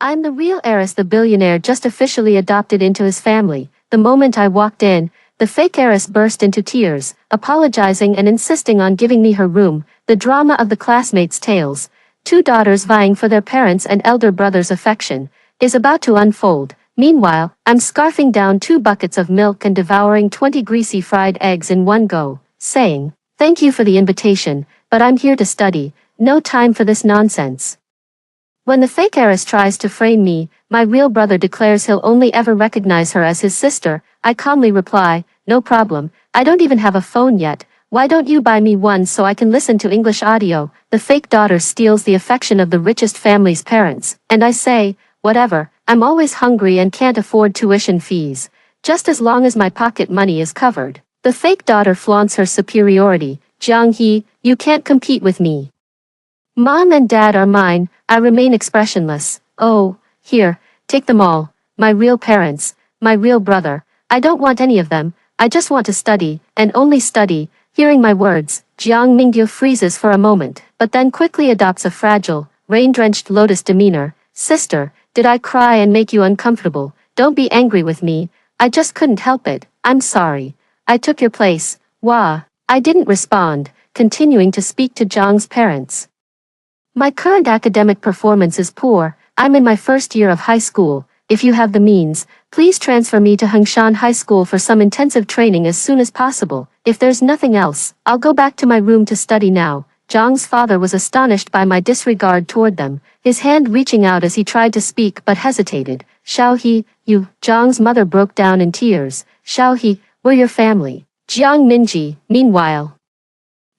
I'm the real heiress the billionaire just officially adopted into his family. The moment I walked in, the fake heiress burst into tears, apologizing and insisting on giving me her room. The drama of the classmates' tales, two daughters vying for their parents' and elder brother's affection, is about to unfold. Meanwhile, I'm scarfing down 2 buckets of milk and devouring 20 greasy fried eggs in one go, saying, "Thank you for the invitation, but I'm here to study, no time for this nonsense." When the fake heiress tries to frame me, my real brother declares he'll only ever recognize her as his sister. I calmly reply, "No problem, I don't even have a phone yet. Why don't you buy me one so I can listen to English audio?" The fake daughter steals the affection of the richest family's parents, and I say, "Whatever, I'm always hungry and can't afford tuition fees, just as long as my pocket money is covered." The fake daughter flaunts her superiority. "Jiang He, you can't compete with me. Mom and Dad are mine." I remain expressionless. "Oh, here, take them all. My real parents, my real brother. I don't want any of them, I just want to study, and only study." Hearing my words, Jiang Mingyu freezes for a moment, but then quickly adopts a fragile, rain-drenched lotus demeanor. "Sister, did I cry and make you uncomfortable? Don't be angry with me, I just couldn't help it. I'm sorry. I took your place." Wah. I didn't respond, continuing to speak to Jiang's parents. "My current academic performance is poor. I'm in my first year of high school. If you have the means, please transfer me to Hengshan High School for some intensive training as soon as possible. If there's nothing else, I'll go back to my room to study now." Jiang's father was astonished by my disregard toward them, his hand reaching out as he tried to speak but hesitated. "Xiao He, you..." Jiang's mother broke down in tears. "Xiao He, we're your family." Jiang Minji, meanwhile,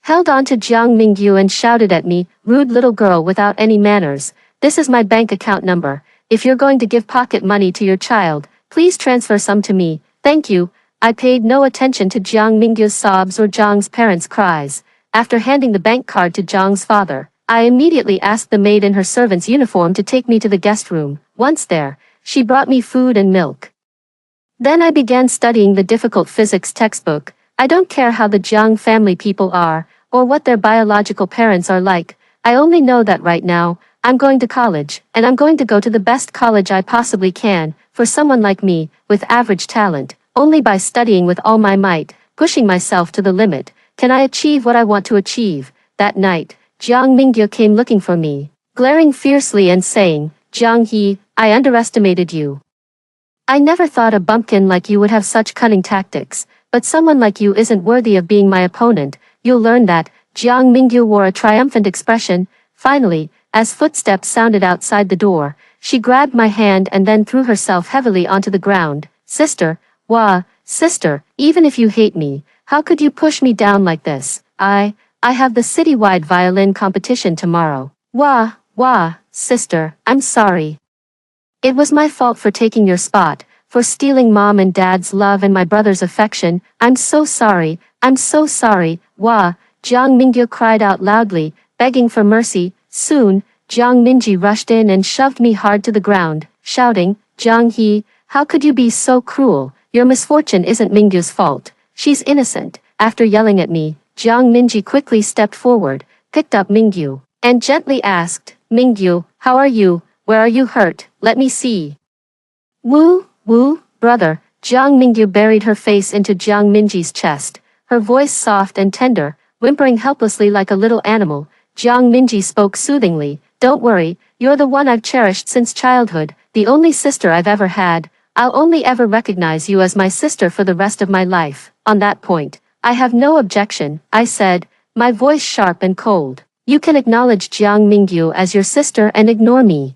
held on to Jiang Mingyu and shouted at me, "Rude little girl without any manners. This is my bank account number. If you're going to give pocket money to your child, please transfer some to me. Thank you." I paid no attention to Jiang Mingyu's sobs or Jiang's parents' cries. After handing the bank card to Jiang's father, I immediately asked the maid in her servant's uniform to take me to the guest room. Once there, she brought me food and milk. Then I began studying the difficult physics textbook. I don't care how the Jiang family people are, or what their biological parents are like. I only know that right now, I'm going to college, and I'm going to go to the best college I possibly can. For someone like me, with average talent, only by studying with all my might, pushing myself to the limit, can I achieve what I want to achieve. That night, Jiang Mingyu came looking for me, glaring fiercely and saying, "Jiang He, I underestimated you. I never thought a bumpkin like you would have such cunning tactics, but someone like you isn't worthy of being my opponent. You'll learn that." Jiang Mingyu wore a triumphant expression. Finally, as footsteps sounded outside the door, she grabbed my hand and then threw herself heavily onto the ground. "Sister, wah, sister, even if you hate me, how could you push me down like this? I have the citywide violin competition tomorrow." "Wah, wah, sister, I'm sorry. It was my fault for taking your spot, for stealing Mom and Dad's love and my brother's affection. I'm so sorry, I'm so sorry." Wah. Jiang Mingyu cried out loudly, begging for mercy. Soon, Jiang Minji rushed in and shoved me hard to the ground, shouting, "Jiang He, how could you be so cruel? Your misfortune isn't Mingyu's fault. She's innocent." After yelling at me, Jiang Minji quickly stepped forward, picked up Mingyu, and gently asked, "Mingyu, how are you? Where are you hurt? Let me see." "Woo, woo, brother." Jiang Mingyu buried her face into Jiang Minji's chest, her voice soft and tender, whimpering helplessly like a little animal. Jiang Minji spoke soothingly, "Don't worry, you're the one I've cherished since childhood, the only sister I've ever had. I'll only ever recognize you as my sister for the rest of my life." On that point, "I have no objection," I said, my voice sharp and cold. "You can acknowledge Jiang Mingyu as your sister and ignore me."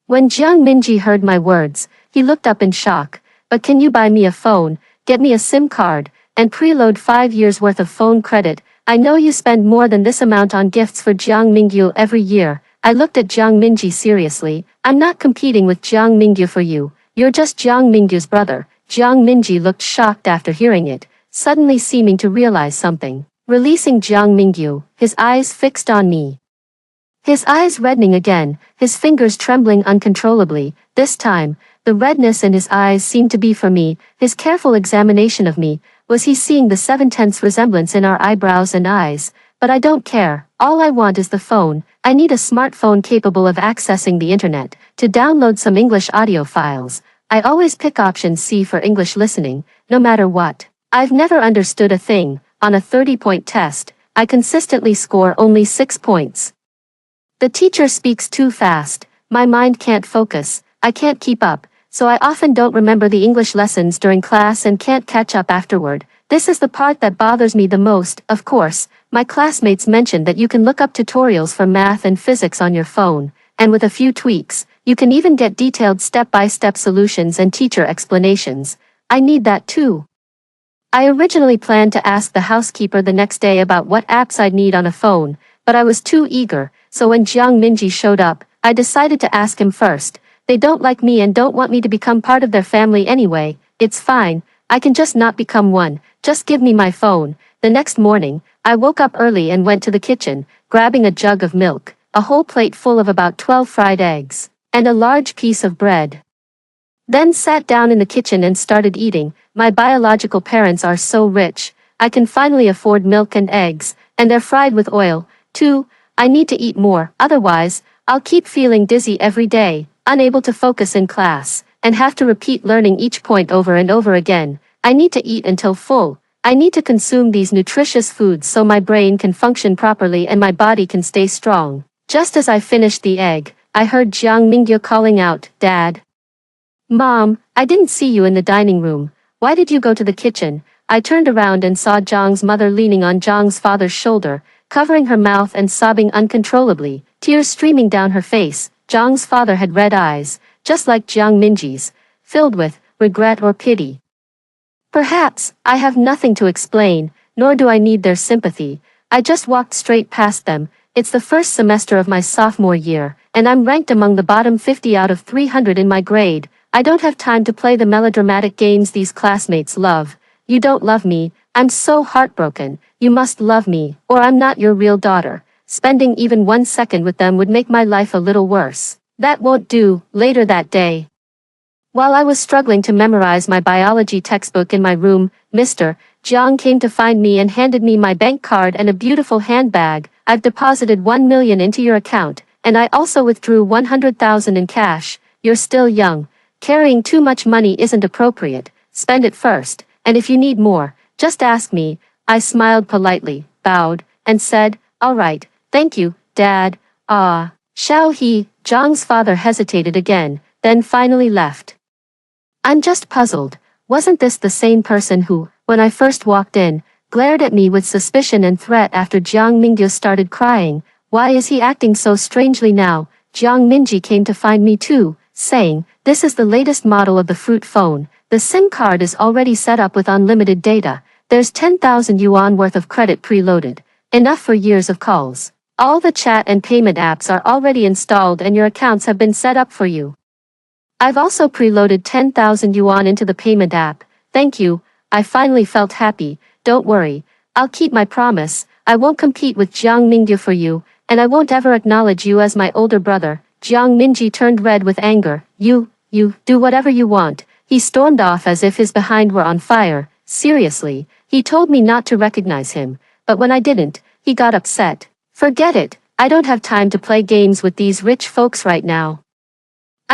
When Jiang Minji heard my words, he looked up in shock. "But can you buy me a phone, get me a SIM card, and preload 5 years worth of phone credit? I know you spend more than this amount on gifts for Jiang Mingyu every year." I looked at Jiang Minji seriously. "I'm not competing with Jiang Mingyu for you. You're just Jiang Mingyu's brother." Jiang Minji looked shocked after hearing it, suddenly seeming to realize something. Releasing Jiang Mingyu, his eyes fixed on me. His eyes reddening again, his fingers trembling uncontrollably. This time, the redness in his eyes seemed to be for me. His careful examination of me, was he seeing the 7/10 resemblance in our eyebrows and eyes? but I don't care. All I want is the phone. I need a smartphone capable of accessing the internet to download some English audio files. I always pick option C for English listening, no matter what. I've never understood a thing. On a 30-point test, I consistently score only 6 points. The teacher speaks too fast. My mind can't focus. I can't keep up, so I often don't remember the English lessons during class and can't catch up afterward. This is the part that bothers me the most. Of course, my classmates mentioned that you can look up tutorials for math and physics on your phone, and with a few tweaks, you can even get detailed step-by-step solutions and teacher explanations. I need that too. I originally planned to ask the housekeeper the next day about what apps I'd need on a phone, but I was too eager, so when Jiang Minji showed up, I decided to ask him first. They don't like me and don't want me to become part of their family anyway. It's fine, I can just not become one, just give me my phone. The next morning, I woke up early and went to the kitchen, grabbing a jug of milk, a whole plate full of about 12 fried eggs, and a large piece of bread. Then sat down in the kitchen and started eating. My biological parents are so rich, I can finally afford milk and eggs, and they're fried with oil, too. I need to eat more, otherwise, I'll keep feeling dizzy every day, unable to focus in class, and have to repeat learning each point over and over again. I need to eat until full. I need to consume these nutritious foods so my brain can function properly and my body can stay strong. Just as I finished the egg, I heard Jiang Mingyu calling out, "Dad." "Mom, I didn't see you in the dining room. Why did you go to the kitchen?" I turned around and saw Jiang's mother leaning on Jiang's father's shoulder, covering her mouth and sobbing uncontrollably, tears streaming down her face. Jiang's father had red eyes, just like Jiang Minji's, filled with regret or pity. Perhaps, I have nothing to explain, nor do I need their sympathy. I just walked straight past them. It's the first semester of my sophomore year, and I'm ranked among the bottom 50 out of 300 in my grade. I don't have time to play the melodramatic games these classmates love. You don't love me, I'm so heartbroken. You must love me, or I'm not your real daughter. Spending even 1 second with them would make my life a little worse. That won't do. Later that day, while I was struggling to memorize my biology textbook in my room, Mr. Jiang came to find me and handed me my bank card and a beautiful handbag. "I've deposited 1 million into your account, and I also withdrew 100,000 in cash. You're still young. Carrying too much money isn't appropriate. Spend it first, and if you need more, just ask me." I smiled politely, bowed, and said, "All right, thank you, Dad." "Ah." Xiao He, Jiang's father hesitated again, then finally left. I'm just puzzled. Wasn't this the same person who, when I first walked in, glared at me with suspicion and threat after Jiang Mingyu started crying? Why is he acting so strangely now? Jiang Minji came to find me too, saying, "This is the latest model of the Fruit phone. The SIM card is already set up with unlimited data. There's 10,000 yuan worth of credit preloaded. Enough for years of calls. All the chat and payment apps are already installed and your accounts have been set up for you. I've also preloaded 10,000 yuan into the payment app. Thank you." I finally felt happy. "Don't worry. I'll keep my promise. I won't compete with Jiang Mingyu for you, and I won't ever acknowledge you as my older brother." Jiang Minji turned red with anger. You do whatever you want." He stormed off as if his behind were on fire. Seriously, he told me not to recognize him, but when I didn't, he got upset. "Forget it. I don't have time to play games with these rich folks right now.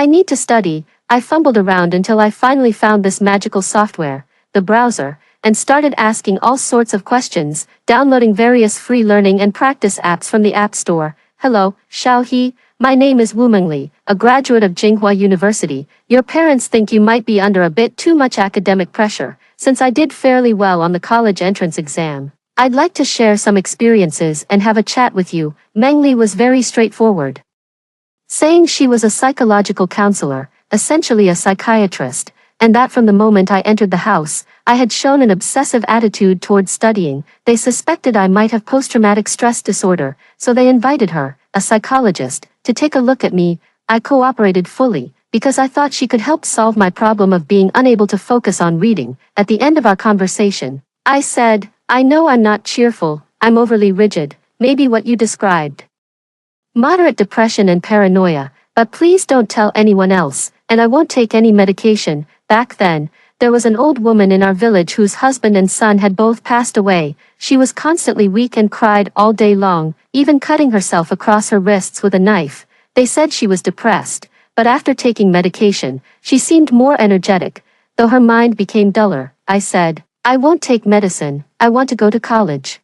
I need to study." I fumbled around until I finally found this magical software, the browser, and started asking all sorts of questions, downloading various free learning and practice apps from the App Store. "Hello, Xiao He. My name is Wu Mengli, a graduate of Jinghua University. Your parents think you might be under a bit too much academic pressure, since I did fairly well on the college entrance exam. I'd like to share some experiences and have a chat with you." Mengli was very straightforward, saying she was a psychological counselor, essentially a psychiatrist, and that from the moment I entered the house, I had shown an obsessive attitude toward studying. They suspected I might have post-traumatic stress disorder, so they invited her, a psychologist, to take a look at me. I cooperated fully, because I thought she could help solve my problem of being unable to focus on reading. At the end of our conversation, I said, "I know I'm not cheerful, I'm overly rigid, maybe what you described. Moderate depression and paranoia, but please don't tell anyone else, and I won't take any medication." Back then, There was an old woman in our village whose husband and son had both passed away. She was constantly weak and cried all day long, even cutting herself across her wrists with a knife. They said she was depressed, but after taking medication, she seemed more energetic, though her mind became duller. I said, "I won't take medicine, I want to go to college."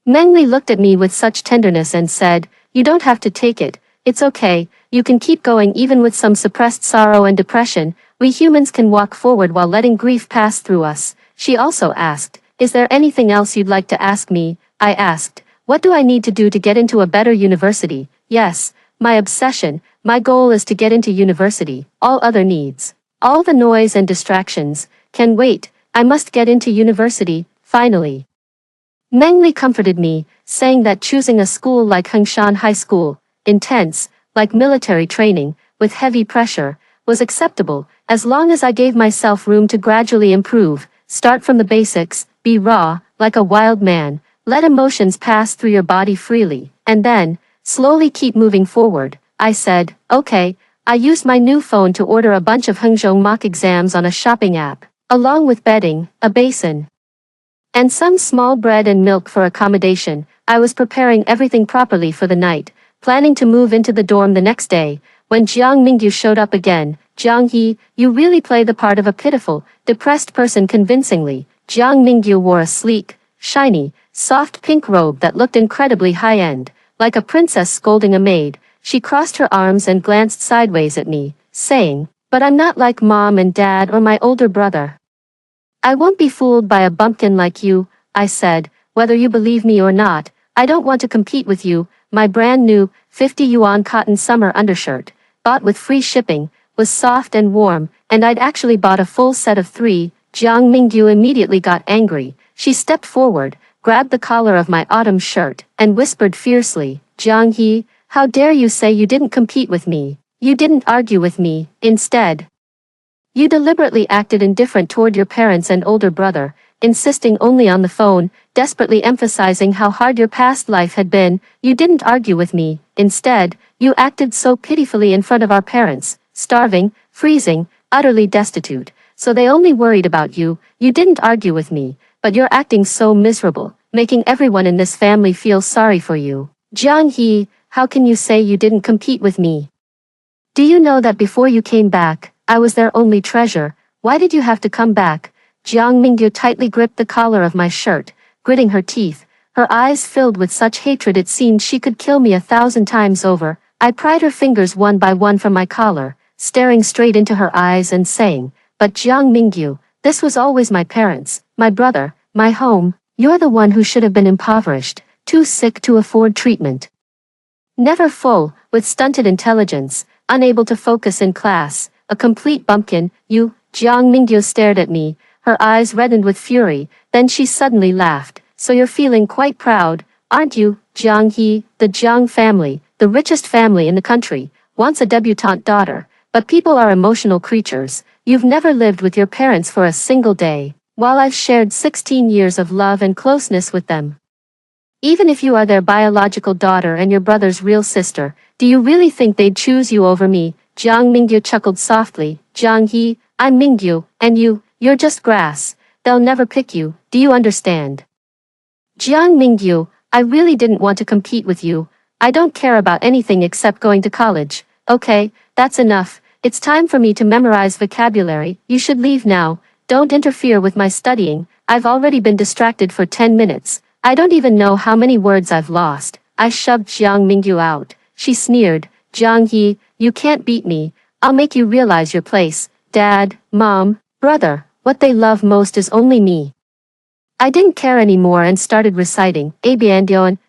Mengli looked at me with such tenderness and said, "You don't have to take it, it's okay, you can keep going even with some suppressed sorrow and depression. We humans can walk forward while letting grief pass through us." She also asked, "Is there anything else you'd like to ask me?" I asked, "What do I need to do to get into a better university?" "Yes, my obsession, my goal is to get into university. All other needs, all the noise and distractions, can wait. I must get into university, finally." Mengli comforted me, saying that choosing a school like Hengshan High School, intense, like military training, with heavy pressure, was acceptable, as long as I gave myself room to gradually improve, start from the basics, be raw, like a wild man, let emotions pass through your body freely, and then, slowly keep moving forward. I said, "Okay." I used my new phone to order a bunch of Hengzhou mock exams on a shopping app, along with bedding, a basin, and some small bread and milk for accommodation. I was preparing everything properly for the night, planning to move into the dorm the next day, when Jiang Mingyu showed up again. "Jiang He, you really play the part of a pitiful, depressed person convincingly." Jiang Mingyu wore a sleek, shiny, soft pink robe that looked incredibly high-end, like a princess scolding a maid. She crossed her arms and glanced sideways at me, saying, "But I'm not like Mom and Dad or my older brother. I won't be fooled by a bumpkin like you." I said, "Whether you believe me or not, I don't want to compete with you." My brand new, 50 yuan cotton summer undershirt, bought with free shipping, was soft and warm, and I'd actually bought a full set of 3. Jiang Mingyu immediately got angry. She stepped forward, grabbed the collar of my autumn shirt, and whispered fiercely, "Jiang He, how dare you say you didn't compete with me? You didn't argue with me. Instead, you deliberately acted indifferent toward your parents and older brother, insisting only on the phone, desperately emphasizing how hard your past life had been. You didn't argue with me. Instead, you acted so pitifully in front of our parents, starving, freezing, utterly destitute, so they only worried about you. You didn't argue with me, but you're acting so miserable, making everyone in this family feel sorry for you. Jiang He, how can you say you didn't compete with me? Do you know that before you came back, I was their only treasure? Why did you have to come back?" Jiang Mingyu tightly gripped the collar of my shirt, gritting her teeth, her eyes filled with such hatred it seemed she could kill me 1,000 times over. I pried her fingers one by one from my collar, staring straight into her eyes and saying, "But Jiang Mingyu, this was always my parents, my brother, my home. You're the one who should have been impoverished, too sick to afford treatment. Never full, with stunted intelligence, unable to focus in class, a complete bumpkin. You." Jiang Mingyu stared at me, her eyes reddened with fury, then she suddenly laughed. "So you're feeling quite proud, aren't you, Jiang He? The Jiang family, the richest family in the country, wants a debutante daughter, but people are emotional creatures. You've never lived with your parents for a single day, while I've shared 16 years of love and closeness with them. Even if you are their biological daughter and your brother's real sister, do you really think they'd choose you over me?" Jiang Mingyu chuckled softly. "Jiang He, I'm Mingyu, and you're just grass. They'll never pick you, do you understand?" "Jiang Mingyu, I really didn't want to compete with you. I don't care about anything except going to college." "Okay, that's enough. It's time for me to memorize vocabulary. You should leave now. Don't interfere with my studying. I've already been distracted for 10 minutes. I don't even know how many words I've lost." I shoved Jiang Mingyu out. She sneered, "Jiang He, you can't beat me. I'll make you realize your place. Dad, Mom, brother, what they love most is only me." I didn't care anymore and started reciting,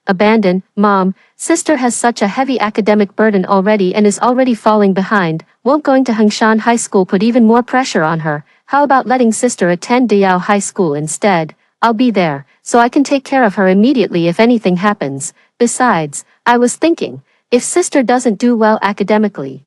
abandon, Mom, sister has such a heavy academic burden already and is already falling behind. Won't going to Hengshan High School put even more pressure on her? How about letting sister attend Diyao High School instead? I'll be there, so I can take care of her immediately if anything happens. Besides, I was thinking, if sister doesn't do well academically,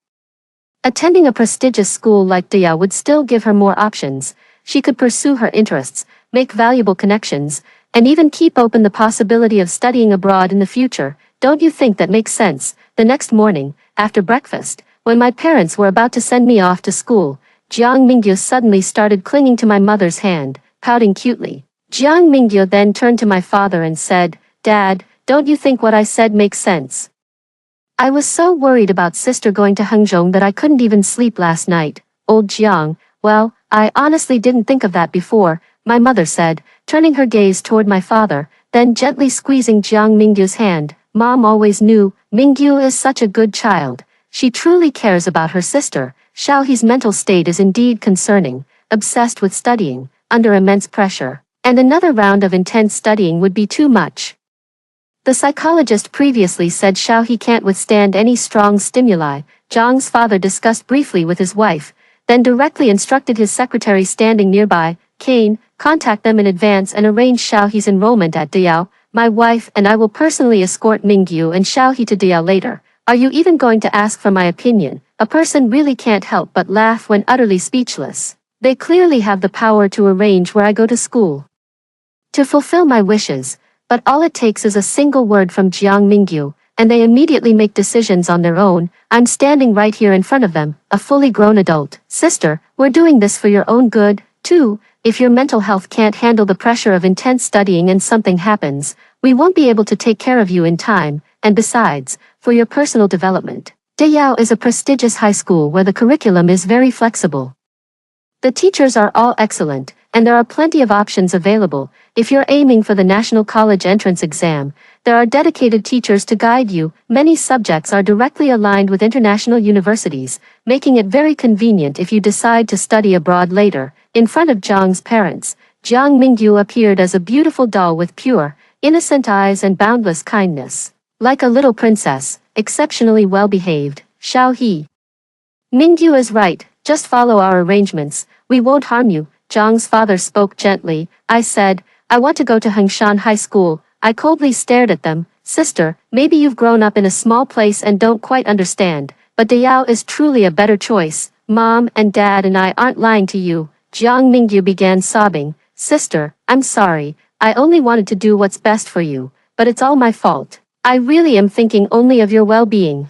attending a prestigious school like Diyao would still give her more options. She could pursue her interests, make valuable connections, and even keep open the possibility of studying abroad in the future. Don't you think that makes sense? The next morning, after breakfast, when my parents were about to send me off to school, Jiang Mingyu suddenly started clinging to my mother's hand, pouting cutely. Jiang Mingyu then turned to my father and said, "Dad, don't you think what I said makes sense?" I was so worried about sister going to Hangzhou that I couldn't even sleep last night. Old Jiang, well, I honestly didn't think of that before, my mother said, turning her gaze toward my father, then gently squeezing Jiang Mingyu's hand. Mom always knew, Mingyu is such a good child. She truly cares about her sister. Xiaohe's mental state is indeed concerning, obsessed with studying, under immense pressure. And another round of intense studying would be too much. The psychologist previously said Xiaohe can't withstand any strong stimuli. Zhang's father discussed briefly with his wife, then directly instructed his secretary standing nearby, Kane, contact them in advance and arrange Xiaohe's enrollment at Diyao. My wife and I will personally escort Mingyu and Xiaohe to Diyao later. Are you even going to ask for my opinion? A person really can't help but laugh when utterly speechless. They clearly have the power to arrange where I go to school, to fulfill my wishes, but all it takes is a single word from Jiang Mingyu, and they immediately make decisions on their own. I'm standing right here in front of them, a fully grown adult. Sister, we're doing this for your own good, too. If your mental health can't handle the pressure of intense studying and something happens, we won't be able to take care of you in time, and besides, for your personal development. Diyao is a prestigious high school where the curriculum is very flexible. The teachers are all excellent, and there are plenty of options available. If you're aiming for the National College entrance exam, there are dedicated teachers to guide you. Many subjects are directly aligned with international universities, making it very convenient if you decide to study abroad later. In front of Zhang's parents, Jiang Mingyu appeared as a beautiful doll with pure, innocent eyes and boundless kindness. Like a little princess, exceptionally well-behaved. Xiaohe. Mingyu is right, just follow our arrangements, we won't harm you. Zhang's father spoke gently. I said, I want to go to Hengshan High School. I coldly stared at them. Sister, maybe you've grown up in a small place and don't quite understand, but Diyao is truly a better choice. Mom and Dad and I aren't lying to you. Jiang Mingyu began sobbing. Sister, I'm sorry. I only wanted to do what's best for you, but it's all my fault. I really am thinking only of your well-being.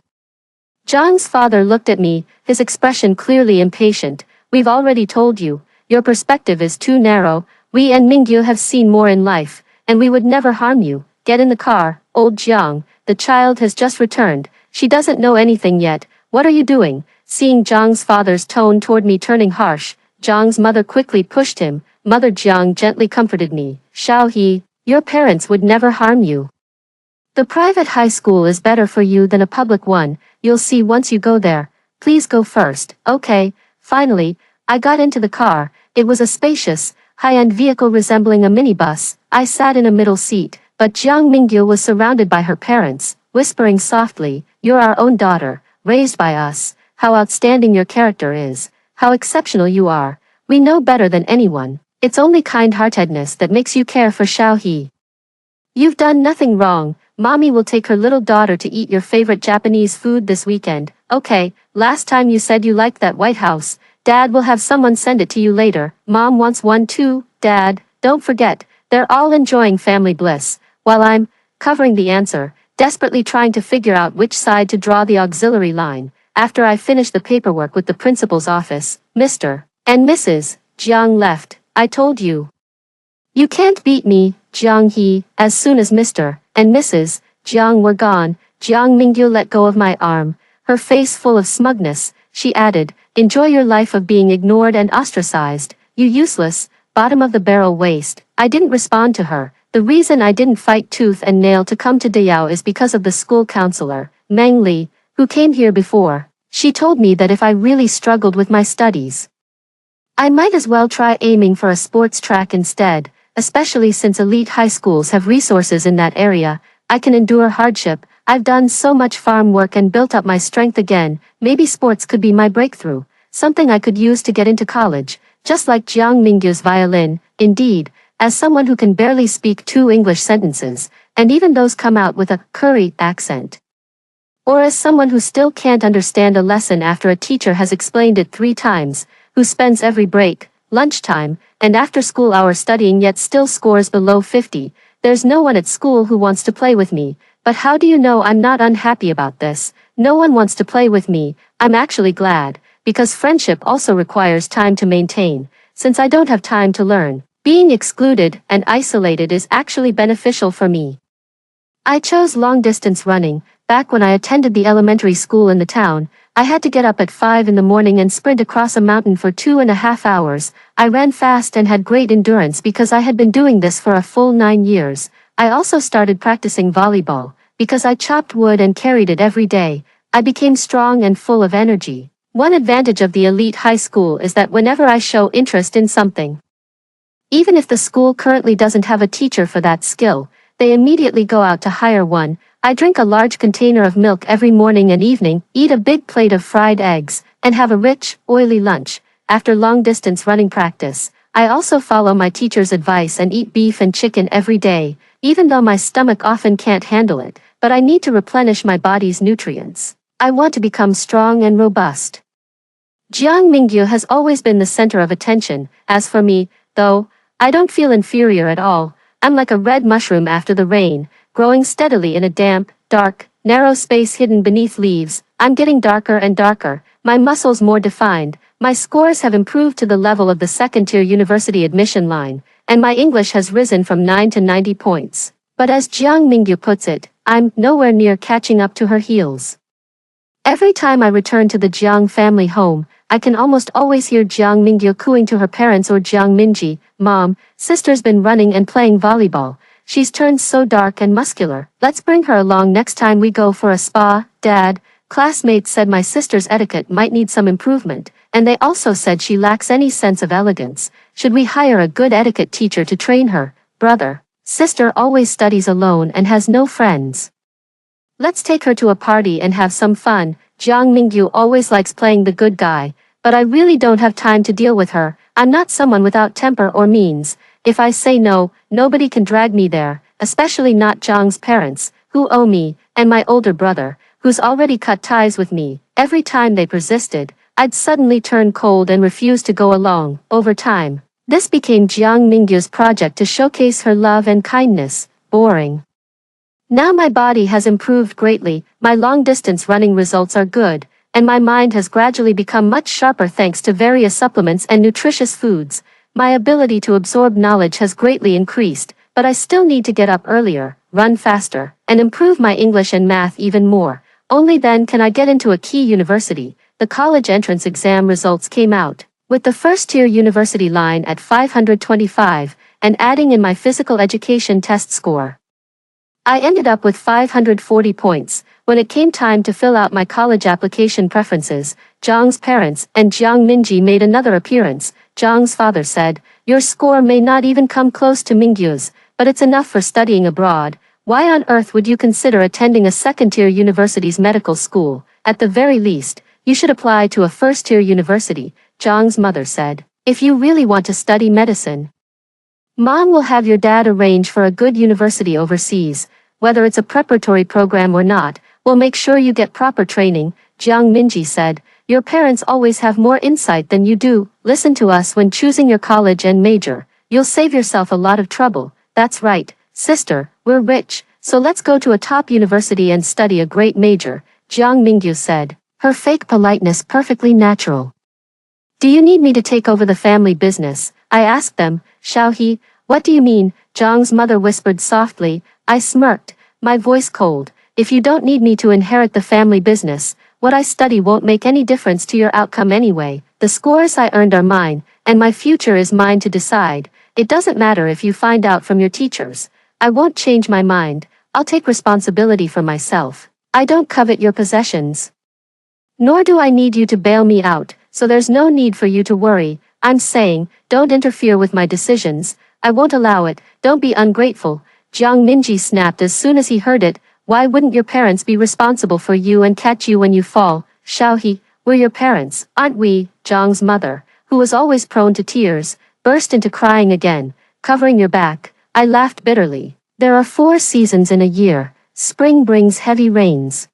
Zhang's father looked at me, his expression clearly impatient. We've already told you, your perspective is too narrow. We and Mingyu have seen more in life, and we would never harm you. Get in the car, old Jiang, the child has just returned. She doesn't know anything yet. What are you doing? Seeing Zhang's father's tone toward me turning harsh, Zhang's mother quickly pushed him. Mother Jiang gently comforted me. Xiaohe, your parents would never harm you. The private high school is better for you than a public one. You'll see once you go there. Please go first. Okay. Finally, I got into the car. It was a spacious, high-end vehicle resembling a minibus. I sat in a middle seat, but Jiang Mingyu was surrounded by her parents, whispering softly, You're our own daughter, raised by us. How outstanding your character is. How exceptional you are. We know better than anyone. It's only kind-heartedness that makes you care for Xiaohe. You've done nothing wrong. Mommy will take her little daughter to eat your favorite Japanese food this weekend. Okay, last time you said you liked that White House. Dad will have someone send it to you later. Mom wants one too. Dad, don't forget, they're all enjoying family bliss. While I'm covering the answer, desperately trying to figure out which side to draw the auxiliary line. After I finished the paperwork with the principal's office, Mr. and Mrs. Jiang left. I told you. You can't beat me, Jiang He. As soon as Mr. and Mrs. Jiang were gone, Jiang Mingyu let go of my arm, her face full of smugness. She added, Enjoy your life of being ignored and ostracized, you useless, bottom-of-the-barrel waste. I didn't respond to her. The reason I didn't fight tooth and nail to come to Diyao is because of the school counselor, Meng Li, who came here before. She told me that if I really struggled with my studies, I might as well try aiming for a sports track instead, especially since elite high schools have resources in that area. I can endure hardship. I've done so much farm work and built up my strength again. Maybe sports could be my breakthrough, something I could use to get into college, just like Jiang Mingyu's violin. Indeed, as someone who can barely speak 2 English sentences, and even those come out with a curry accent, or as someone who still can't understand a lesson after a teacher has explained it 3 times, who spends every break, lunchtime, and after-school hour studying yet still scores below 50, there's no one at school who wants to play with me. But how do you know I'm not unhappy about this? No one wants to play with me. I'm actually glad. because friendship also requires time to maintain. Since I don't have time to learn, being excluded and isolated is actually beneficial for me. I chose long-distance running. Back when I attended the elementary school in the town, I had to get up at 5 in the morning and sprint across a mountain for 2.5 hours. I ran fast and had great endurance because I had been doing this for a full 9 years. I also started practicing volleyball. Because I chopped wood and carried it every day, I became strong and full of energy. One advantage of the elite high school is that whenever I show interest in something, even if the school currently doesn't have a teacher for that skill, they immediately go out to hire one. I drink a large container of milk every morning and evening, eat a big plate of fried eggs, and have a rich, oily lunch. After long-distance running practice, I also follow my teacher's advice and eat beef and chicken every day, even though my stomach often can't handle it, but I need to replenish my body's nutrients. I want to become strong and robust. Jiang Mingyu has always been the center of attention. As for me, though, I don't feel inferior at all. I'm like a red mushroom after the rain, growing steadily in a damp, dark, narrow space hidden beneath leaves. I'm getting darker and darker, my muscles more defined, my scores have improved to the level of the second-tier university admission line, and my English has risen from 9 to 90 points. But as Jiang Mingyu puts it, I'm nowhere near catching up to her heels. Every time I return to the Jiang family home, I can almost always hear Jiang Mingyu cooing to her parents or Jiang Minji, "Mom, sister's been running and playing volleyball. She's turned so dark and muscular. Let's bring her along next time we go for a spa, Dad." Classmates said my sister's etiquette might need some improvement, and they also said she lacks any sense of elegance. Should we hire a good etiquette teacher to train her? Brother, sister always studies alone and has no friends. Let's take her to a party and have some fun. Jiang Mingyu always likes playing the good guy, but I really don't have time to deal with her. I'm not someone without temper or means. If I say no, nobody can drag me there, especially not Jiang's parents, who owe me, and my older brother, who's already cut ties with me. Every time they persisted, I'd suddenly turn cold and refuse to go along. Over time, this became Jiang Mingyu's project to showcase her love and kindness. Boring. Now my body has improved greatly, my long-distance running results are good, and my mind has gradually become much sharper thanks to various supplements and nutritious foods. My ability to absorb knowledge has greatly increased, but I still need to get up earlier, run faster, and improve my English and math even more. Only then can I get into a key university. The college entrance exam results came out, with the first-tier university line at 525, and adding in my physical education test score, I ended up with 540 points. When it came time to fill out my college application preferences, Jiang's parents and Jiang Minji made another appearance. Jiang's father said, "Your score may not even come close to Mingyu's, but it's enough for studying abroad. Why on earth would you consider attending a second-tier university's medical school? At the very least, you should apply to a first-tier university," Jiang's mother said. "If you really want to study medicine, Mom will have your dad arrange for a good university overseas. Whether it's a preparatory program or not, we'll make sure you get proper training," Jiang Minji said. "Your parents always have more insight than you do. Listen to us when choosing your college and major. You'll save yourself a lot of trouble." "That's right, sister, we're rich, so let's go to a top university and study a great major," Jiang Mingyu said, her fake politeness perfectly natural. "Do you need me to take over the family business?" I asked them. "Xiaohe, what do you mean?" Jiang's mother whispered softly. I smirked, my voice cold. "If you don't need me to inherit the family business, what I study won't make any difference to your outcome anyway. The scores I earned are mine, and my future is mine to decide. It doesn't matter if you find out from your teachers. I won't change my mind. I'll take responsibility for myself. I don't covet your possessions. Nor do I need you to bail me out, so there's no need for you to worry. I'm saying, don't interfere with my decisions. I won't allow it. Don't be ungrateful." Jiang Minji snapped as soon as he heard it. "Why wouldn't your parents be responsible for you and catch you when you fall? Xiaohe, we're your parents, aren't we?" Jiang's mother, who was always prone to tears, burst into crying again. "Covering your back," I laughed bitterly. "There are 4 seasons in a year. Spring brings heavy rains.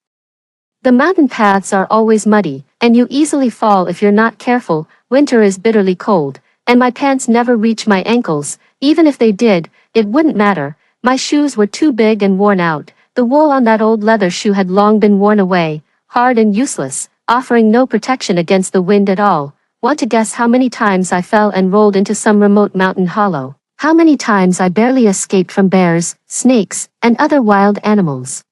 The mountain paths are always muddy, and you easily fall if you're not careful. Winter is bitterly cold, and my pants never reach my ankles. Even if they did, it wouldn't matter. My shoes were too big and worn out. The wool on that old leather shoe had long been worn away, hard and useless. offering no protection against the wind at all. Want to guess how many times I fell and rolled into some remote mountain hollow? How many times I barely escaped from bears, snakes, and other wild animals?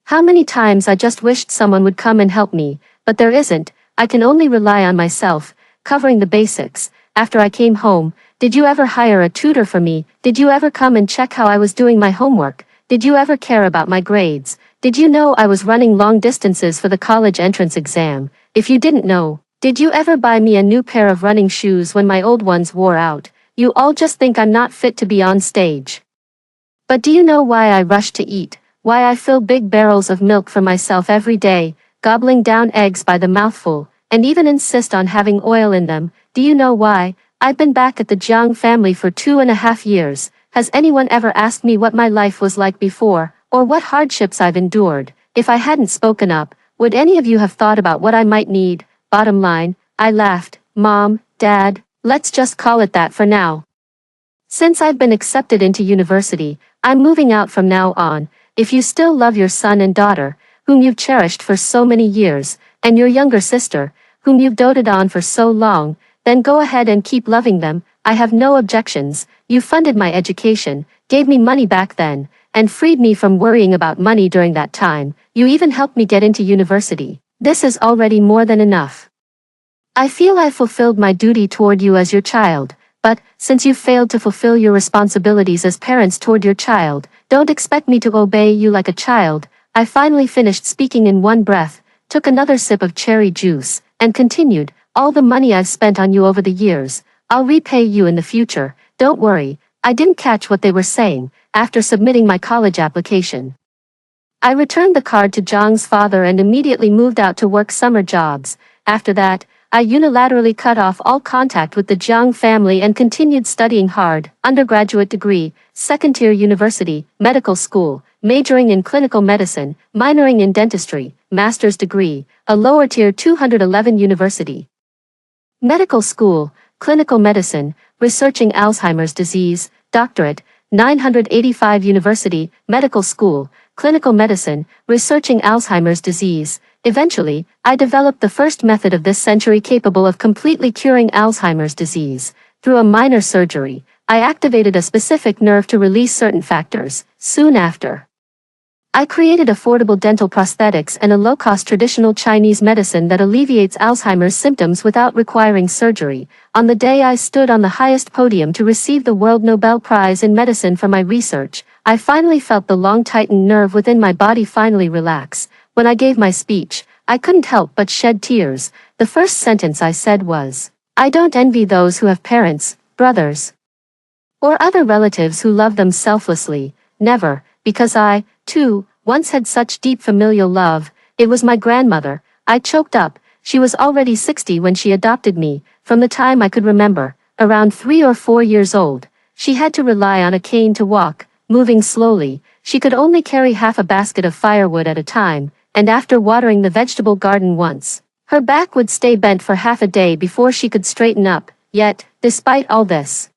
How many times I just wished someone would come and help me, but there isn't. I can only rely on myself, covering the basics. After I came home, did you ever hire a tutor for me? Did you ever come and check how I was doing my homework? Did you ever care about my grades? Did you know I was running long distances for the college entrance exam? If you didn't know, did you ever buy me a new pair of running shoes when my old ones wore out? You all just think I'm not fit to be on stage. But do you know why I rush to eat? Why I fill big barrels of milk for myself every day, gobbling down eggs by the mouthful, and even insist on having oil in them? Do you know why? I've been back at the Jiang family for 2.5 years. Has anyone ever asked me what my life was like before, or what hardships I've endured? If I hadn't spoken up, would any of you have thought about what I might need? Bottom line, I laughed. Mom, Dad, let's just call it that for now. Since I've been accepted into university, I'm moving out from now on. If you still love your son and daughter, whom you've cherished for so many years, and your younger sister, whom you've doted on for so long, then go ahead and keep loving them. I have no objections. You funded my education, gave me money back then, and freed me from worrying about money during that time. You even helped me get into university. This is already more than enough. I feel I fulfilled my duty toward you as your child, but, since you failed to fulfill your responsibilities as parents toward your child, don't expect me to obey you like a child. I finally finished speaking in one breath, took another sip of cherry juice, and continued, all the money I've spent on you over the years, I'll repay you in the future. Don't worry. I didn't catch what they were saying. After submitting my college application, I returned the card to Zhang's father and immediately moved out to work summer jobs. After that, I unilaterally cut off all contact with the Jiang family and continued studying hard. Undergraduate degree, second-tier university, medical school, majoring in clinical medicine, minoring in dentistry, master's degree, a lower-tier 211 university. Medical school, clinical medicine, researching Alzheimer's disease, doctorate, 985 University, Medical School, Clinical Medicine, researching Alzheimer's disease. Eventually, I developed the first method of this century capable of completely curing Alzheimer's disease. Through a minor surgery, I activated a specific nerve to release certain factors. Soon after, I created affordable dental prosthetics and a low-cost traditional Chinese medicine that alleviates Alzheimer's symptoms without requiring surgery. On the day I stood on the highest podium to receive the World Nobel Prize in Medicine for my research, I finally felt the long-tightened nerve within my body finally relax. When I gave my speech, I couldn't help but shed tears. The first sentence I said was, I don't envy those who have parents, brothers, or other relatives who love them selflessly. Never, because I, too, once had such deep familial love. It was my grandmother. I choked up. She was already 60 when she adopted me. From the time I could remember, around 3 or 4 years old, she had to rely on a cane to walk, moving slowly. She could only carry half a basket of firewood at a time, and after watering the vegetable garden once, her back would stay bent for half a day before she could straighten up. Yet, despite all this,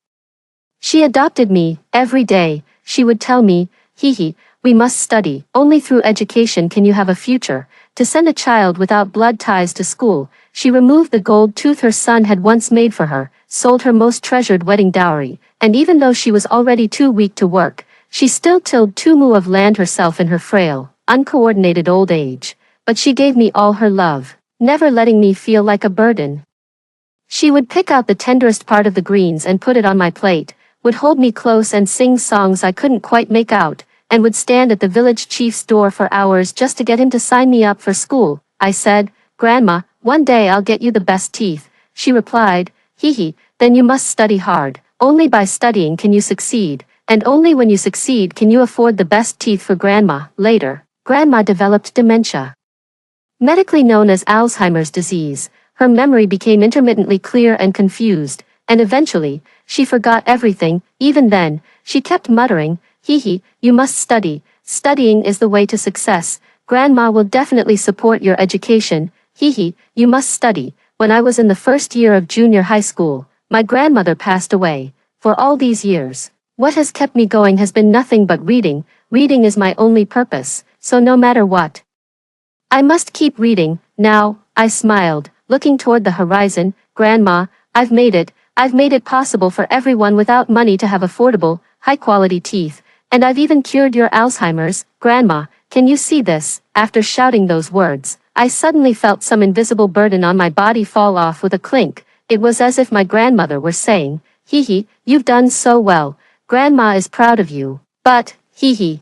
she adopted me. Every day, she would tell me, Hee, we must study. Only through education can you have a future. To send a child without blood ties to school, she removed the gold tooth her son had once made for her, sold her most treasured wedding dowry, and even though she was already too weak to work, she still tilled 2 mu of land herself in her frail, uncoordinated old age. But she gave me all her love, never letting me feel like a burden. She would pick out the tenderest part of the greens and put it on my plate, would hold me close and sing songs I couldn't quite make out, and would stand at the village chief's door for hours just to get him to sign me up for school. I said, Grandma, one day I'll get you the best teeth. She replied, Hee, then you must study hard. Only by studying can you succeed, and only when you succeed can you afford the best teeth for Grandma. Later, Grandma developed dementia, medically known as Alzheimer's disease. Her memory became intermittently clear and confused, and eventually, she forgot everything. Even then, she kept muttering, Hee, you must study. Studying is the way to success. Grandma will definitely support your education. Hee, you must study. When I was in the first year of junior high school, my grandmother passed away. For all these years, what has kept me going has been nothing but reading. Reading is my only purpose, so no matter what, I must keep reading. Now, I smiled, looking toward the horizon. Grandma, I've made it. I've made it possible for everyone without money to have affordable, high-quality teeth. And I've even cured your Alzheimer's. Grandma, can you see this? After shouting those words, I suddenly felt some invisible burden on my body fall off with a clink. It was as if my grandmother were saying, "Hee hee, you've done so well. Grandma is proud of you. But, hee hee.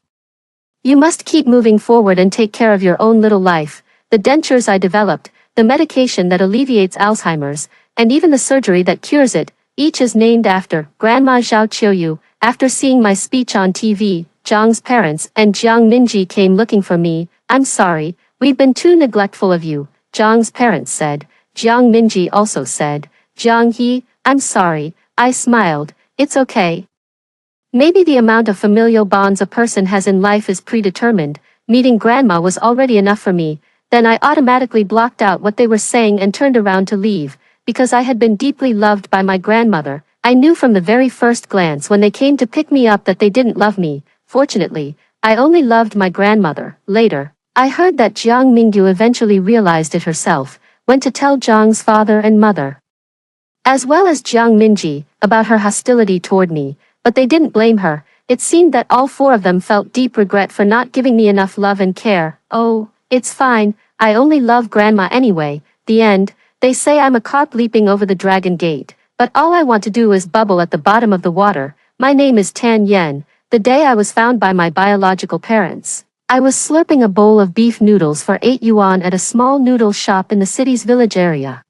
You must keep moving forward and take care of your own little life." The dentures I developed, the medication that alleviates Alzheimer's, and even the surgery that cures it, each is named after Grandma Zhao Qiuyu. After seeing my speech on TV, Jiang's parents and Jiang Minji came looking for me. "I'm sorry, we've been too neglectful of you," Jiang's parents said. Jiang Minji also said, "Jiang He, I'm sorry." I smiled. It's okay. Maybe the amount of familial bonds a person has in life is predetermined. Meeting Grandma was already enough for me. Then I automatically blocked out what they were saying and turned around to leave. Because I had been deeply loved by my grandmother, I knew from the very first glance when they came to pick me up that they didn't love me. Fortunately, I only loved my grandmother. Later, I heard that Jiang Mingyu eventually realized it herself, went to tell Jiang's father and mother, as well as Jiang Minji, about her hostility toward me, but they didn't blame her. It seemed that all four of them felt deep regret for not giving me enough love and care. "Oh, it's fine, I only love Grandma anyway." The end. They say I'm a carp leaping over the dragon gate, but all I want to do is bubble at the bottom of the water. My name is Tan Yen. The day I was found by my biological parents, I was slurping a bowl of beef noodles for 8 yuan at a small noodle shop in the city's village area.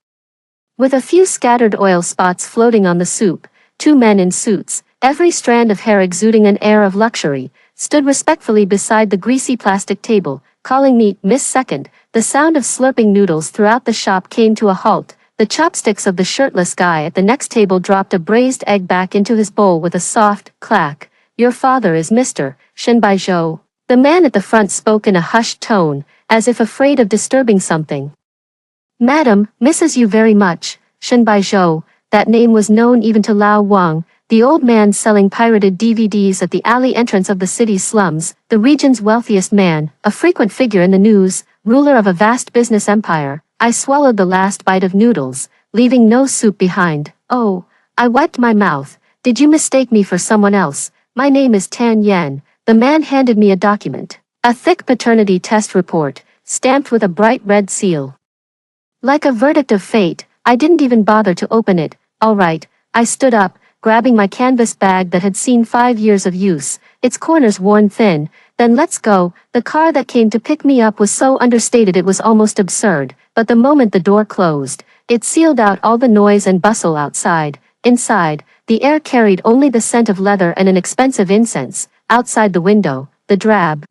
With a few scattered oil spots floating on the soup, two men in suits, every strand of hair exuding an air of luxury, stood respectfully beside the greasy plastic table, calling me Miss Second. The sound of slurping noodles throughout the shop came to a halt. The chopsticks of the shirtless guy at the next table dropped a braised egg back into his bowl with a soft clack. "Your father is Mr. Shen Baizhou." The man at the front spoke in a hushed tone, as if afraid of disturbing something. "Madam, misses you very much." Shen Baizhou, that name was known even to Lao Wang, the old man selling pirated DVDs at the alley entrance of the city's slums, the region's wealthiest man, a frequent figure in the news, ruler of a vast business empire. I swallowed the last bite of noodles, leaving no soup behind. "Oh," I wiped my mouth. "Did you mistake me for someone else? My name is Tan Yen." The man handed me a document, a thick paternity test report, stamped with a bright red seal. Like a verdict of fate, I didn't even bother to open it. "All right," I stood up, grabbing my canvas bag that had seen 5 years of use, its corners worn thin. "Then let's go." The car that came to pick me up was so understated it was almost absurd, but the moment the door closed, it sealed out all the noise and bustle outside. Inside, the air carried only the scent of leather and an expensive incense. Outside the window, the drab,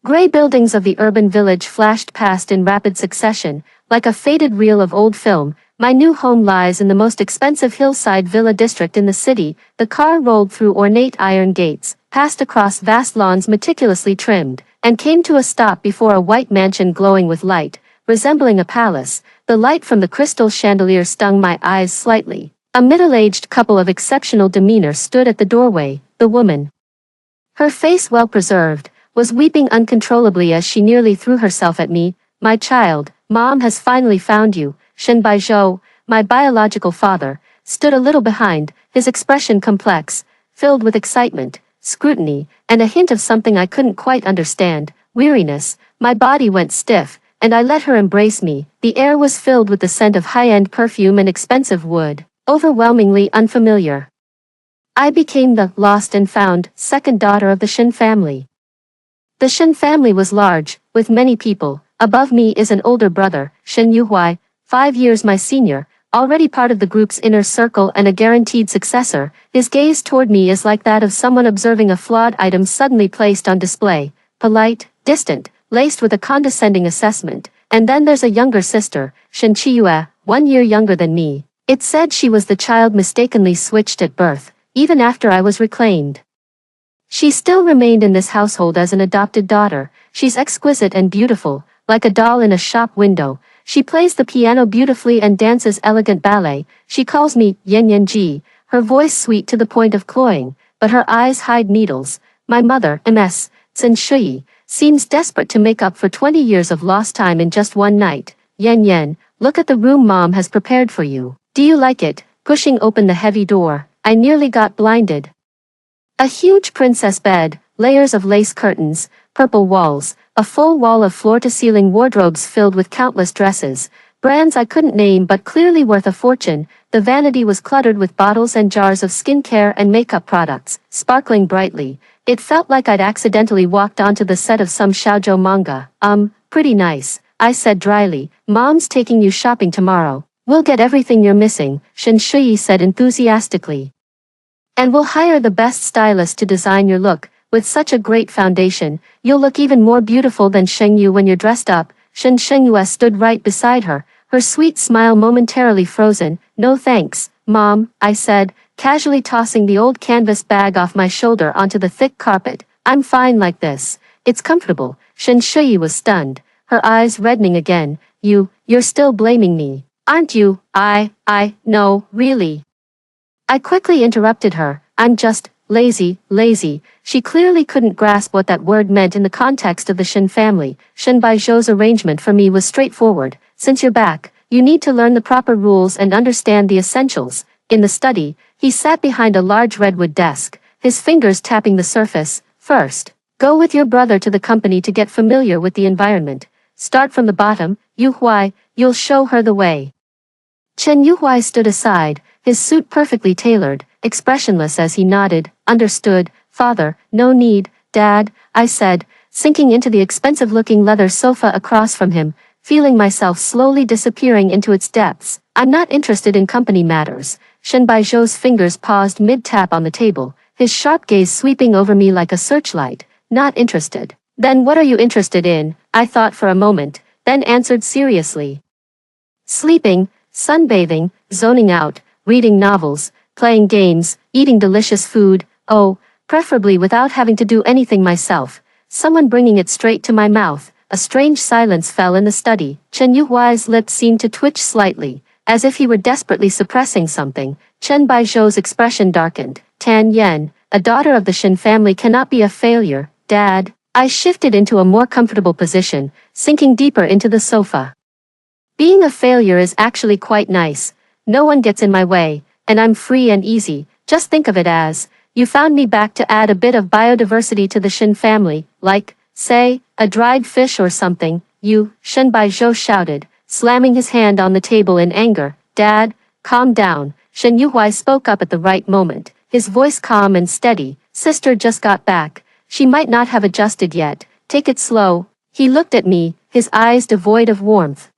gray buildings of the urban village flashed past in rapid succession, like a faded reel of old film. My new home lies in the most expensive hillside villa district in the city. The car rolled through ornate iron gates, passed across vast lawns meticulously trimmed, and came to a stop before a white mansion glowing with light, resembling a palace. The light from the crystal chandelier stung my eyes slightly. A middle-aged couple of exceptional demeanor stood at the doorway. The woman, her face well preserved, was weeping uncontrollably as she nearly threw herself at me. "My child, Mom has finally found you." Shen Baizhou, my biological father, stood a little behind, his expression complex, filled with excitement, scrutiny, and a hint of something I couldn't quite understand, weariness. My body went stiff, and I let her embrace me. The air was filled with the scent of high-end perfume and expensive wood, overwhelmingly unfamiliar. I became the lost and found second daughter of the Shen family. The Shen family was large, with many people. Above me is an older brother, Shen Yuhuai, 5 years my senior, already part of the group's inner circle and a guaranteed successor. His gaze toward me is like that of someone observing a flawed item suddenly placed on display, polite, distant, laced with a condescending assessment. And then there's a younger sister, Shen Qiyue, 1 year younger than me. It said she was the child mistakenly switched at birth, even after I was reclaimed. She still remained in this household as an adopted daughter. She's exquisite and beautiful, like a doll in a shop window. She plays the piano beautifully and dances elegant ballet. She calls me Yan Yan Ji, her voice sweet to the point of cloying, but her eyes hide needles. My mother, Ms. Zhen Shui, seems desperate to make up for 20 years of lost time in just one night. Yen Yen, look at the room mom has prepared for you. Do you like it? Pushing open the heavy door, I nearly got blinded. A huge princess bed, layers of lace curtains, purple walls, a full wall of floor-to-ceiling wardrobes filled with countless dresses, brands I couldn't name but clearly worth a fortune. The vanity was cluttered with bottles and jars of skincare and makeup products, sparkling brightly. It felt like I'd accidentally walked onto the set of some shoujo manga. Pretty nice, I said dryly. Mom's taking you shopping tomorrow. We'll get everything you're missing, Shen Shuyi said enthusiastically. And we'll hire the best stylist to design your look. With such a great foundation, you'll look even more beautiful than Sheng Yu when you're dressed up. Shen Shengyue stood right beside her, her sweet smile momentarily frozen. No thanks, Mom, I said, casually tossing the old canvas bag off my shoulder onto the thick carpet. I'm fine like this. It's comfortable. Shen Shuyi was stunned, her eyes reddening again. You're still blaming me, aren't you? No, really. I quickly interrupted her. I'm just lazy. She clearly couldn't grasp what that word meant in the context of the Shen family. Shen Baizhou's arrangement for me was straightforward. Since you're back, you need to learn the proper rules and understand the essentials. In the study, he sat behind a large redwood desk, his fingers tapping the surface. First, go with your brother to the company to get familiar with the environment. Start from the bottom, Yu Huai, you'll show her the way. Chen Yuhuai stood aside, his suit perfectly tailored, expressionless as he nodded. Understood, father, no need, dad, I said, sinking into the expensive-looking leather sofa across from him, feeling myself slowly disappearing into its depths. I'm not interested in company matters. Shen Baizhou's fingers paused mid-tap on the table, his sharp gaze sweeping over me like a searchlight. Not interested. Then what are you interested in? I thought for a moment, then answered seriously. Sleeping, sunbathing, zoning out, reading novels, playing games, eating delicious food, preferably without having to do anything myself, someone bringing it straight to my mouth. A strange silence fell in the study. Chen Yuhuai's lips seemed to twitch slightly, as if he were desperately suppressing something. Chen Baizhou's expression darkened. Tan Yen, a daughter of the Shen family cannot be a failure, Dad. I shifted into a more comfortable position, sinking deeper into the sofa. Being a failure is actually quite nice. No one gets in my way, and I'm free and easy. Just think of it as, you found me back to add a bit of biodiversity to the Shen family, like, say, a dried fish or something. You, Shen Baizhou shouted, slamming his hand on the table in anger. Dad, calm down. Shen Yuhuai spoke up at the right moment, his voice calm and steady. Sister just got back. She might not have adjusted yet. Take it slow. He looked at me, his eyes devoid of warmth.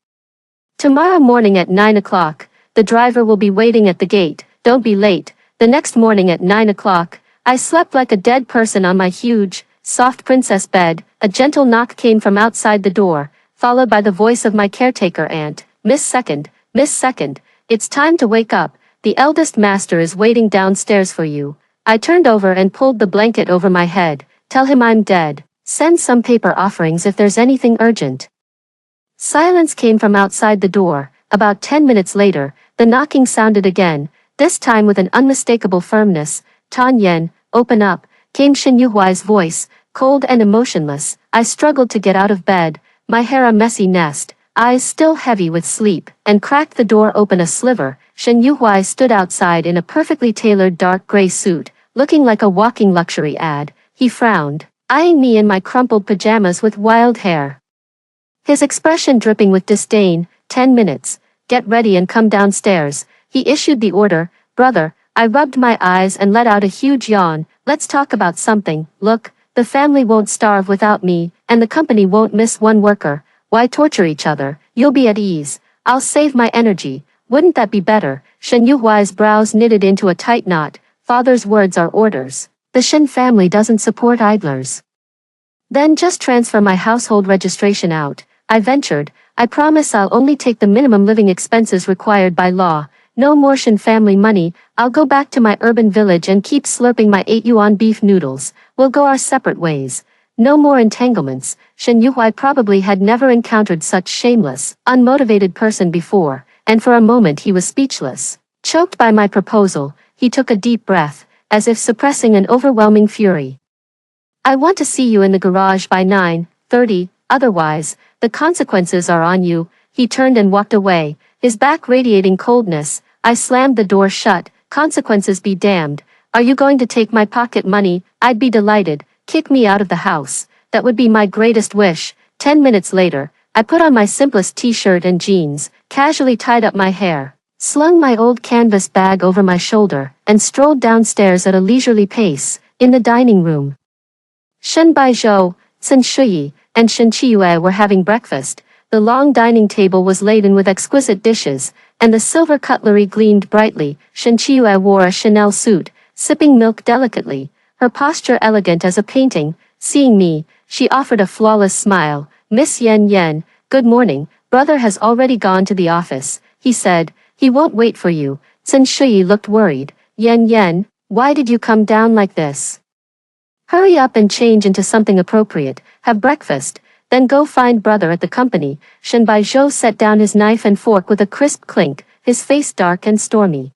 Tomorrow morning at 9 o'clock, the driver will be waiting at the gate. Don't be late. The next morning at 9 o'clock, I slept like a dead person on my huge, soft princess bed. A gentle knock came from outside the door, followed by the voice of my caretaker aunt. Miss Second, it's time to wake up. The eldest master is waiting downstairs for you. I turned over and pulled the blanket over my head. Tell him I'm dead. Send some paper offerings if there's anything urgent. Silence came from outside the door. About 10 minutes later, the knocking sounded again, this time with an unmistakable firmness. Tan Yen, open up, came Shen Yuhuai's voice, cold and emotionless. I struggled to get out of bed, my hair a messy nest, eyes still heavy with sleep, and cracked the door open a sliver. Shen Yuhuai stood outside in a perfectly tailored dark gray suit, looking like a walking luxury ad. He frowned, eyeing me in my crumpled pajamas with wild hair. His expression dripping with disdain. 10 minutes. Get ready and come downstairs. He issued the order. Brother, I rubbed my eyes and let out a huge yawn. Let's talk about something. Look, the family won't starve without me, and the company won't miss one worker. Why torture each other? You'll be at ease. I'll save my energy. Wouldn't that be better? Shen Yuhuai's brows knitted into a tight knot. Father's words are orders. The Shen family doesn't support idlers. Then just transfer my household registration out, I ventured. I promise I'll only take the minimum living expenses required by law. No more Shen family money. I'll go back to my urban village and keep slurping my 8 yuan beef noodles. We'll go our separate ways. No more entanglements. Shen Yuhuai probably had never encountered such shameless, unmotivated person before, and for a moment he was speechless. Choked by my proposal, he took a deep breath, as if suppressing an overwhelming fury. I want to see you in the garage by 9:30, otherwise, the consequences are on you. He turned and walked away, his back radiating coldness. I slammed the door shut. Consequences be damned. Are you going to take my pocket money? I'd be delighted. Kick me out of the house. That would be my greatest wish. 10 minutes later, I put on my simplest t-shirt and jeans, casually tied up my hair, slung my old canvas bag over my shoulder, and strolled downstairs at a leisurely pace. In the dining room, Shen Baizhou, Sun Shuyi, and Shen Qiyue were having breakfast. The long dining table was laden with exquisite dishes, and the silver cutlery gleamed brightly. Shen Qiyue wore a Chanel suit, sipping milk delicately, her posture elegant as a painting. Seeing me, she offered a flawless smile. Miss Yan Yan, good morning. Brother has already gone to the office, he said. He won't wait for you. Sun Shuyi looked worried. Yan Yan, why did you come down like this? Hurry up and change into something appropriate, have breakfast, then go find brother at the company. Shen Baizhou set down his knife and fork with a crisp clink, his face dark and stormy.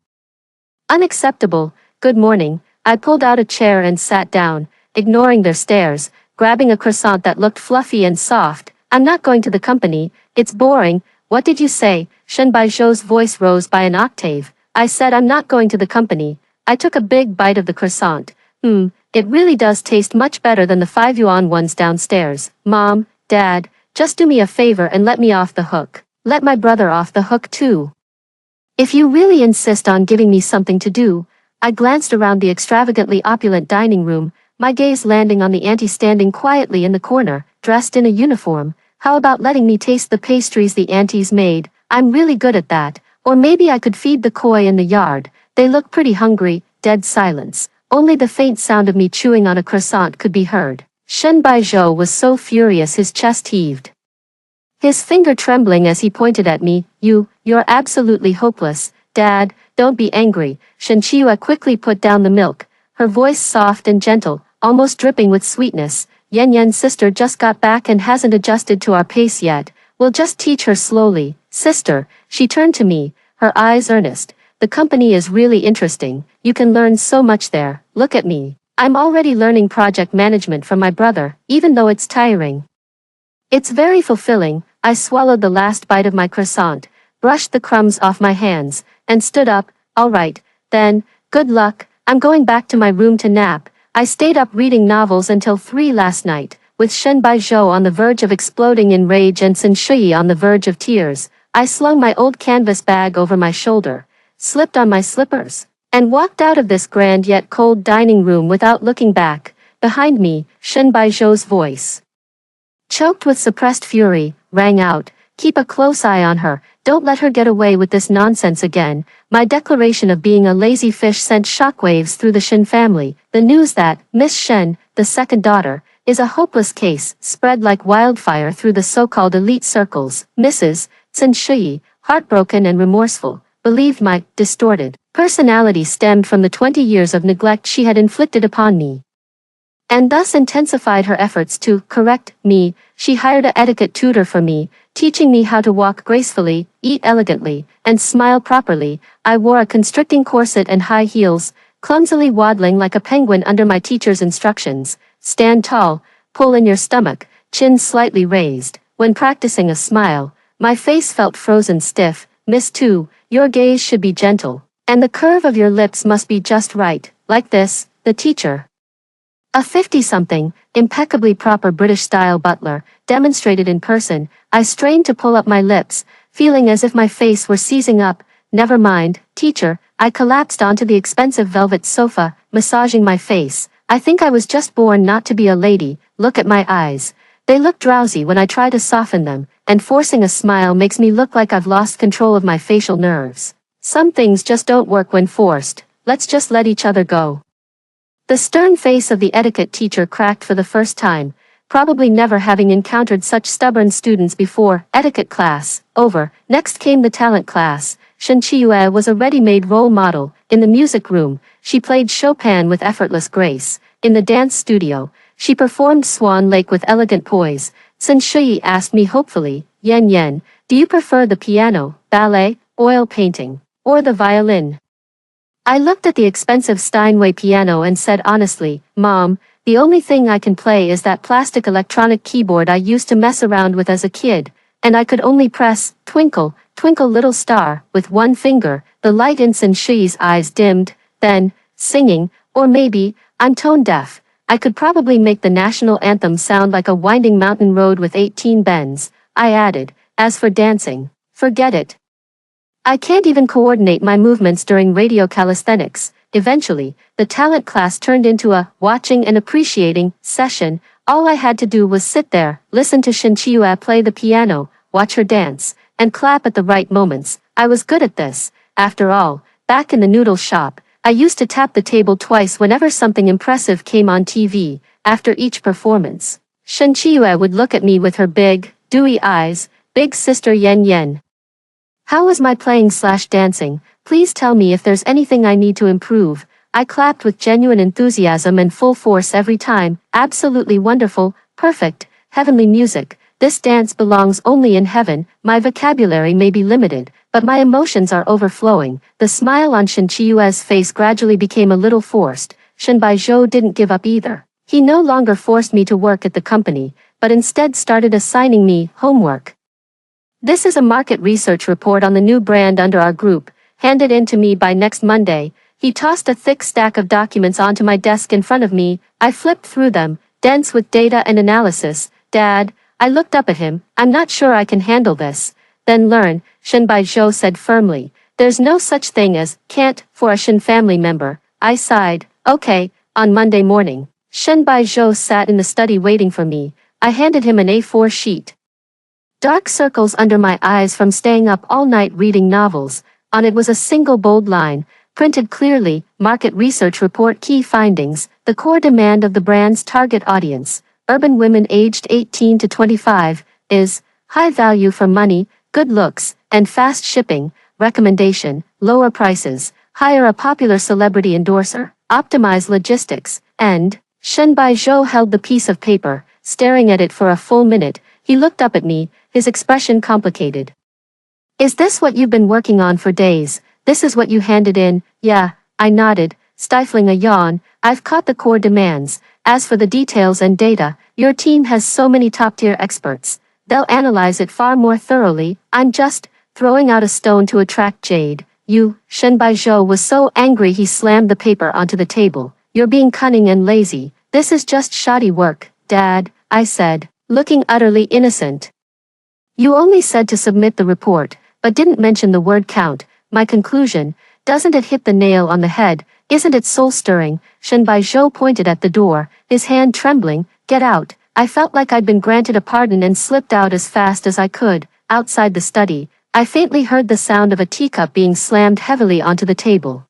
Unacceptable. Good morning. I pulled out a chair and sat down, ignoring their stares, grabbing a croissant that looked fluffy and soft. I'm not going to the company, it's boring. What did you say? Shen Baizhou's voice rose by an octave. I said I'm not going to the company. I took a big bite of the croissant. It really does taste much better than the 5 yuan ones downstairs. Mom, Dad, just do me a favor and let me off the hook. Let my brother off the hook too. If you really insist on giving me something to do. I glanced around the extravagantly opulent dining room, my gaze landing on the auntie standing quietly in the corner, dressed in a uniform. How about letting me taste the pastries the aunties made? I'm really good at that. Or maybe I could feed the koi in the yard. They look pretty hungry. Dead silence. Only the faint sound of me chewing on a croissant could be heard. Shen Baizhou was so furious his chest heaved, his finger trembling as he pointed at me. You're absolutely hopeless. Dad, don't be angry. Shen Qiyue quickly put down the milk, her voice soft and gentle, almost dripping with sweetness. Yan Yan's sister just got back and hasn't adjusted to our pace yet. We'll just teach her slowly. Sister, she turned to me, her eyes earnest. The company is really interesting. You can learn so much there. Look at me. I'm already learning project management from my brother, even though it's tiring. It's very fulfilling. I swallowed the last bite of my croissant, brushed the crumbs off my hands, and stood up. All right, then, good luck. I'm going back to my room to nap. I stayed up reading novels until 3 last night, with Shen Baizhou on the verge of exploding in rage and Sun Shuyi on the verge of tears. I slung my old canvas bag over my shoulder, slipped on my slippers, and walked out of this grand yet cold dining room without looking back. Behind me, Shen Baizhou's voice, choked with suppressed fury, rang out. Keep a close eye on her. Don't let her get away with this nonsense again. My declaration of being a lazy fish sent shockwaves through the Shen family. The news that Miss Shen, the second daughter, is a hopeless case spread like wildfire through the so-called elite circles. Mrs. Sun Shuyi, heartbroken and remorseful, believed my distorted personality stemmed from the 20 years of neglect she had inflicted upon me, and thus intensified her efforts to correct me. She hired an etiquette tutor for me, teaching me how to walk gracefully, eat elegantly, and smile properly. I wore a constricting corset and high heels, clumsily waddling like a penguin under my teacher's instructions. Stand tall, pull in your stomach, chin slightly raised. When practicing a smile, my face felt frozen stiff. Miss Tu, your gaze should be gentle, and the curve of your lips must be just right, like this. The teacher, a 50-something, impeccably proper British-style butler, demonstrated in person. I strained to pull up my lips, feeling as if my face were seizing up. Never mind, teacher. I collapsed onto the expensive velvet sofa, massaging my face. I think I was just born not to be a lady. Look at my eyes. They look drowsy when I try to soften them, and forcing a smile makes me look like I've lost control of my facial nerves. Some things just don't work when forced. Let's just let each other go. The stern face of the etiquette teacher cracked for the first time, probably never having encountered such stubborn students before. Etiquette class over. Next came the talent class. Shen Qiyue was a ready-made role model. In the music room, she played Chopin with effortless grace. In the dance studio, she performed Swan Lake with elegant poise. Sun Shuyi asked me hopefully, Yan Yan, do you prefer the piano, ballet, oil painting, or the violin? I looked at the expensive Steinway piano and said honestly, Mom, the only thing I can play is that plastic electronic keyboard I used to mess around with as a kid. and I could only press, "Twinkle, twinkle little star," with one finger. The light in Sun Shi's eyes dimmed, then, singing, or maybe, I'm tone deaf. I could probably make the national anthem sound like a winding mountain road with 18 bends, I added. As for dancing, forget it. I can't even coordinate my movements during radio calisthenics. Eventually, the talent class turned into a watching and appreciating session. All I had to do was sit there, listen to Shin Chiyu play the piano, watch her dance, and clap at the right moments. I was good at this. After all, back in the noodle shop, I used to tap the table twice whenever something impressive came on TV. After each performance, Shin Chiyu would look at me with her big, dewy eyes. "Big sister Yen Yen. How was my playing/dancing? Please tell me if there's anything I need to improve." I clapped with genuine enthusiasm and full force every time. "Absolutely wonderful, perfect, heavenly music. This dance belongs only in heaven." My vocabulary may be limited, but my emotions are overflowing. The smile on Shin Chiyue's face gradually became a little forced. Shin Baizhou didn't give up either. He no longer forced me to work at the company, but instead started assigning me homework. "This is a market research report on the new brand under our group. Hand it in to me by next Monday." He tossed a thick stack of documents onto my desk in front of me. I flipped through them, dense with data and analysis. "Dad," I looked up at him, "I'm not sure I can handle this." "Then learn," Shin Baizhou said firmly. "There's no such thing as can't for a Shin family member." I sighed. "Okay." On Monday morning, Shin Baizhou sat in the study waiting for me. I handed him an A4 sheet. Dark circles under my eyes from staying up all night reading novels. On it was a single bold line, printed clearly: Market Research Report Key Findings. The core demand of the brand's target audience, urban women aged 18 to 25, is high value for money, good looks, and fast shipping. Recommendation: lower prices, hire a popular celebrity endorser, optimize logistics, and Shen Baizhou held the piece of paper, staring at it for a full minute. He looked up at me, his expression complicated. "Is this what you've been working on for days? This is what you handed in?" "Yeah," I nodded, stifling a yawn. "I've caught the core demands. As for the details and data, your team has so many top-tier experts. They'll analyze it far more thoroughly. I'm just throwing out a stone to attract jade." "You," Shen Baizhou was so angry he slammed the paper onto the table. "You're being cunning and lazy. This is just shoddy work, Dad," I said, looking utterly innocent. "You only said to submit the report, but didn't mention the word count." My conclusion: doesn't it hit the nail on the head? Isn't it soul-stirring? Shen Baizhou pointed at the door, his hand trembling. "Get out." I felt like I'd been granted a pardon and slipped out as fast as I could. Outside the study, I faintly heard the sound of a teacup being slammed heavily onto the table.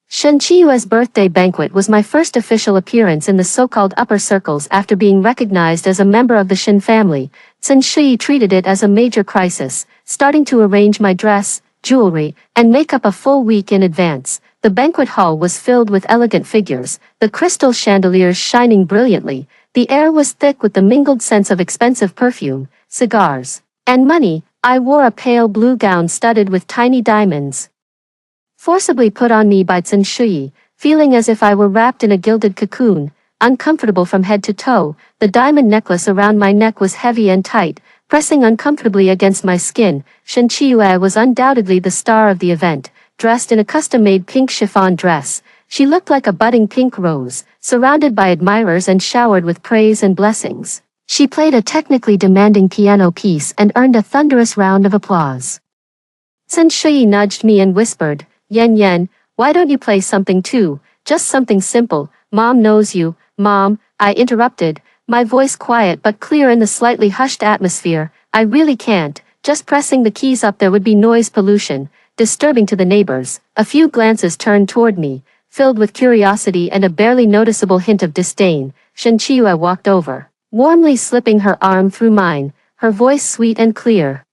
Shen Chiyue's birthday banquet was my first official appearance in the so-called upper circles after being recognized as a member of the Shen family. Sun Shi treated it as a major crisis, starting to arrange my dress, jewelry, and makeup a full week in advance. The banquet hall was filled with elegant figures, the crystal chandeliers shining brilliantly. The air was thick with the mingled scents of expensive perfume, cigars, and money. I wore a pale blue gown studded with tiny diamonds, forcibly put on me by Sun Shi, feeling as if I were wrapped in a gilded cocoon, uncomfortable from head to toe. The diamond necklace around my neck was heavy and tight, pressing uncomfortably against my skin. Shen Chiyue was undoubtedly the star of the event, dressed in a custom-made pink chiffon dress. She looked like a budding pink rose, surrounded by admirers and showered with praise and blessings. She played a technically demanding piano piece and earned a thunderous round of applause. Sun Shi nudged me and whispered, "Yen Yen, why don't you play something too? Just something simple." "Mom knows you." "Mom," I interrupted, my voice quiet but clear in the slightly hushed atmosphere. "I really can't. Just pressing the keys up there would be noise pollution, disturbing to the neighbors." A few glances turned toward me, filled with curiosity and a barely noticeable hint of disdain. Shen Chiyue walked over, warmly slipping her arm through mine, her voice sweet and clear.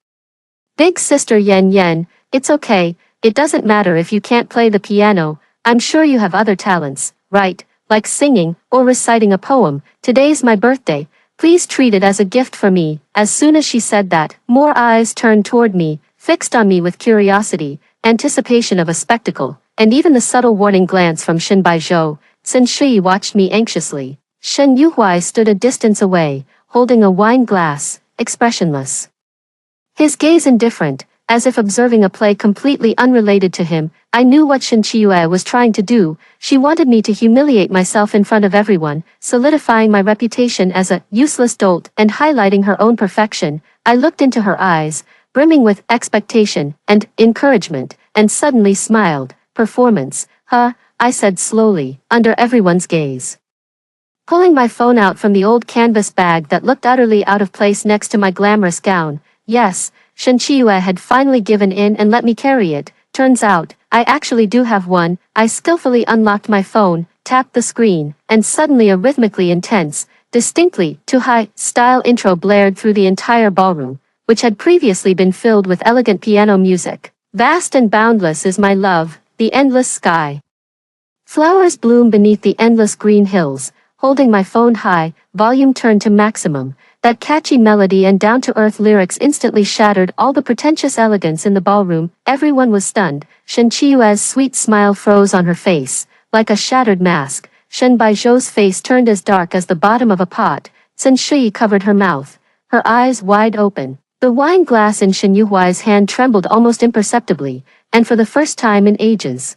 "Big sister Yen Yen, it's okay. It doesn't matter if you can't play the piano. I'm sure you have other talents, right? Like singing, or reciting a poem. Today's my birthday. Please treat it as a gift for me." As soon as she said that, more eyes turned toward me, fixed on me with curiosity, anticipation of a spectacle, and even the subtle warning glance from Shen Baizhou. Sun Shi watched me anxiously. Shen Yuhuai stood a distance away, holding a wine glass, expressionless. His gaze indifferent, as if observing a play completely unrelated to him. I knew what Shin Chiyue was trying to do. She wanted me to humiliate myself in front of everyone, solidifying my reputation as a useless dolt and highlighting her own perfection. I looked into her eyes, brimming with expectation and encouragement, and suddenly smiled. Performance, huh? I said slowly, under everyone's gaze. Pulling my phone out from the old canvas bag that looked utterly out of place next to my glamorous gown. Yes, Shin Chiyue had finally given in and let me carry it. Turns out, I actually do have one. I skillfully unlocked my phone, tapped the screen, and suddenly a rhythmically intense, distinctly too high-style intro blared through the entire ballroom, which had previously been filled with elegant piano music. Vast and boundless is my love, the endless sky. Flowers bloom beneath the endless green hills. Holding my phone high, volume turned to maximum. That catchy melody and down-to-earth lyrics instantly shattered all the pretentious elegance in the ballroom. Everyone was stunned. Shin Chiyue's sweet smile froze on her face, like a shattered mask. Shen Baizhou's face turned as dark as the bottom of a pot. Sun Shui covered her mouth, her eyes wide open. The wine glass in Shen Yuhuai's hand trembled almost imperceptibly, and for the first time in ages.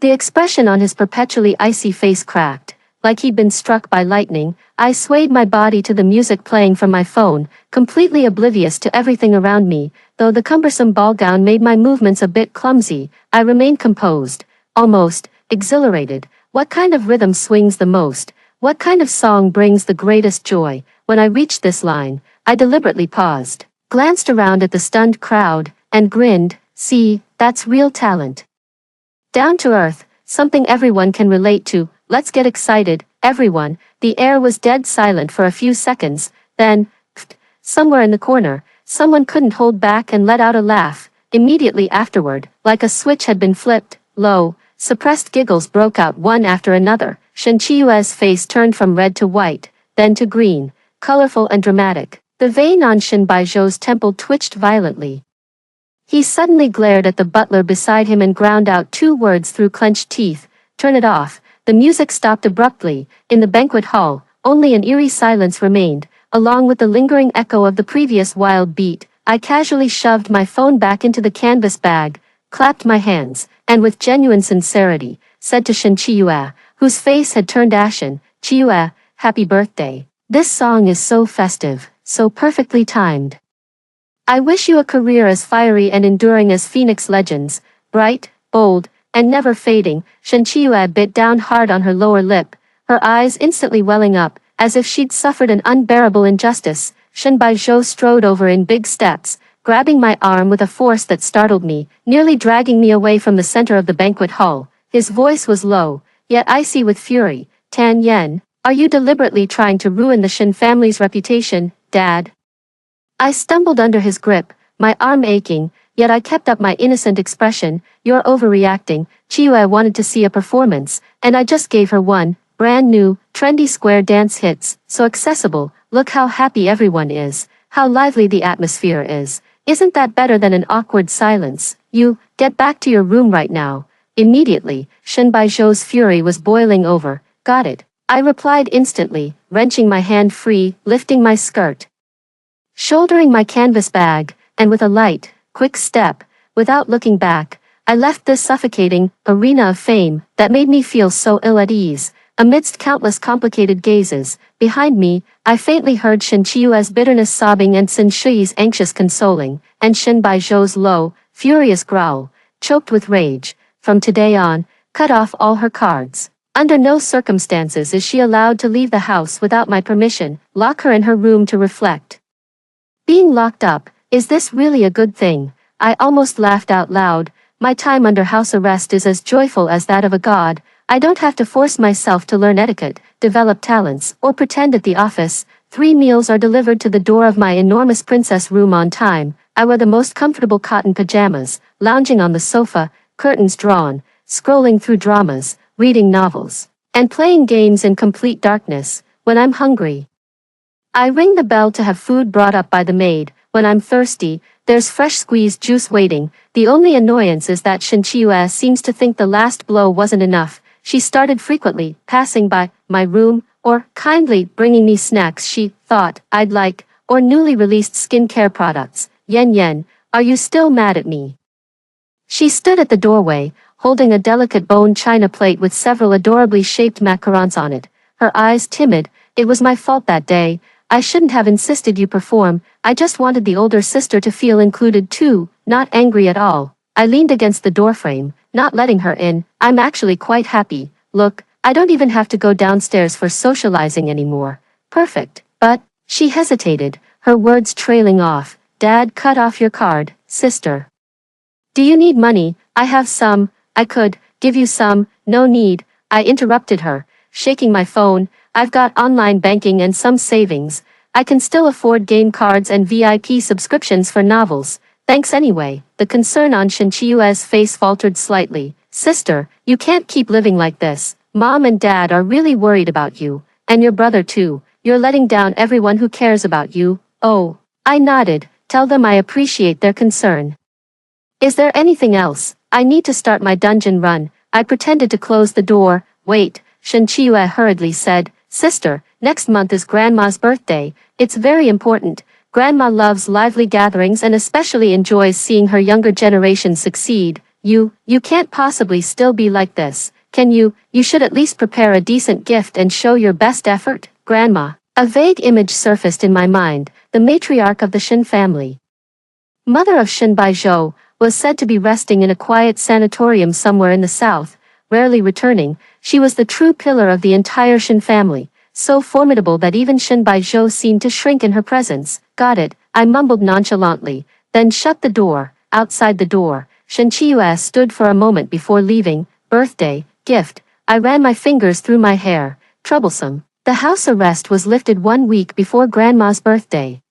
The expression on his perpetually icy face cracked. Like he'd been struck by lightning. I swayed my body to the music playing from my phone, completely oblivious to everything around me. Though the cumbersome ball gown made my movements a bit clumsy, I remained composed, almost exhilarated. What kind of rhythm swings the most? What kind of song brings the greatest joy? When I reached this line, I deliberately paused, glanced around at the stunned crowd, and grinned. See, that's real talent. Down to earth, something everyone can relate to. Let's get excited, everyone. The air was dead silent for a few seconds, then, somewhere in the corner, someone couldn't hold back and let out a laugh. Immediately afterward, like a switch had been flipped, low, suppressed giggles broke out one after another. Shen Chiyue's face turned from red to white, then to green, colorful and dramatic. The vein on Shin Baizhou's temple twitched violently. He suddenly glared at the butler beside him and ground out 2 words through clenched teeth. Turn it off. The music stopped abruptly. In the banquet hall, only an eerie silence remained, along with the lingering echo of the previous wild beat. I casually shoved my phone back into the canvas bag, clapped my hands, and with genuine sincerity, said to Shin Chiyue, whose face had turned ashen, Chiyue, happy birthday. This song is so festive, so perfectly timed. I wish you a career as fiery and enduring as Phoenix Legends, bright, bold, and never fading. Shen Chiyue bit down hard on her lower lip, her eyes instantly welling up, as if she'd suffered an unbearable injustice. Shen Baizhou strode over in big steps, grabbing my arm with a force that startled me, nearly dragging me away from the center of the banquet hall. His voice was low, yet icy with fury. Tan Yen, are you deliberately trying to ruin the Shen family's reputation, Dad? I stumbled under his grip, my arm aching, yet I kept up my innocent expression. You're overreacting. Chiyue wanted to see a performance, and I just gave her one. Brand new, trendy square dance hits, so accessible. Look how happy everyone is, how lively the atmosphere is. Isn't that better than an awkward silence? You, get back to your room right now. Immediately, Shen Baizhou's fury was boiling over. Got it. I replied instantly, wrenching my hand free, lifting my skirt, shouldering my canvas bag, and with a light, quick step, without looking back, I left this suffocating arena of fame that made me feel so ill at ease. Amidst countless complicated gazes, behind me, I faintly heard Shen Chiyue's bitterness sobbing and Sun Shui's anxious consoling, and Shen Baizhou's low, furious growl, choked with rage. From today on, cut off all her cards. Under no circumstances is she allowed to leave the house without my permission. Lock her in her room to reflect. Being locked up, is this really a good thing? I almost laughed out loud. My time under house arrest is as joyful as that of a god. I don't have to force myself to learn etiquette, develop talents, or pretend at the office. 3 meals are delivered to the door of my enormous princess room on time. I wear the most comfortable cotton pajamas, lounging on the sofa, curtains drawn, scrolling through dramas, reading novels, and playing games in complete darkness. When I'm hungry, I ring the bell to have food brought up by the maid. When I'm thirsty, there's fresh squeezed juice waiting. The only annoyance is that Shen Chiyue seems to think the last blow wasn't enough. She started frequently passing by my room, or kindly bringing me snacks she thought I'd like, or newly released skincare products. Yan, are you still mad at me? She stood at the doorway, holding a delicate bone china plate with several adorably shaped macarons on it, her eyes timid. It was my fault that day. I shouldn't have insisted you perform. I just wanted the older sister to feel included too, not angry at all. I leaned against the doorframe, not letting her in. I'm actually quite happy. Look, I don't even have to go downstairs for socializing anymore. Perfect. But, she hesitated, her words trailing off. Dad, cut off your card, sister. Do you need money? I have some. I could give you some. No need. I interrupted her, shaking my phone. I've got online banking and some savings. I can still afford game cards and VIP subscriptions for novels. Thanks anyway. The concern on Shinchiyue's face faltered slightly. Sister, you can't keep living like this. Mom and Dad are really worried about you. And your brother too. You're letting down everyone who cares about you. Oh. I nodded. Tell them I appreciate their concern. Is there anything else? I need to start my dungeon run. I pretended to close the door. Wait, Shinchiyue hurriedly said. Sister, next month is Grandma's birthday. It's very important. Grandma loves lively gatherings and especially enjoys seeing her younger generation succeed. You can't possibly still be like this. Can you? You should at least prepare a decent gift and show your best effort, Grandma. A vague image surfaced in my mind, the matriarch of the Shin family. Mother of Shin Baizhou, was said to be resting in a quiet sanatorium somewhere in the south, rarely returning. She was the true pillar of the entire Shin family, so formidable that even Shin Baizhou seemed to shrink in her presence. Got it, I mumbled nonchalantly, then shut the door. Outside the door, Shinchiyue stood for a moment before leaving. Birthday, gift. I ran my fingers through my hair. Troublesome. The house arrest was lifted 1 week before Grandma's birthday.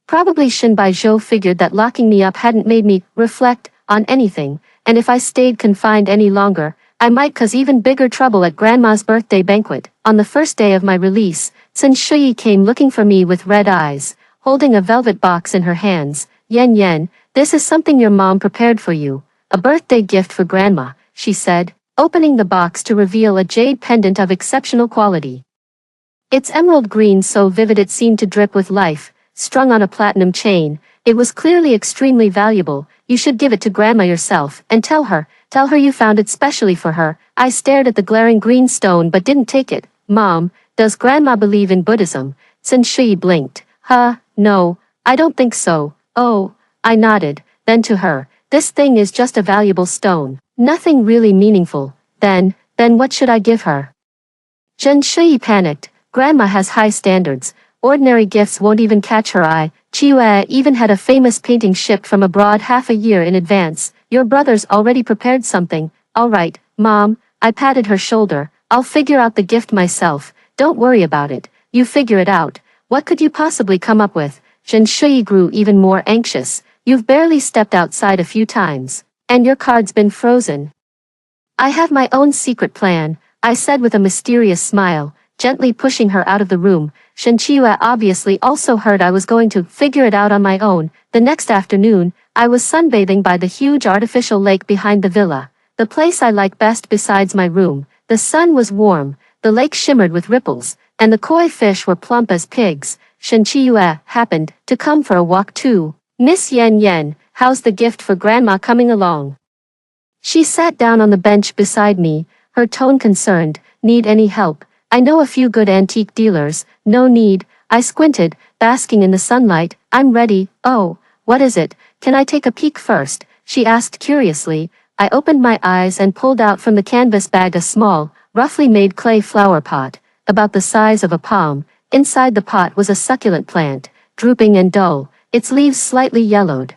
Probably Shin Baizhou figured that locking me up hadn't made me reflect on anything, and if I stayed confined any longer, I might cause even bigger trouble at Grandma's birthday banquet. On the first day of my release, Sun Shui came looking for me with red eyes, holding a velvet box in her hands. Yan, this is something your mom prepared for you. A birthday gift for Grandma, she said, opening the box to reveal a jade pendant of exceptional quality. Its emerald green so vivid it seemed to drip with life. Strung on a platinum chain, it was clearly extremely valuable. You should give it to Grandma yourself, and tell her you found it specially for her. I stared at the glaring green stone but didn't take it. Mom, does Grandma believe in Buddhism? Sun Shui blinked. No, I don't think so. Oh, I nodded, then to her, this thing is just a valuable stone. Nothing really meaningful. Then what should I give her? Sun Shui panicked. Grandma has high standards. Ordinary gifts won't even catch her eye. Chiyue even had a famous painting shipped from abroad half a year in advance. Your brother's already prepared something. All right, Mom. I patted her shoulder. I'll figure out the gift myself. Don't worry about it. You figure it out. What could you possibly come up with? Sun Shui grew even more anxious. You've barely stepped outside a few times. And your card's been frozen. I have my own secret plan, I said with a mysterious smile, gently pushing her out of the room. Shinchiyue obviously also heard I was going to figure it out on my own. The next afternoon, I was sunbathing by the huge artificial lake behind the villa, the place I like best besides my room. The sun was warm, the lake shimmered with ripples, and the koi fish were plump as pigs. Shinchiyue happened to come for a walk too. Miss Yan, how's the gift for Grandma coming along? She sat down on the bench beside me, her tone concerned. Need any help? I know a few good antique dealers. No need. I squinted, basking in the sunlight. I'm ready. Oh, what is it? Can I take a peek first? She asked curiously. I opened my eyes and pulled out from the canvas bag a small, roughly made clay flower pot, about the size of a palm. Inside the pot was a succulent plant, drooping and dull, its leaves slightly yellowed.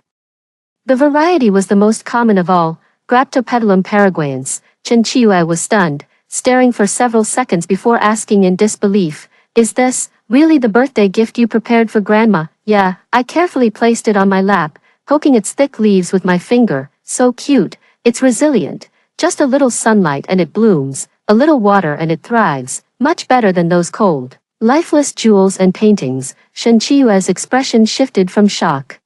The variety was the most common of all, Graptopedilum paraguayens. Shinchiyue was stunned, staring for several seconds before asking in disbelief, is this really the birthday gift you prepared for Grandma? Yeah, I carefully placed it on my lap, poking its thick leaves with my finger. So cute, it's resilient. Just a little sunlight and it blooms, a little water and it thrives, much better than those cold, lifeless jewels and paintings. Shinchiyue's expression shifted from shock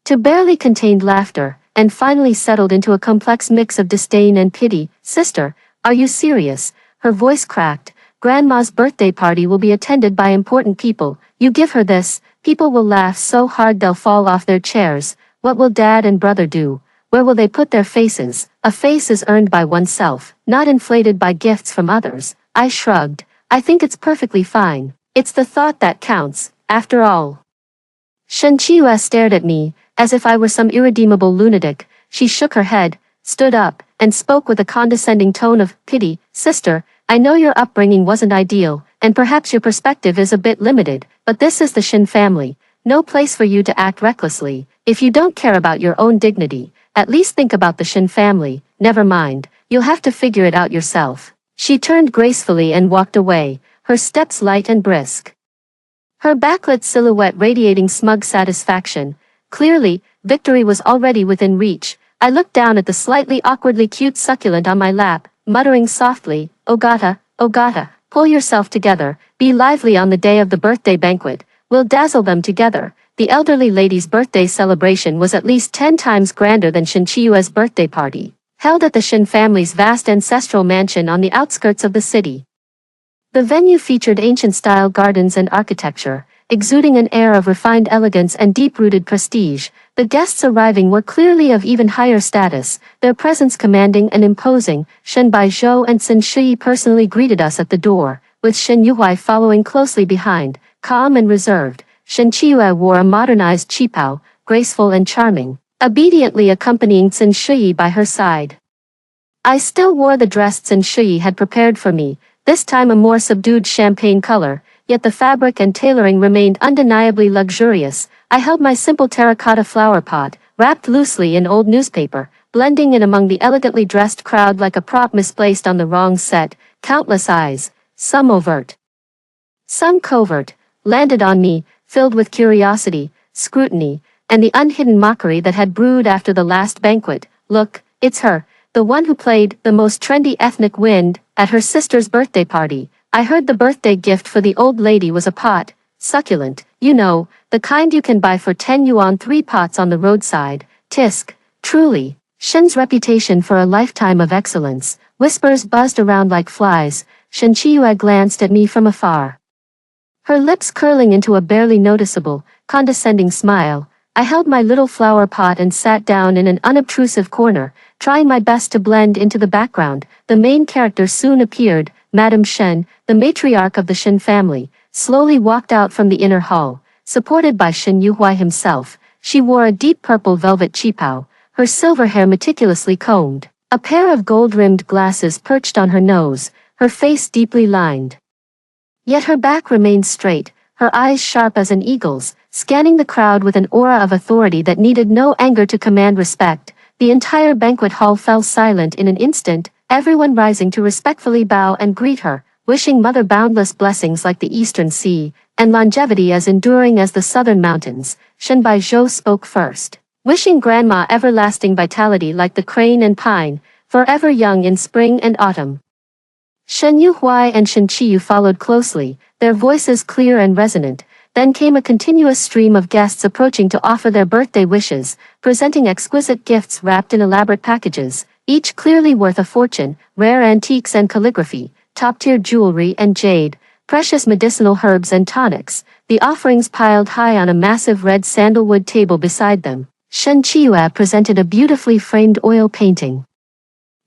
to barely contained laughter, and finally settled into a complex mix of disdain and pity. Sister, are you serious? Her voice cracked. Grandma's birthday party will be attended by important people. You give her this People will laugh so hard they'll fall off their chairs. What will dad and brother do? Where will they put their faces? A face is earned by oneself, not inflated by gifts from others. I shrugged. I think it's perfectly fine. It's the thought that counts, after all. Shen Qiyu stared at me, as if I were some irredeemable lunatic. She shook her head, stood up, and spoke with a condescending tone of pity. Sister, I know your upbringing wasn't ideal, and perhaps your perspective is a bit limited, but this is the Shen family. No place for you to act recklessly. If you don't care about your own dignity, at least think about the Shen family. Never mind, you'll have to figure it out yourself. She turned gracefully and walked away, her steps light and brisk. Her backlit silhouette radiating smug satisfaction. Clearly, victory was already within reach. I looked down at the slightly awkwardly cute succulent on my lap, muttering softly, Ogata, pull yourself together, be lively on the day of the birthday banquet, we'll dazzle them together. The elderly lady's birthday celebration was at least 10 times grander than Shen Qiyue's birthday party, held at the Shen family's vast ancestral mansion on the outskirts of the city. The venue featured ancient-style gardens and architecture, exuding an air of refined elegance and deep-rooted prestige. The guests arriving were clearly of even higher status, their presence commanding and imposing. Shen Baizhou and Shen Shiyi personally greeted us at the door, with Shen Yuhuai following closely behind, calm and reserved. Shen Qiyu wore a modernized qipao, graceful and charming, obediently accompanying Shen Shiyi by her side. I still wore the dress Shen Shiyi had prepared for me, this time a more subdued champagne color, yet the fabric and tailoring remained undeniably luxurious. I held my simple terracotta flower pot, wrapped loosely in old newspaper, blending in among the elegantly dressed crowd like a prop misplaced on the wrong set. Countless eyes, some overt, some covert, landed on me, filled with curiosity, scrutiny, and the unhidden mockery that had brewed after the last banquet. Look, it's her, the one who played the most trendy ethnic wind at her sister's birthday party. I heard the birthday gift for the old lady was a pot, succulent, you know, the kind you can buy for 10 yuan 3 pots on the roadside. Tisk, truly, Shen's reputation for a lifetime of excellence. Whispers buzzed around like flies. Shen Qiyu glanced at me from afar, her lips curling into a barely noticeable, condescending smile. I held my little flower pot and sat down in an unobtrusive corner, trying my best to blend into the background. The main character soon appeared. Madame Shen, the matriarch of the Shen family, slowly walked out from the inner hall, supported by Shen Yuhuai himself. She wore a deep purple velvet qipao, her silver hair meticulously combed, a pair of gold-rimmed glasses perched on her nose, her face deeply lined. Yet her back remained straight, her eyes sharp as an eagle's, scanning the crowd with an aura of authority that needed no anger to command respect. The entire banquet hall fell silent in an instant, everyone rising to respectfully bow and greet her, wishing Mother boundless blessings like the eastern sea, and longevity as enduring as the southern mountains. Shen Baizhou spoke first, wishing Grandma everlasting vitality like the crane and pine, forever young in spring and autumn. Shen Yuhuai and Shen Qiyu followed closely, their voices clear and resonant. Then came a continuous stream of guests approaching to offer their birthday wishes, presenting exquisite gifts wrapped in elaborate packages, each clearly worth a fortune, rare antiques and calligraphy, top-tier jewelry and jade, precious medicinal herbs and tonics, the offerings piled high on a massive red sandalwood table beside them. Shen Qiyu presented a beautifully framed oil painting,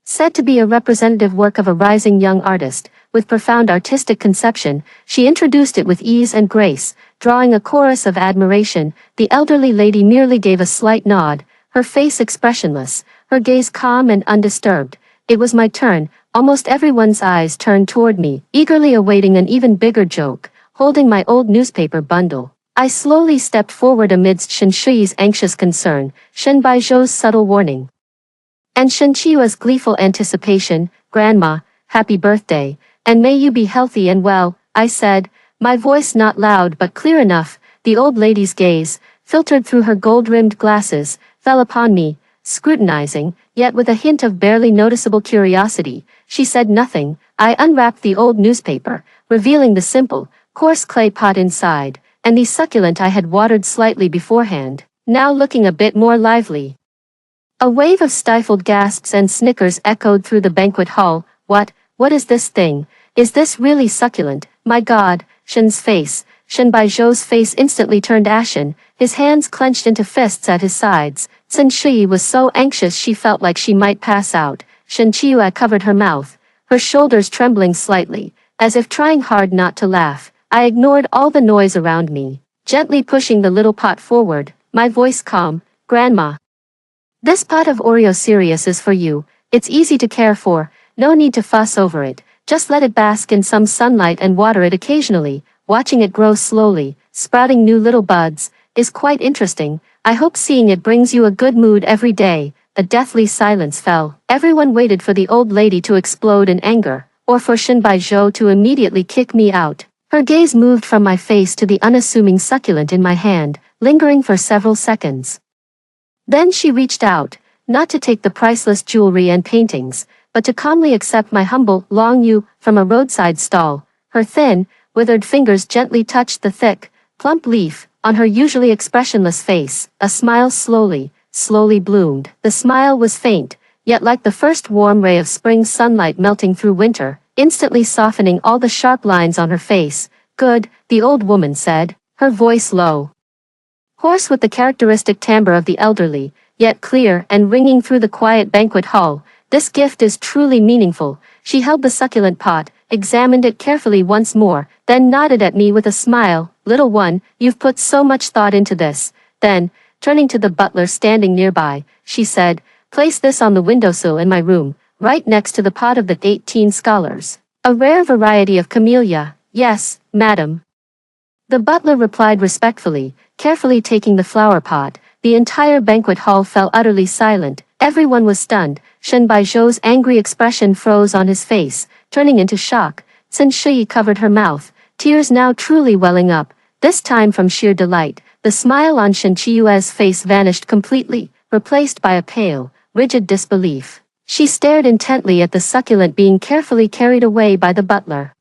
said to be a representative work of a rising young artist. With profound artistic conception, she introduced it with ease and grace, drawing a chorus of admiration. The elderly lady merely gave a slight nod, her face expressionless, her gaze calm and undisturbed. It was my turn. Almost everyone's eyes turned toward me, eagerly awaiting an even bigger joke. Holding my old newspaper bundle, I slowly stepped forward amidst Shen Shiyi's anxious concern, Shen Baizhou's subtle warning, and Shen Qiyue's gleeful anticipation. Grandma, happy birthday, and may you be healthy and well, I said, my voice not loud but clear enough. The old lady's gaze, filtered through her gold-rimmed glasses, fell upon me, scrutinizing, yet with a hint of barely noticeable curiosity. She said nothing. I unwrapped the old newspaper, revealing the simple, coarse clay pot inside, and the succulent I had watered slightly beforehand, now looking a bit more lively. A wave of stifled gasps and snickers echoed through the banquet hall. What is this thing? Is this really succulent? My God, Shen's face, Shen Baizhou's face instantly turned ashen, his hands clenched into fists at his sides. Sun Shi was so anxious she felt like she might pass out. Shen Qiyu covered her mouth, her shoulders trembling slightly, as if trying hard not to laugh. I ignored all the noise around me, gently pushing the little pot forward, my voice calm. Grandma, this pot of Oreo Sirius is for you. It's easy to care for, no need to fuss over it. Just let it bask in some sunlight and water it occasionally. Watching it grow slowly, sprouting new little buds, is quite interesting. I hope seeing it brings you a good mood every day. A deathly silence fell. Everyone waited for the old lady to explode in anger, or for Shen Baizhou to immediately kick me out. Her gaze moved from my face to the unassuming succulent in my hand, lingering for several seconds. Then she reached out, not to take the priceless jewelry and paintings, but to calmly accept my humble long yu from a roadside stall. Her thin, withered fingers gently touched the thick, plump leaf. On her usually expressionless face, a smile slowly bloomed. The smile was faint, yet like the first warm ray of spring sunlight melting through winter, instantly softening all the sharp lines on her face. Good, the old woman said, her voice low, hoarse with the characteristic timbre of the elderly, yet clear and ringing through the quiet banquet hall. This gift is truly meaningful. She held the succulent pot, examined it carefully once more, then nodded at me with a smile. Little one, you've put so much thought into this. Then, turning to the butler standing nearby, she said, place this on the windowsill in my room, right next to the pot of the 18 scholars. A rare variety of camellia. Yes, madam. The butler replied respectfully, carefully taking the flower pot. The entire banquet hall fell utterly silent. Everyone was stunned. Shen Baizhou's angry expression froze on his face, turning into shock. Sun Shi covered her mouth, tears now truly welling up, this time from sheer delight. The smile on Shen Qiyue's face vanished completely, replaced by a pale, rigid disbelief. She stared intently at the succulent being carefully carried away by the butler.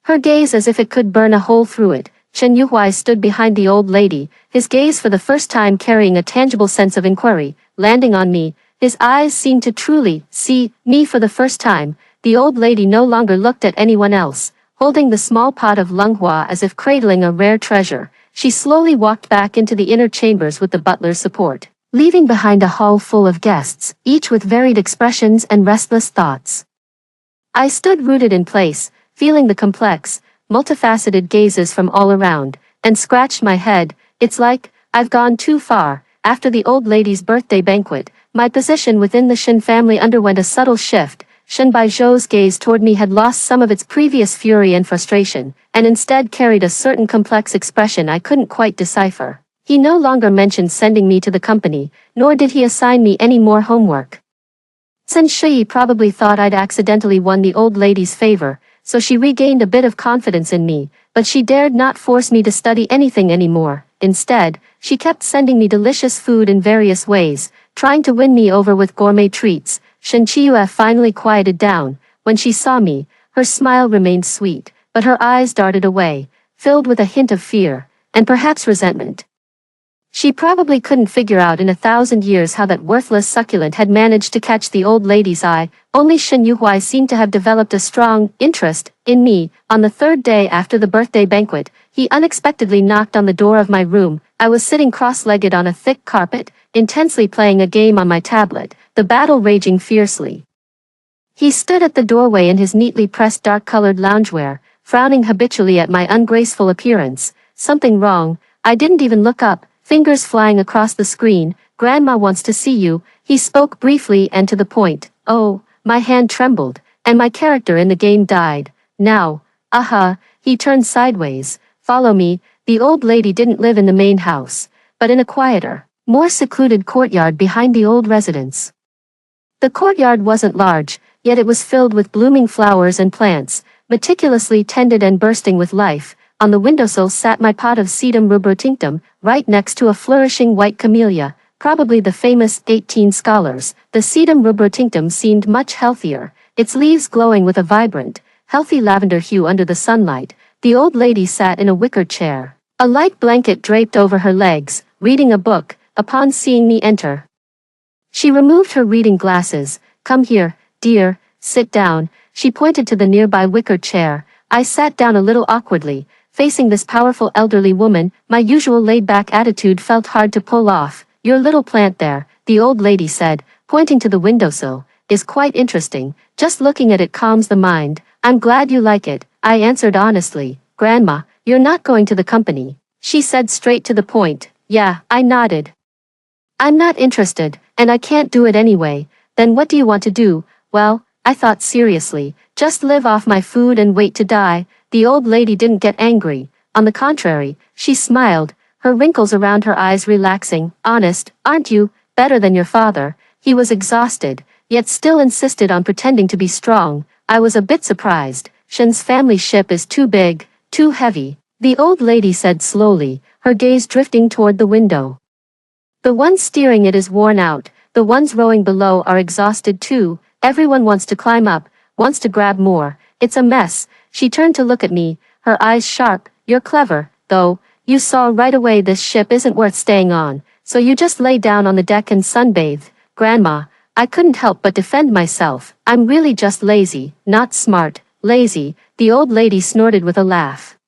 Her gaze as if it could burn a hole through it. Shen Yuhuai stood behind the old lady, his gaze for the first time carrying a tangible sense of inquiry, landing on me. His eyes seemed to truly see me for the first time. The old lady no longer looked at anyone else, holding the small pot of Lunghua as if cradling a rare treasure. She slowly walked back into the inner chambers with the butler's support, leaving behind a hall full of guests, each with varied expressions and restless thoughts. I stood rooted in place, feeling the complex, multifaceted gazes from all around, and scratched my head. It's like I've gone too far. After the old lady's birthday banquet, my position within the Shen family underwent a subtle shift. Shen Baizhou's gaze toward me had lost some of its previous fury and frustration, and instead carried a certain complex expression I couldn't quite decipher. He no longer mentioned sending me to the company, nor did he assign me any more homework. Sun Shi probably thought I'd accidentally won the old lady's favor, so she regained a bit of confidence in me, but she dared not force me to study anything anymore. Instead, she kept sending me delicious food in various ways, trying to win me over with gourmet treats. Shen Qiyue finally quieted down. When she saw me, her smile remained sweet, but her eyes darted away, filled with a hint of fear, and perhaps resentment. She probably couldn't figure out in 1,000 years how that worthless succulent had managed to catch the old lady's eye. Only Shen Yuhuai seemed to have developed a strong interest in me. On the third day after the birthday banquet, he unexpectedly knocked on the door of my room. I was sitting cross-legged on a thick carpet, intensely playing a game on my tablet, the battle raging fiercely. He stood at the doorway in his neatly pressed dark-colored loungewear, frowning habitually at my ungraceful appearance. Something wrong? I didn't even look up. Fingers flying across the screen. Grandma wants to see you. He spoke briefly and to the point. Oh, my hand trembled, and my character in the game died. Now, he turned sideways. Follow me. The old lady didn't live in the main house, but in a quieter, more secluded courtyard behind the old residence. The courtyard wasn't large, yet it was filled with blooming flowers and plants, meticulously tended and bursting with life. On the windowsill sat my pot of Sedum rubrotinctum, right next to a flourishing white camellia, probably the famous 18 scholars. The Sedum rubrotinctum seemed much healthier, its leaves glowing with a vibrant, healthy lavender hue under the sunlight. The old lady sat in a wicker chair, a light blanket draped over her legs, reading a book. Upon seeing me enter, she removed her reading glasses. Come here, dear, sit down. She pointed to the nearby wicker chair. I sat down a little awkwardly, facing this powerful elderly woman, my usual laid-back attitude felt hard to pull off. Your little plant there, the old lady said, pointing to the windowsill, is quite interesting. Just looking at it calms the mind. I'm glad you like it, I answered honestly. Grandma, you're not going to the company, she said straight to the point. Yeah, I nodded. I'm not interested, and I can't do it anyway. Then what do you want to do? Well, I thought seriously, just live off my food and wait to die. The old lady didn't get angry. On the contrary, she smiled, her wrinkles around her eyes relaxing. Honest, aren't you? Better than your father. He was exhausted, yet still insisted on pretending to be strong. I was a bit surprised. Shen's family ship is too big, too heavy, the old lady said slowly, her gaze drifting toward the window. The one steering it is worn out, the ones rowing below are exhausted too, everyone wants to climb up, wants to grab more, it's a mess. She turned to look at me, her eyes sharp. You're clever, though, you saw right away this ship isn't worth staying on, so you just lay down on the deck and sunbathe. Grandma, I couldn't help but defend myself. I'm really just lazy, not smart, lazy, the old lady snorted with a laugh.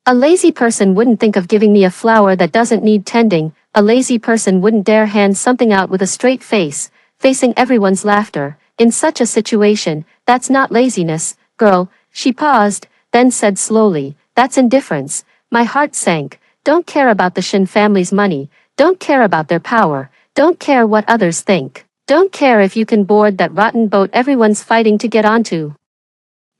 A lazy person wouldn't think of giving me a flower that doesn't need tending. A lazy person wouldn't dare hand something out with a straight face, facing everyone's laughter. In such a situation, that's not laziness, girl. She paused, then said slowly, that's indifference. My heart sank. Don't care about the Shin family's money, don't care about their power, don't care what others think, don't care if you can board that rotten boat everyone's fighting to get onto.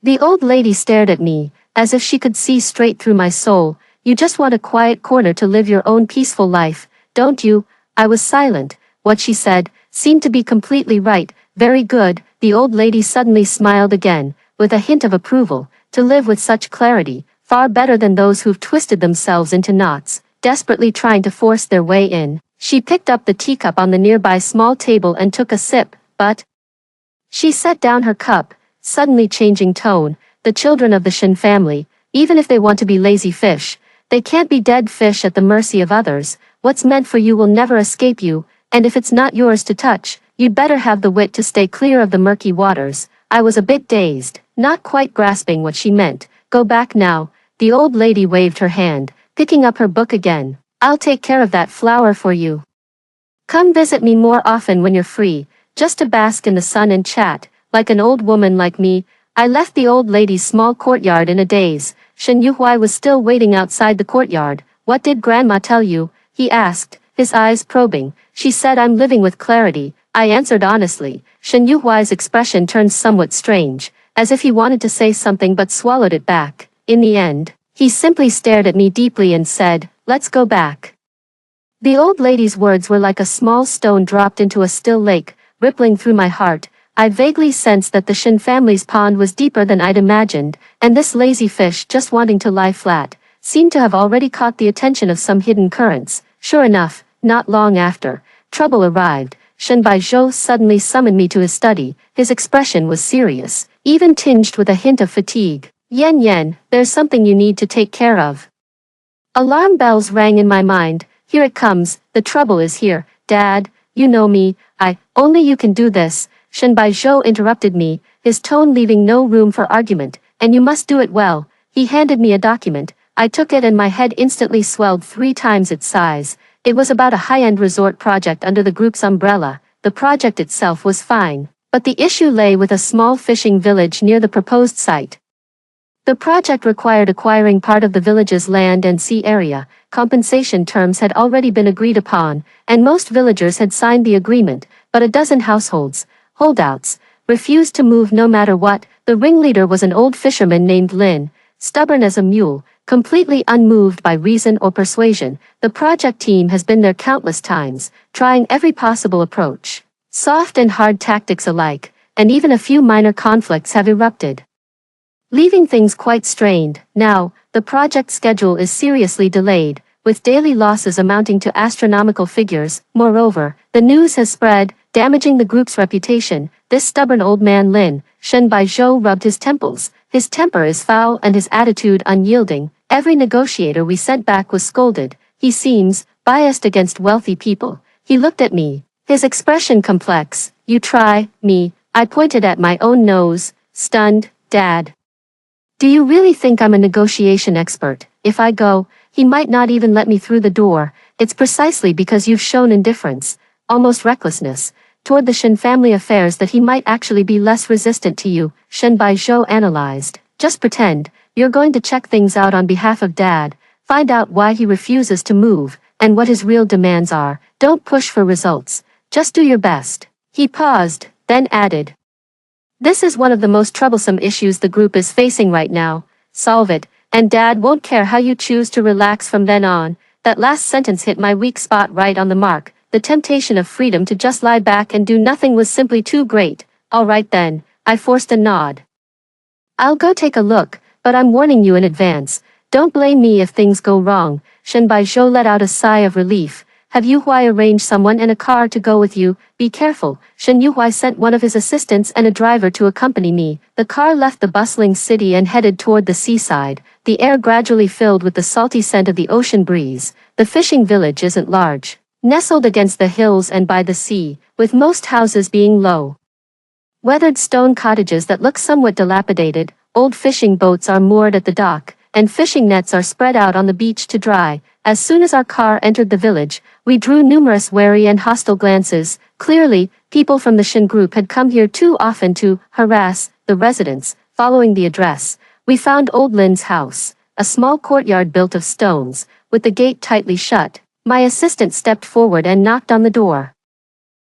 The old lady stared at me, as if she could see straight through my soul. You just want a quiet corner to live your own peaceful life, don't you? I was silent. What she said seemed to be completely right. Very good, the old lady suddenly smiled again, with a hint of approval. To live with such clarity, far better than those who've twisted themselves into knots, desperately trying to force their way in. She picked up the teacup on the nearby small table and took a sip, but she set down her cup, suddenly changing tone. The children of the Shin family, even if they want to be lazy fish, they can't be dead fish at the mercy of others. What's meant for you will never escape you, and if it's not yours to touch, you'd better have the wit to stay clear of the murky waters. I was a bit dazed, not quite grasping what she meant. Go back now, the old lady waved her hand, picking up her book again. I'll take care of that flower for you. Come visit me more often when you're free, just to bask in the sun and chat, like an old woman like me. I left the old lady's small courtyard in a daze. Shen Yuhuai was still waiting outside the courtyard. What did Grandma tell you? He asked, his eyes probing. She said I'm living with clarity, I answered honestly. Shen Yuhuai's expression turned somewhat strange, as if he wanted to say something but swallowed it back. In the end, he simply stared at me deeply and said, let's go back. The old lady's words were like a small stone dropped into a still lake, rippling through my heart. I vaguely sensed that the Shin family's pond was deeper than I'd imagined, and this lazy fish just wanting to lie flat, seemed to have already caught the attention of some hidden currents. Sure enough, not long after, trouble arrived. Shen Baizhou suddenly summoned me to his study. His expression was serious, even tinged with a hint of fatigue. Yen Yen, there's something you need to take care of. Alarm bells rang in my mind. Here it comes, the trouble is here. Dad, you know me, only you can do this. Shen Baizhou interrupted me, his tone leaving no room for argument, and you must do it well. He handed me a document. I took it and my head instantly swelled 3 times its size. It was about a high-end resort project under the group's umbrella. The project itself was fine, but the issue lay with a small fishing village near the proposed site. The project required acquiring part of the village's land and sea area. Compensation terms had already been agreed upon, and most villagers had signed the agreement, but a dozen households, holdouts, refused to move no matter what. The ringleader was an old fisherman named Lin, stubborn as a mule, completely unmoved by reason or persuasion. The project team has been there countless times, trying every possible approach, soft and hard tactics alike, and even a few minor conflicts have erupted, leaving things quite strained. Now, the project schedule is seriously delayed, with daily losses amounting to astronomical figures. Moreover, the news has spread, damaging the group's reputation. This stubborn old man Lin, Shen Baizhou rubbed his temples. His temper is foul and his attitude unyielding. Every negotiator we sent back was scolded. He seems biased against wealthy people. He looked at me, his expression complex. You try me. I pointed at my own nose, stunned. Dad, Do you really think I'm a negotiation expert? If I go, he might not even let me through the door. It's precisely because you've shown indifference, almost recklessness, toward the Shen family affairs that he might actually be less resistant to you, Shen Baizhou analyzed. Just pretend, you're going to check things out on behalf of Dad, find out why he refuses to move, and what his real demands are. Don't push for results, just do your best. He paused, then added. This is one of the most troublesome issues the group is facing right now. Solve it, and Dad won't care how you choose to relax from then on. That last sentence hit my weak spot right on the mark. The temptation of freedom to just lie back and do nothing was simply too great. All right then, I forced a nod. I'll go take a look, but I'm warning you in advance. Don't blame me if things go wrong. Shen Baizhou let out a sigh of relief. Have Yuhuai arranged someone and a car to go with you? Be careful. Shen Yuhuai sent one of his assistants and a driver to accompany me. The car left the bustling city and headed toward the seaside. The air gradually filled with the salty scent of the ocean breeze. The fishing village isn't large, nestled against the hills and by the sea, with most houses being low, weathered stone cottages that look somewhat dilapidated. Old fishing boats are moored at the dock, and fishing nets are spread out on the beach to dry. As soon as our car entered the village, we drew numerous wary and hostile glances. Clearly, people from the Shen group had come here too often to harass the residents. Following the address, we found old Lin's house, a small courtyard built of stones, with the gate tightly shut. My assistant stepped forward and knocked on the door.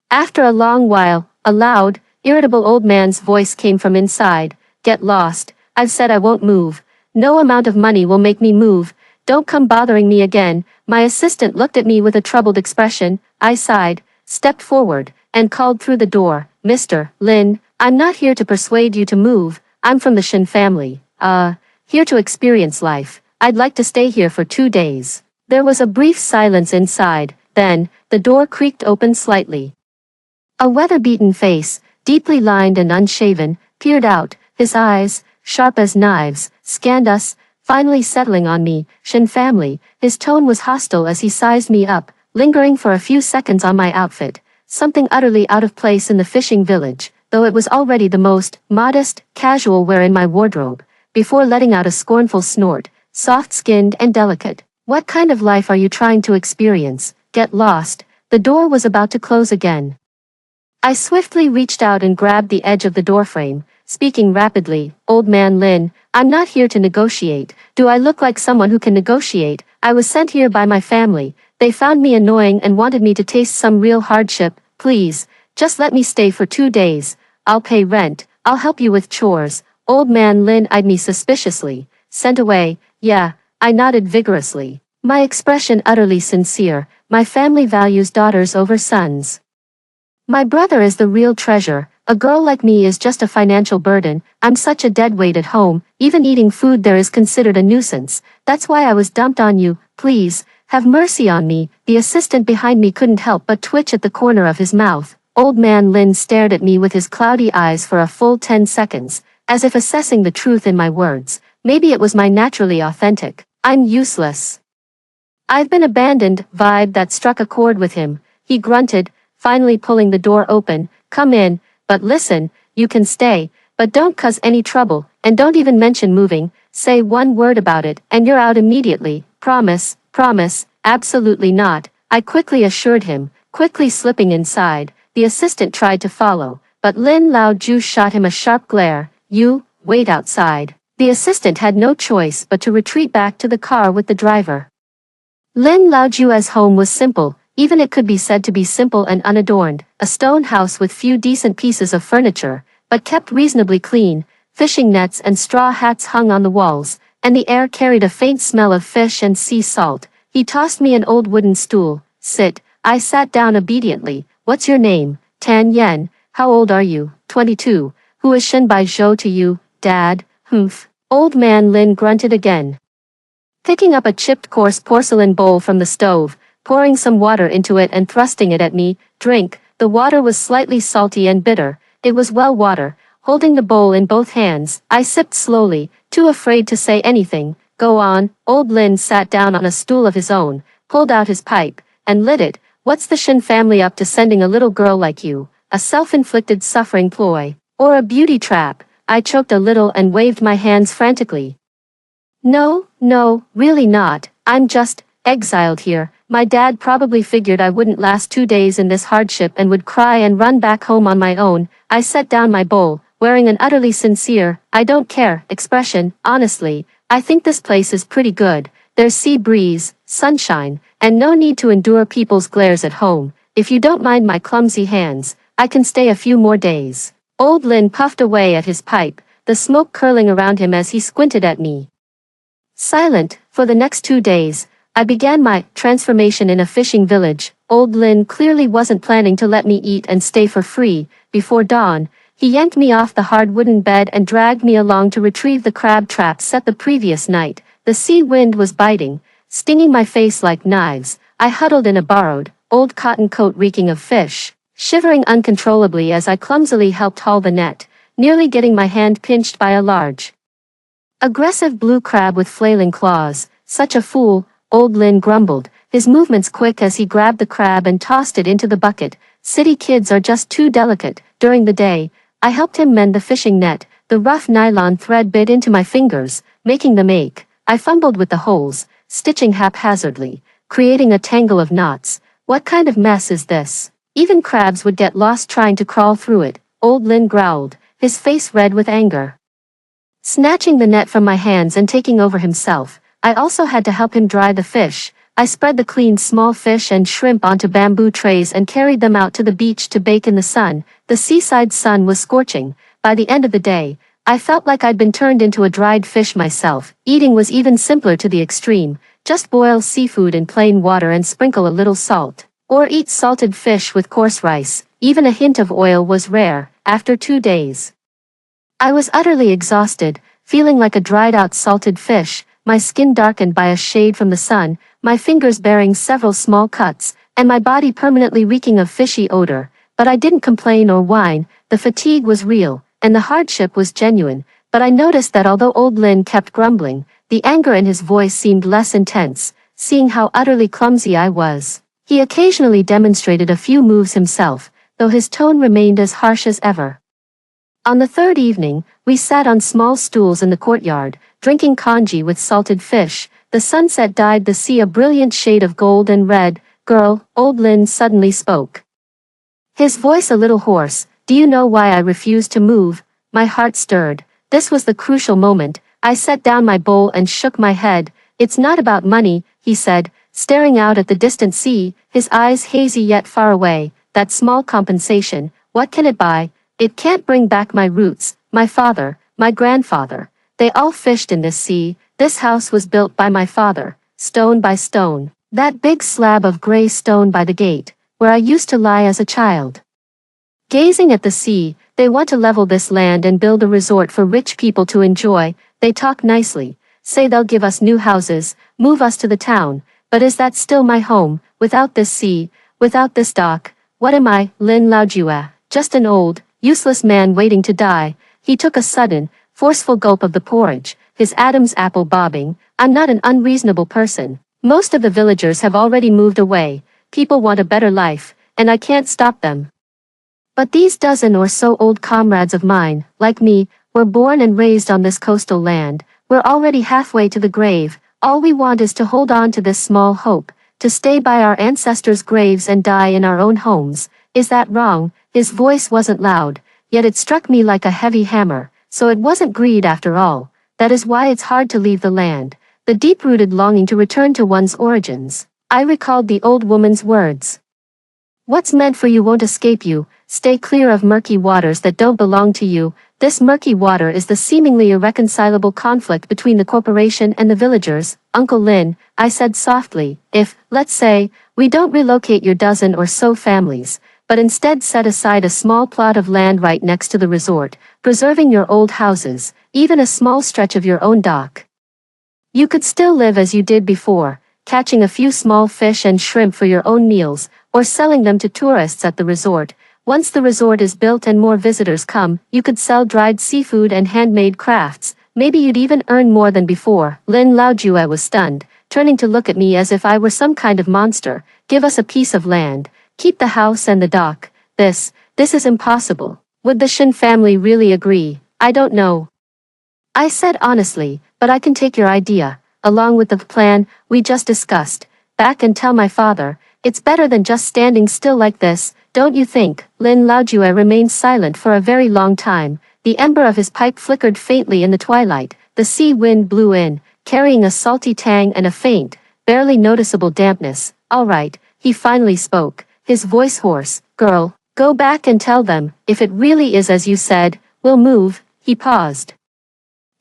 After a long while, a loud, irritable old man's voice came from inside. Get lost. I've said I won't move. No amount of money will make me move. Don't come bothering me again. My assistant looked at me with a troubled expression. I sighed, stepped forward, and called through the door. Mr. Lin, I'm not here to persuade you to move. I'm from the Shen family. Here to experience life. I'd like to stay here for 2 days. There was a brief silence inside, then, the door creaked open slightly. A weather-beaten face, deeply lined and unshaven, peered out. His eyes, sharp as knives, scanned us, finally settling on me. Shen family. His tone was hostile as he sized me up, lingering for a few seconds on my outfit, something utterly out of place in the fishing village, though it was already the most modest, casual wear in my wardrobe, before letting out a scornful snort, soft-skinned and delicate. What kind of life are you trying to experience? Get lost. The door was about to close again. I swiftly reached out and grabbed the edge of the doorframe, speaking rapidly. Old man Lin, I'm not here to negotiate. Do I look like someone who can negotiate? I was sent here by my family. They found me annoying and wanted me to taste some real hardship. Please, just let me stay for 2 days. I'll pay rent. I'll help you with chores. Old man Lin eyed me suspiciously. Sent away? Yeah, I nodded vigorously, my expression utterly sincere. My family values daughters over sons. My brother is the real treasure. A girl like me is just a financial burden. I'm such a deadweight at home. Even eating food there is considered a nuisance. That's why I was dumped on you. Please, have mercy on me. The assistant behind me couldn't help but twitch at the corner of his mouth. Old man Lin stared at me with his cloudy eyes for a full 10 seconds, as if assessing the truth in my words. Maybe it was my naturally authentic, I'm useless, I've been abandoned vibe that struck a chord with him. He grunted, finally pulling the door open. Come in, but listen, you can stay, but don't cause any trouble, and don't even mention moving. Say one word about it, and you're out immediately. Promise, promise. Absolutely not, I quickly assured him, quickly slipping inside. The assistant tried to follow, but Lin Lao Ju shot him a sharp glare. You, wait outside. The assistant had no choice but to retreat back to the car with the driver. Lin Lao Ju's home was simple, even it could be said to be simple and unadorned, a stone house with few decent pieces of furniture, but kept reasonably clean. Fishing nets and straw hats hung on the walls, and the air carried a faint smell of fish and sea salt. He tossed me an old wooden stool. Sit. I sat down obediently. What's your name? Tan Yen. How old are you? 22. Who is Shen Baizhou to you? Dad? Humph. Old man Lin grunted again, picking up a chipped coarse porcelain bowl from the stove, pouring some water into it and thrusting it at me. Drink. The water was slightly salty and bitter. It was well water. Holding the bowl in both hands, I sipped slowly, too afraid to say anything. Go on. Old Lin sat down on a stool of his own, pulled out his pipe, and lit it. What's the Shen family up to sending a little girl like you? A self-inflicted suffering ploy, or a beauty trap? I choked a little and waved my hands frantically. No, no, really not. I'm just exiled here. My dad probably figured I wouldn't last 2 days in this hardship and would cry and run back home on my own. I set down my bowl, wearing an utterly sincere, I don't care, expression. Honestly, I think this place is pretty good. There's sea breeze, sunshine, and no need to endure people's glares at home. If you don't mind my clumsy hands, I can stay a few more days. Old Lin puffed away at his pipe, the smoke curling around him as he squinted at me. Silent, for the next 2 days, I began my transformation in a fishing village. Old Lin clearly wasn't planning to let me eat and stay for free. Before dawn, he yanked me off the hard wooden bed and dragged me along to retrieve the crab traps set the previous night. The sea wind was biting, stinging my face like knives. I huddled in a borrowed, old cotton coat reeking of fish, shivering uncontrollably as I clumsily helped haul the net, nearly getting my hand pinched by a large, aggressive blue crab with flailing claws. Such a fool, Old Lin grumbled, his movements quick as he grabbed the crab and tossed it into the bucket. City kids are just too delicate. During the day, I helped him mend the fishing net. The rough nylon thread bit into my fingers, making them ache. I fumbled with the holes, stitching haphazardly, creating a tangle of knots. What kind of mess is this? Even crabs would get lost trying to crawl through it. Old Lin growled, his face red with anger. Snatching the net from my hands and taking over himself, I also had to help him dry the fish. I spread the cleaned small fish and shrimp onto bamboo trays and carried them out to the beach to bake in the sun. The seaside sun was scorching. By the end of the day, I felt like I'd been turned into a dried fish myself. Eating was even simpler to the extreme. Just boil seafood in plain water and sprinkle a little salt. Or eat salted fish with coarse rice. Even a hint of oil was rare. After 2 days, I was utterly exhausted, feeling like a dried-out salted fish, my skin darkened by a shade from the sun, my fingers bearing several small cuts, and my body permanently reeking of fishy odor. But I didn't complain or whine. The fatigue was real, and the hardship was genuine. But I noticed that although Old Lin kept grumbling, the anger in his voice seemed less intense, seeing how utterly clumsy I was. He occasionally demonstrated a few moves himself, though his tone remained as harsh as ever. On the third evening, we sat on small stools in the courtyard, drinking congee with salted fish. The sunset dyed the sea a brilliant shade of gold and red. Girl, Old Lin suddenly spoke, his voice a little hoarse. Do you know why I refused to move? My heart stirred. This was the crucial moment. I set down my bowl and shook my head. It's not about money, he said, staring out at the distant sea, his eyes hazy yet far away. That small compensation, what can it buy? It can't bring back my roots, my father, my grandfather. They all fished in this sea. This house was built by my father, stone by stone. That big slab of gray stone by the gate, where I used to lie as a child, gazing at the sea. They want to level this land and build a resort for rich people to enjoy. They talk nicely, say they'll give us new houses, move us to the town. But is that still my home, without this sea, without this dock? What am I, Lin Laojue? Just an old, useless man waiting to die. He took a sudden, forceful gulp of the porridge, his Adam's apple bobbing. I'm not an unreasonable person. Most of the villagers have already moved away. People want a better life, and I can't stop them. But these dozen or so old comrades of mine, like me, were born and raised on this coastal land. We're already halfway to the grave. All we want is to hold on to this small hope, to stay by our ancestors' graves and die in our own homes. Is that wrong? His voice wasn't loud, yet it struck me like a heavy hammer. So it wasn't greed after all. That is why it's hard to leave the land. The deep-rooted longing to return to one's origins. I recalled the old woman's words. What's meant for you won't escape you. Stay clear of murky waters that don't belong to you. This murky water is the seemingly irreconcilable conflict between the corporation and the villagers. Uncle Lin, I said softly, if, let's say, we don't relocate your dozen or so families, but instead set aside a small plot of land right next to the resort, preserving your old houses, even a small stretch of your own dock, you could still live as you did before, catching a few small fish and shrimp for your own meals, or selling them to tourists at the resort. Once the resort is built and more visitors come, you could sell dried seafood and handmade crafts. Maybe you'd even earn more than before. Lin Laojue was stunned, turning to look at me as if I were some kind of monster. Give us a piece of land. Keep the house and the dock. This is impossible. Would the Shin family really agree? I don't know. I said honestly, but I can take your idea, along with the plan we just discussed, back and tell my father. It's better than just standing still like this, don't you think? Lin Laojue remained silent for a very long time. The ember of his pipe flickered faintly in the twilight. The sea wind blew in, carrying a salty tang and a faint, barely noticeable dampness. All right, he finally spoke, his voice hoarse. Girl, go back and tell them, if it really is as you said, we'll move. He paused,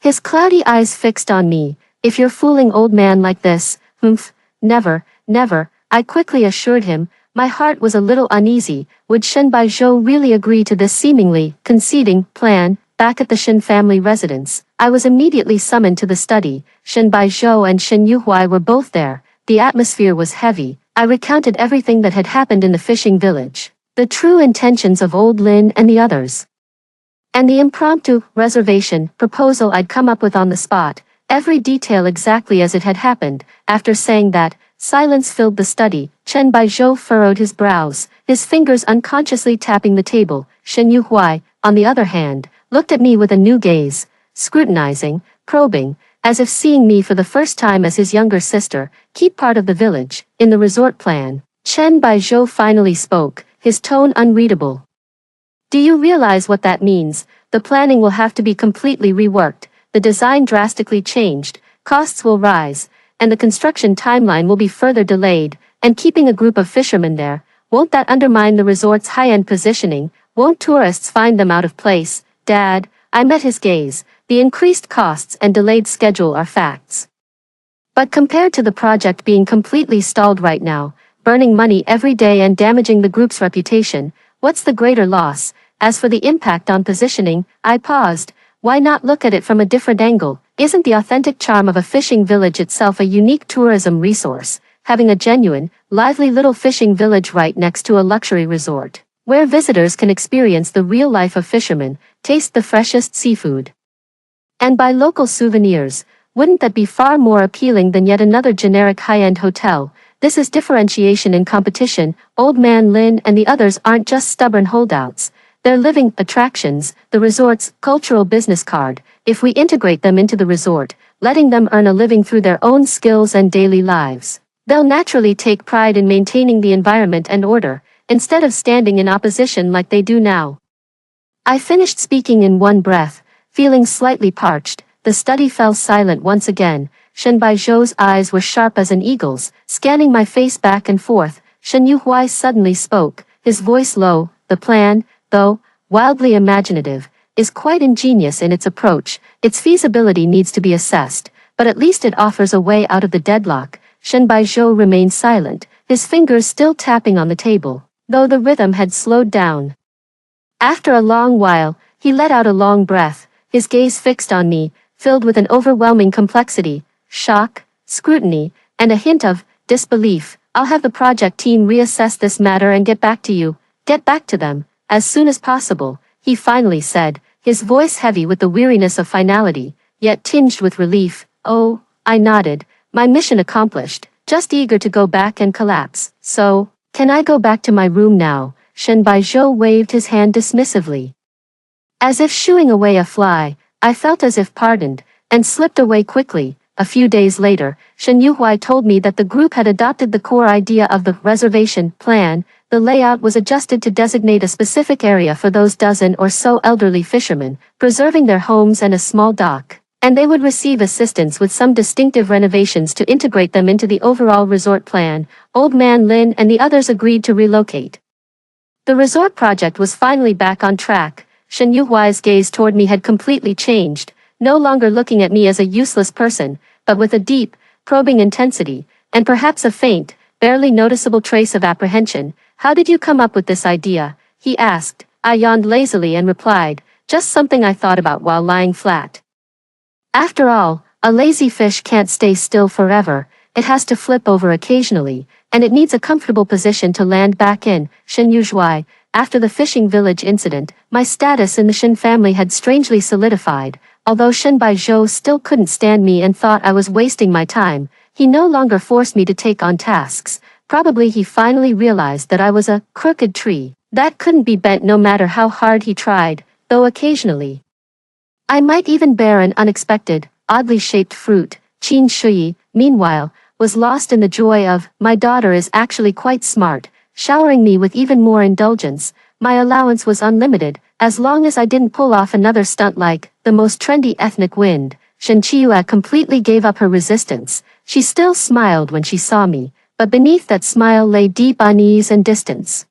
his cloudy eyes fixed on me. If you're fooling old man like this, humph, never, never, I quickly assured him. My heart was a little uneasy. Would Shen Baizhou really agree to this seemingly conceding plan? Back at the Shen family residence, I was immediately summoned to the study. Shen Baizhou and Shen Yuhuai were both there. The atmosphere was heavy. I recounted everything that had happened in the fishing village, the true intentions of old Lin and the others, and the impromptu reservation proposal I'd come up with on the spot, every detail exactly as it had happened. After saying that, silence filled the study. Chen Baizhou furrowed his brows, his fingers unconsciously tapping the table. Shen Yuhuai, on the other hand, looked at me with a new gaze, scrutinizing, probing, as if seeing me for the first time as his younger sister. Keep part of the village, in the resort plan. Chen Baizhou finally spoke, his tone unreadable. Do you realize what that means? The planning will have to be completely reworked, the design drastically changed, costs will rise, and the construction timeline will be further delayed. And keeping a group of fishermen there, won't that undermine the resort's high-end positioning? Won't tourists find them out of place? Dad, I met his gaze. The increased costs and delayed schedule are facts. But compared to the project being completely stalled right now, burning money every day and damaging the group's reputation, what's the greater loss? As for the impact on positioning, I paused. Why not look at it from a different angle? Isn't the authentic charm of a fishing village itself a unique tourism resource, having a genuine, lively little fishing village right next to a luxury resort, where visitors can experience the real life of fishermen, taste the freshest seafood, and buy local souvenirs? Wouldn't that be far more appealing than yet another generic high-end hotel? This is differentiation in competition. Old Man Lin and the others aren't just stubborn holdouts. They're living attractions, the resort's cultural business card. If we integrate them into the resort, letting them earn a living through their own skills and daily lives, they'll naturally take pride in maintaining the environment and order, instead of standing in opposition like they do now. I finished speaking in one breath, feeling slightly parched. The study fell silent once again. Shen Baizhou's eyes were sharp as an eagle's, scanning my face back and forth. Shen Yuhuai suddenly spoke, his voice low. The plan, though wildly imaginative, is quite ingenious in its approach. Its feasibility needs to be assessed, but at least it offers a way out of the deadlock. Shen Baizhou remained silent, his fingers still tapping on the table, though the rhythm had slowed down. After a long while, he let out a long breath, his gaze fixed on me, filled with an overwhelming complexity, shock, scrutiny, and a hint of disbelief. I'll have the project team reassess this matter and get back to you. Get back to them, as soon as possible, he finally said, his voice heavy with the weariness of finality, yet tinged with relief. Oh, I nodded, my mission accomplished, just eager to go back and collapse. So, can I go back to my room now? Shen Baizhou waved his hand dismissively, as if shooing away a fly. I felt as if pardoned, and slipped away quickly. A few days later, Shen Yuhuai told me that the group had adopted the core idea of the reservation plan. The layout was adjusted to designate a specific area for those dozen or so elderly fishermen, preserving their homes and a small dock, and they would receive assistance with some distinctive renovations to integrate them into the overall resort plan. Old Man Lin and the others agreed to relocate. The resort project was finally back on track. Shen Yuhuai's gaze toward me had completely changed, no longer looking at me as a useless person, but with a deep, probing intensity, and perhaps a faint, barely noticeable trace of apprehension. How did you come up with this idea? He asked. I yawned lazily and replied, just something I thought about while lying flat. After all, a lazy fish can't stay still forever, it has to flip over occasionally, and it needs a comfortable position to land back in. Shen Yuhuai, after the fishing village incident, my status in the Shen family had strangely solidified. Although Shen Baizhou still couldn't stand me and thought I was wasting my time, he no longer forced me to take on tasks. Probably he finally realized that I was a crooked tree that couldn't be bent no matter how hard he tried, though occasionally I might even bear an unexpected, oddly shaped fruit. Qin Shuyi, meanwhile, was lost in the joy of, my daughter is actually quite smart, showering me with even more indulgence. My allowance was unlimited, as long as I didn't pull off another stunt like, the most trendy ethnic wind. Shen Qiyu completely gave up her resistance. She still smiled when she saw me, but beneath that smile lay deep unease and distance.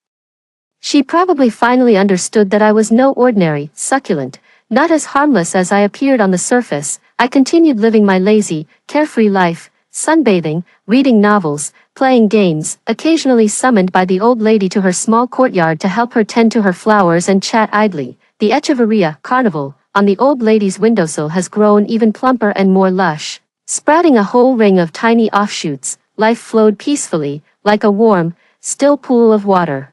She probably finally understood that I was no ordinary, succulent, not as harmless as I appeared on the surface. I continued living my lazy, carefree life, sunbathing, reading novels, playing games, occasionally summoned by the old lady to her small courtyard to help her tend to her flowers and chat idly. The Echeverria Carnival on the old lady's windowsill has grown even plumper and more lush, sprouting a whole ring of tiny offshoots. Life flowed peacefully, like a warm, still pool of water.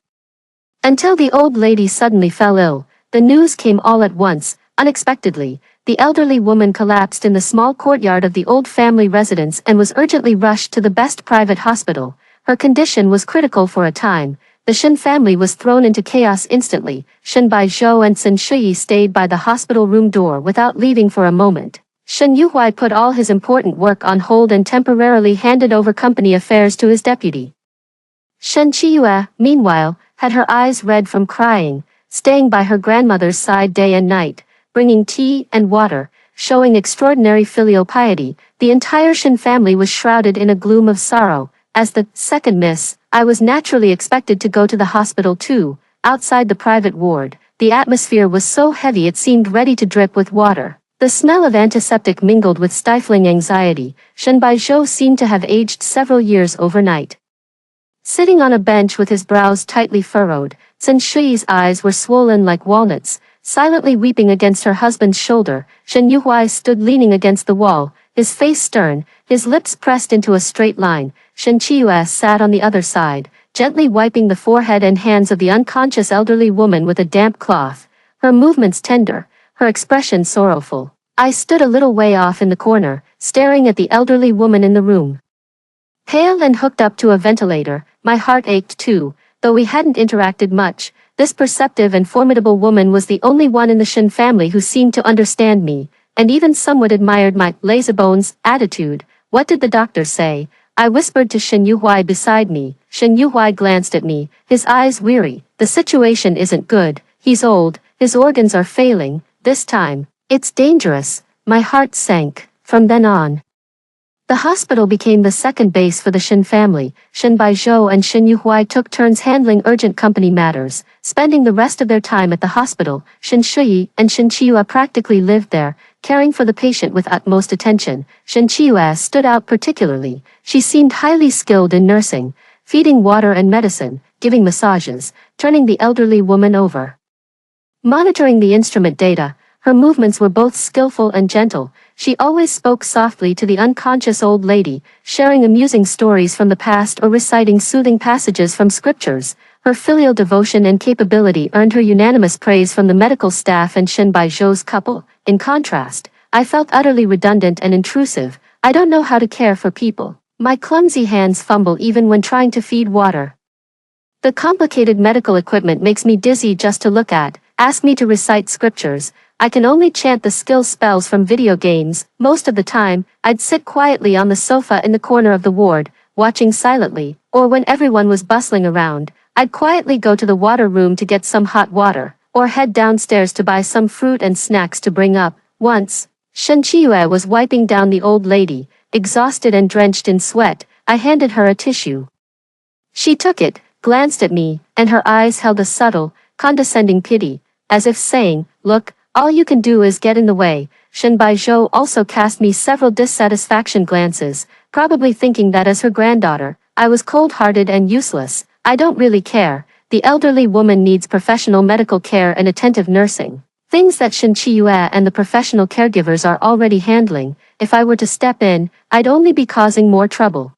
Until the old lady suddenly fell ill. The news came all at once, unexpectedly. The elderly woman collapsed in the small courtyard of the old family residence and was urgently rushed to the best private hospital. Her condition was critical for a time. The Shen family was thrown into chaos instantly. Shen Baizhou and Sun Shuyi stayed by the hospital room door without leaving for a moment. Shen Yuhuai put all his important work on hold and temporarily handed over company affairs to his deputy. Shen Qiyu, meanwhile, had her eyes red from crying, staying by her grandmother's side day and night, bringing tea and water, showing extraordinary filial piety. The entire Shen family was shrouded in a gloom of sorrow. As the second miss, I was naturally expected to go to the hospital too. Outside the private ward, the atmosphere was so heavy it seemed ready to drip with water. The smell of antiseptic mingled with stifling anxiety. Shen Baizhou seemed to have aged several years overnight. Sitting on a bench with his brows tightly furrowed, Sun Shuyi's eyes were swollen like walnuts. Silently weeping against her husband's shoulder, Shen Yuhuai stood leaning against the wall, his face stern, his lips pressed into a straight line. Shen Qiyu sat on the other side, gently wiping the forehead and hands of the unconscious elderly woman with a damp cloth, her movements tender, her expression sorrowful. I stood a little way off in the corner, staring at the elderly woman in the room. Pale and hooked up to a ventilator, my heart ached too, though we hadn't interacted much. This perceptive and formidable woman was the only one in the Shen family who seemed to understand me, and even somewhat admired my lazybones attitude. What did the doctor say? I whispered to Shen Yuhuai beside me. Shen Yuhuai glanced at me, his eyes weary. The situation isn't good. He's old, his organs are failing. This time, it's dangerous. My heart sank. From then on, the hospital became the second base for the Shen family. Shen Baizhou and Shen Yuhuai took turns handling urgent company matters, spending the rest of their time at the hospital. Shen Shuyi and Shen Qiyu practically lived there, caring for the patient with utmost attention. Shen Qiyu stood out particularly. She seemed highly skilled in nursing, feeding water and medicine, giving massages, turning the elderly woman over, monitoring the instrument data. Her movements were both skillful and gentle. She always spoke softly to the unconscious old lady, sharing amusing stories from the past or reciting soothing passages from scriptures. Her filial devotion and capability earned her unanimous praise from the medical staff and Shen Baizhou's couple. In contrast, I felt utterly redundant and intrusive. I don't know how to care for people. My clumsy hands fumble even when trying to feed water. The complicated medical equipment makes me dizzy just to look at. Ask me to recite scriptures. I can only chant the skill spells from video games. Most of the time, I'd sit quietly on the sofa in the corner of the ward, watching silently, or when everyone was bustling around, I'd quietly go to the water room to get some hot water, or head downstairs to buy some fruit and snacks to bring up. Once, Shen Qiyu was wiping down the old lady, exhausted and drenched in sweat. I handed her a tissue. She took it, glanced at me, and her eyes held a subtle, condescending pity, as if saying, "Look, all you can do is get in the way." Shen Baizhou also cast me several dissatisfaction glances, probably thinking that as her granddaughter, I was cold-hearted and useless. I don't really care. The elderly woman needs professional medical care and attentive nursing, things that Shen Qiyu and the professional caregivers are already handling. If I were to step in, I'd only be causing more trouble.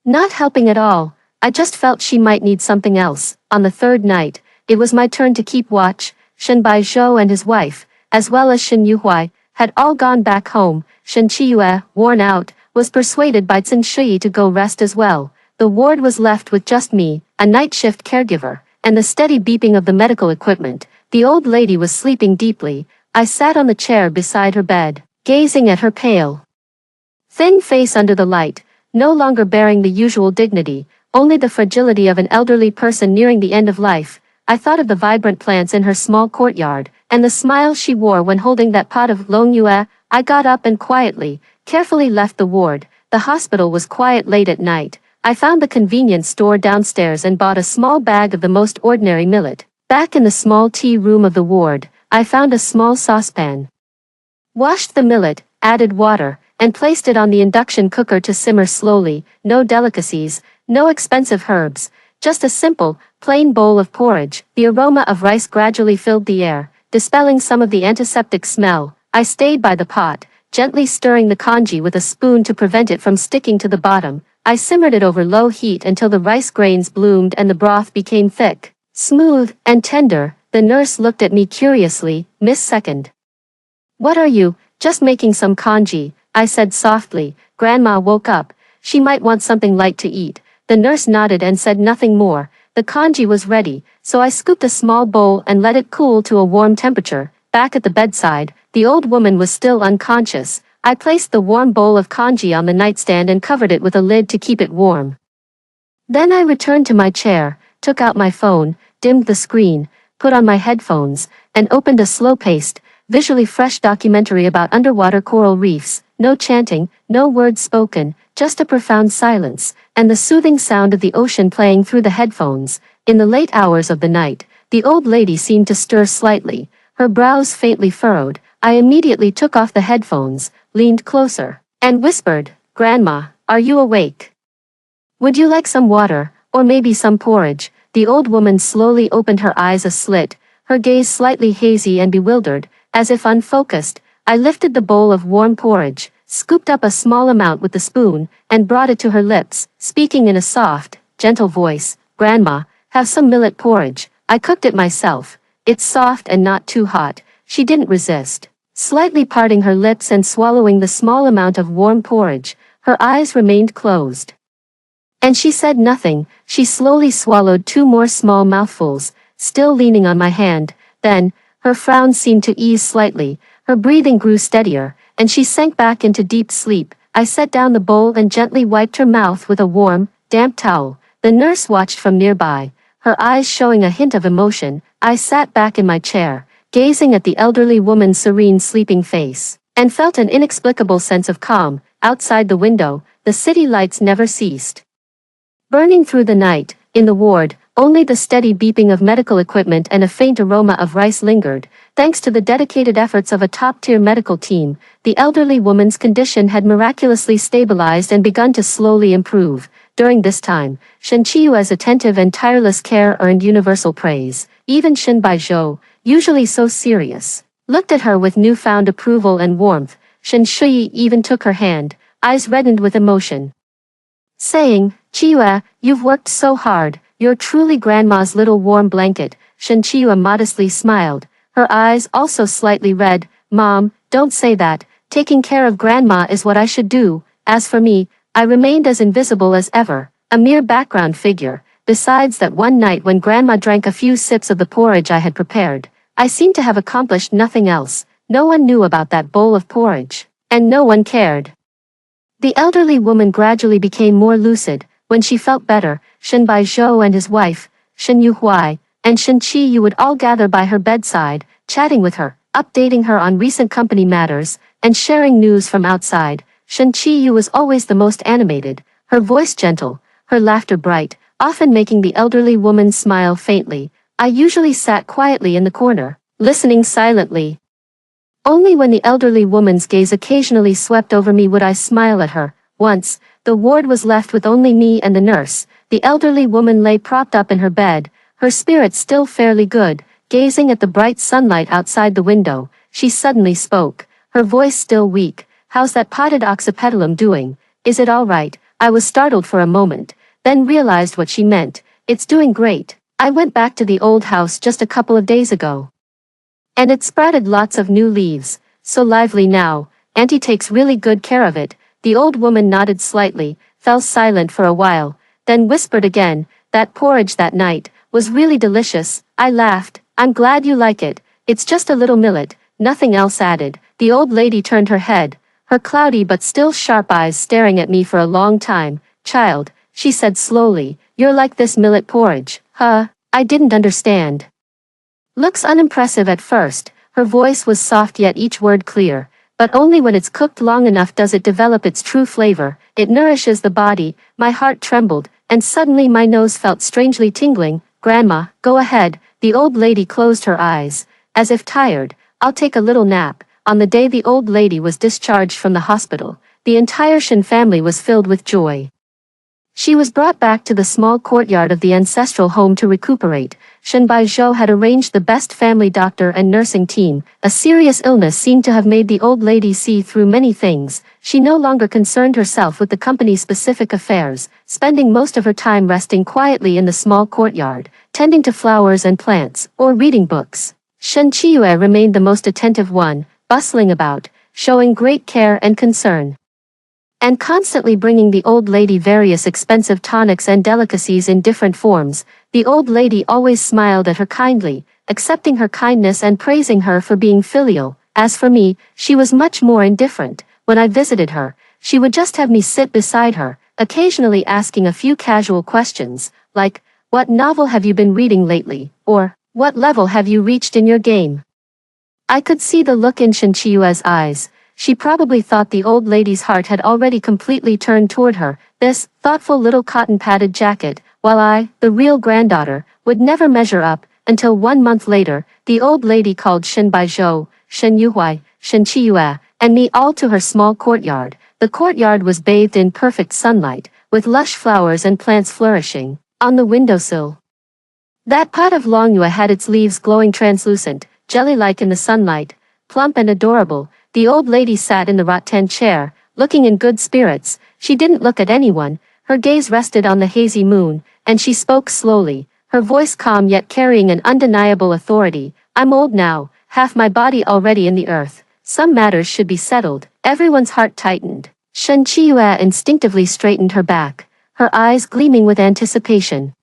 Not helping at all. I just felt she might need something else. On the third night, it was my turn to keep watch. Shen Baizhou and his wife, as well as Shen Yuhuai, had all gone back home. Shen Qiyu, worn out, was persuaded by Sun Shuyi to go rest as well. The ward was left with just me, a night shift caregiver, and the steady beeping of the medical equipment. The old lady was sleeping deeply, I sat on the chair beside her bed, gazing at her pale, thin face under the light, no longer bearing the usual dignity, only the fragility of an elderly person nearing the end of life. I thought of the vibrant plants in her small courtyard, and the smile she wore when holding that pot of long yue. I got up and quietly, carefully left the ward. The hospital was quiet late at night. I found the convenience store downstairs and bought a small bag of the most ordinary millet. Back in the small tea room of the ward, I found a small saucepan. Washed the millet, added water, and placed it on the induction cooker to simmer slowly. No delicacies, no expensive herbs, just a simple, plain bowl of porridge. The aroma of rice gradually filled the air, dispelling some of the antiseptic smell. I stayed by the pot, gently stirring the congee with a spoon to prevent it from sticking to the bottom. I simmered it over low heat until the rice grains bloomed and the broth became thick, smooth, and tender. The nurse looked at me curiously. "Miss Second, what are you?" "Just making some congee," I said softly. Grandma woke up. She might want something light to eat. The nurse nodded and said nothing more. The congee was ready, so I scooped a small bowl and let it cool to a warm temperature. Back at the bedside, the old woman was still unconscious. I placed the warm bowl of congee on the nightstand and covered it with a lid to keep it warm. Then I returned to my chair, took out my phone, dimmed the screen, put on my headphones, and opened a slow-paced, visually fresh documentary about underwater coral reefs. No chanting, no words spoken, just a profound silence, and the soothing sound of the ocean playing through the headphones. In the late hours of the night, the old lady seemed to stir slightly, her brows faintly furrowed. I immediately took off the headphones, leaned closer, and whispered, "Grandma, are you awake? Would you like some water, or maybe some porridge?" The old woman slowly opened her eyes a slit, her gaze slightly hazy and bewildered, as if unfocused. I lifted the bowl of warm porridge, scooped up a small amount with the spoon, and brought it to her lips, speaking in a soft, gentle voice. "Grandma, have some millet porridge. I cooked it myself. It's soft and not too hot." She didn't resist. Slightly parting her lips and swallowing the small amount of warm porridge, her eyes remained closed. And she said nothing. She slowly swallowed 2 more small mouthfuls, still leaning on my hand. Then, her frown seemed to ease slightly, her breathing grew steadier, and she sank back into deep sleep. I set down the bowl and gently wiped her mouth with a warm, damp towel. The nurse watched from nearby, her eyes showing a hint of emotion. I sat back in my chair, gazing at the elderly woman's serene sleeping face, and felt an inexplicable sense of calm. Outside the window, the city lights never ceased burning through the night. In the ward, only the steady beeping of medical equipment and a faint aroma of rice lingered. Thanks to the dedicated efforts of a top-tier medical team, the elderly woman's condition had miraculously stabilized and begun to slowly improve. During this time, Shen Qiyue's attentive and tireless care earned universal praise. Even Shen Baizhou, usually so serious, looked at her with newfound approval and warmth. Shen Shui even took her hand, eyes reddened with emotion, saying, "Qiyue, you've worked so hard. You're truly Grandma's little warm blanket." Shen Qiyue modestly smiled, her eyes also slightly red. "Mom, don't say that. Taking care of Grandma is what I should do." As for me, I remained as invisible as ever, a mere background figure. Besides that one night when Grandma drank a few sips of the porridge I had prepared, I seemed to have accomplished nothing else. No one knew about that bowl of porridge, and no one cared. The elderly woman gradually became more lucid. When she felt better, Shen Baizhou and his wife, Shen Yuhuai, and Shen Qiyu would all gather by her bedside, chatting with her, updating her on recent company matters, and sharing news from outside. Shen Qiyu was always the most animated, her voice gentle, her laughter bright, often making the elderly woman smile faintly. I usually sat quietly in the corner, listening silently. Only when the elderly woman's gaze occasionally swept over me would I smile at her. Once, the ward was left with only me and the nurse. The elderly woman lay propped up in her bed, her spirits still fairly good, gazing at the bright sunlight outside the window. She suddenly spoke, her voice still weak. "How's that potted oxypetalum doing? Is it all right?" I was startled for a moment, then realized what she meant. "It's doing great. I went back to the old house just a couple of days ago, and it sprouted lots of new leaves. So lively now. Auntie takes really good care of it." The old woman nodded slightly, fell silent for a while, then whispered again, "That porridge that night was really delicious." I laughed. "I'm glad you like it. It's just a little millet, nothing else added. The old lady turned her head, her cloudy but still sharp eyes staring at me for a long time. Child, she said slowly, you're like this millet porridge, huh? I didn't understand. Looks unimpressive at first, her voice was soft yet each word clear, but only when it's cooked long enough does it develop its true flavor. It nourishes the body. My heart trembled, and suddenly my nose felt strangely tingling. Grandma, go ahead. The old lady closed her eyes, as if tired. I'll take a little nap. On the day the old lady was discharged from the hospital, the entire Shen family was filled with joy. She was brought back to the small courtyard of the ancestral home to recuperate. Shen Baizhou had arranged the best family doctor and nursing team. A serious illness seemed to have made the old lady see through many things. She no longer concerned herself with the company's specific affairs, spending most of her time resting quietly in the small courtyard, tending to flowers and plants, or reading books. Shen Qiyu remained the most attentive one, bustling about, showing great care and concern, and constantly bringing the old lady various expensive tonics and delicacies in different forms. The old lady always smiled at her kindly, accepting her kindness and praising her for being filial. As for me, she was much more indifferent. When I visited her, she would just have me sit beside her, occasionally asking a few casual questions, like, what novel have you been reading lately, or, what level have you reached in your game? I could see the look in Shen Qiyue's eyes. She probably thought the old lady's heart had already completely turned toward her, this thoughtful little cotton-padded jacket, while I, the real granddaughter, would never measure up, until 1 month later, the old lady called Shen Baizhou, Shen Yuhuai, Shen Qiyue, and me all to her small courtyard. The courtyard was bathed in perfect sunlight, with lush flowers and plants flourishing. On the windowsill, that pot of longyue had its leaves glowing translucent, jelly-like in the sunlight, plump and adorable. The old lady sat in the rattan chair, looking in good spirits. She didn't look at anyone, her gaze rested on the hazy moon, and she spoke slowly, her voice calm yet carrying an undeniable authority. I'm old now, half my body already in the earth. Some matters should be settled. Everyone's heart tightened. Shen Qiyue instinctively straightened her back, her eyes gleaming with anticipation.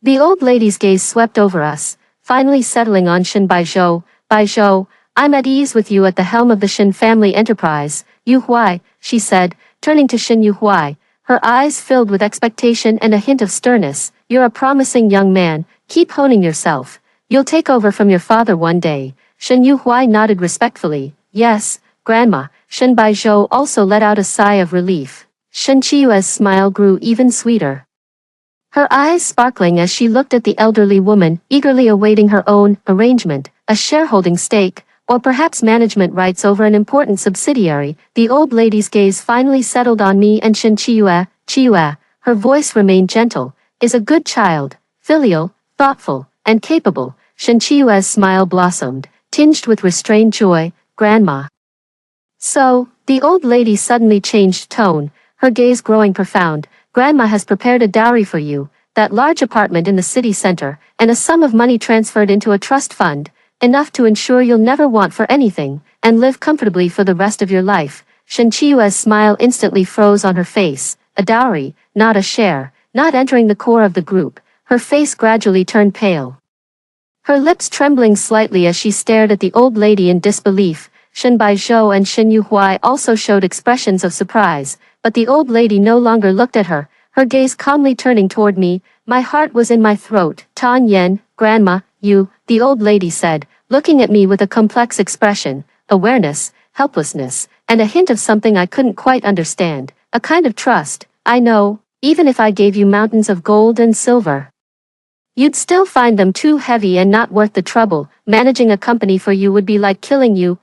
The old lady's gaze swept over us, finally settling on Shen Baizhou. Baizhou, I'm at ease with you at the helm of the Shen family enterprise. Yu Huai, she said, turning to Shen Yu Huai, her eyes filled with expectation and a hint of sternness. You're a promising young man, keep honing yourself. You'll take over from your father one day. Shen Yu Huai nodded respectfully. Yes, Grandma. Shen Baizhou also let out a sigh of relief. Shen Qiyue's smile grew even sweeter, her eyes sparkling as she looked at the elderly woman, eagerly awaiting her own arrangement, a shareholding stake, or perhaps management rights over an important subsidiary. The old lady's gaze finally settled on me and Shen Qiyue. Qiyue, her voice remained gentle, is a good child, filial, thoughtful, and capable. Shen Qiyue's smile blossomed, tinged with restrained joy. Grandma. So, the old lady suddenly changed tone, her gaze growing profound. Grandma has prepared a dowry for you, that large apartment in the city center, and a sum of money transferred into a trust fund, enough to ensure you'll never want for anything, and live comfortably for the rest of your life. Shen Qiyue's smile instantly froze on her face. A dowry, not a share. Not entering the core of the group, her face gradually turned pale, her lips trembling slightly as she stared at the old lady in disbelief. Shen Baizhou and Shen Yuhuai also showed expressions of surprise, but the old lady no longer looked at her, her gaze calmly turning toward me. My heart was in my throat. Tan Yen, Grandma, you, the old lady said, looking at me with a complex expression, awareness, helplessness, and a hint of something I couldn't quite understand, a kind of trust. I know, even if I gave you mountains of gold and silver, you'd still find them too heavy and not worth the trouble. Managing a company for you would be like killing you.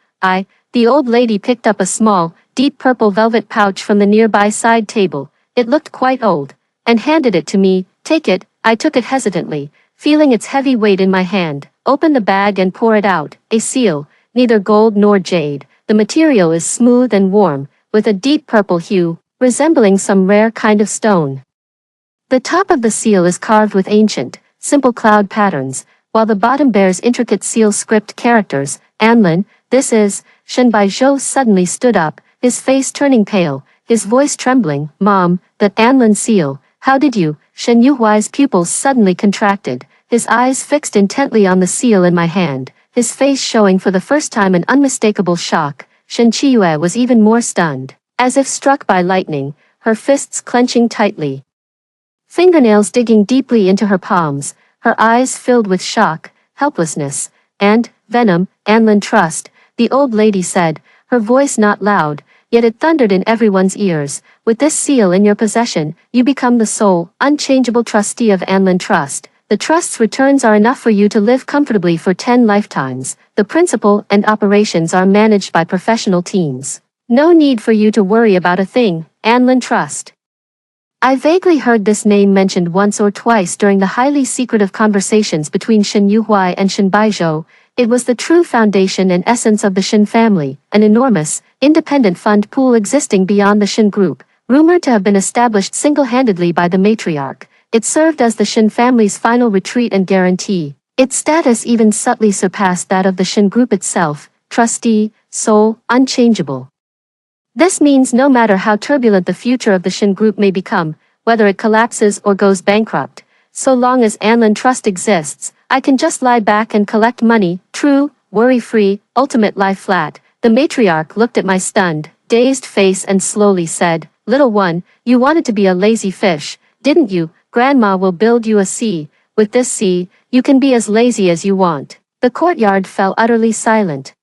The old lady picked up a small, deep purple velvet pouch from the nearby side table. It looked quite old, and handed it to me. Take it. I took it hesitantly, feeling its heavy weight in my hand. Open the bag and pour it out. A seal, neither gold nor jade. The material is smooth and warm, with a deep purple hue, resembling some rare kind of stone. The top of the seal is carved with ancient, simple cloud patterns, while the bottom bears intricate seal script characters. Anlin, this is. Shen Baizhou suddenly stood up, his face turning pale, his voice trembling. Mom, that Anlin seal, how did you? Shen Yuhuai's pupils suddenly contracted, his eyes fixed intently on the seal in my hand. his face showing for the first time an unmistakable shock. Shen Qiyu was even more stunned. As if struck by lightning, her fists clenching tightly. Fingernails digging deeply into her palms, her eyes filled with shock, helplessness, and venom. Anlin Trust, the old lady said, her voice not loud, yet it thundered in everyone's ears. With this seal in your possession, you become the sole, unchangeable trustee of Anlin Trust. The trust's returns are enough for you to live comfortably for 10 lifetimes. The principal and operations are managed by professional teams. No need for you to worry about a thing, Anlin Trust. I vaguely heard this name mentioned once or twice during the highly secretive conversations between Shen Yuhuai and Shen Baizhou. It was the true foundation and essence of the Shen family, an enormous, independent fund pool existing beyond the Shen group, rumored to have been established single-handedly by the matriarch. It served as the Shen family's final retreat and guarantee. Its status even subtly surpassed that of the Shen group itself, trustee, sole, unchangeable. This means no matter how turbulent the future of the Shen group may become, whether it collapses or goes bankrupt, so long as Anlin Trust exists, I can just lie back and collect money, true, worry-free, ultimate lie flat. The matriarch looked at my stunned, dazed face and slowly said, "Little one, you wanted to be a lazy fish, didn't you? Grandma will build you a sea. With this sea, you can be as lazy as you want." The courtyard fell utterly silent.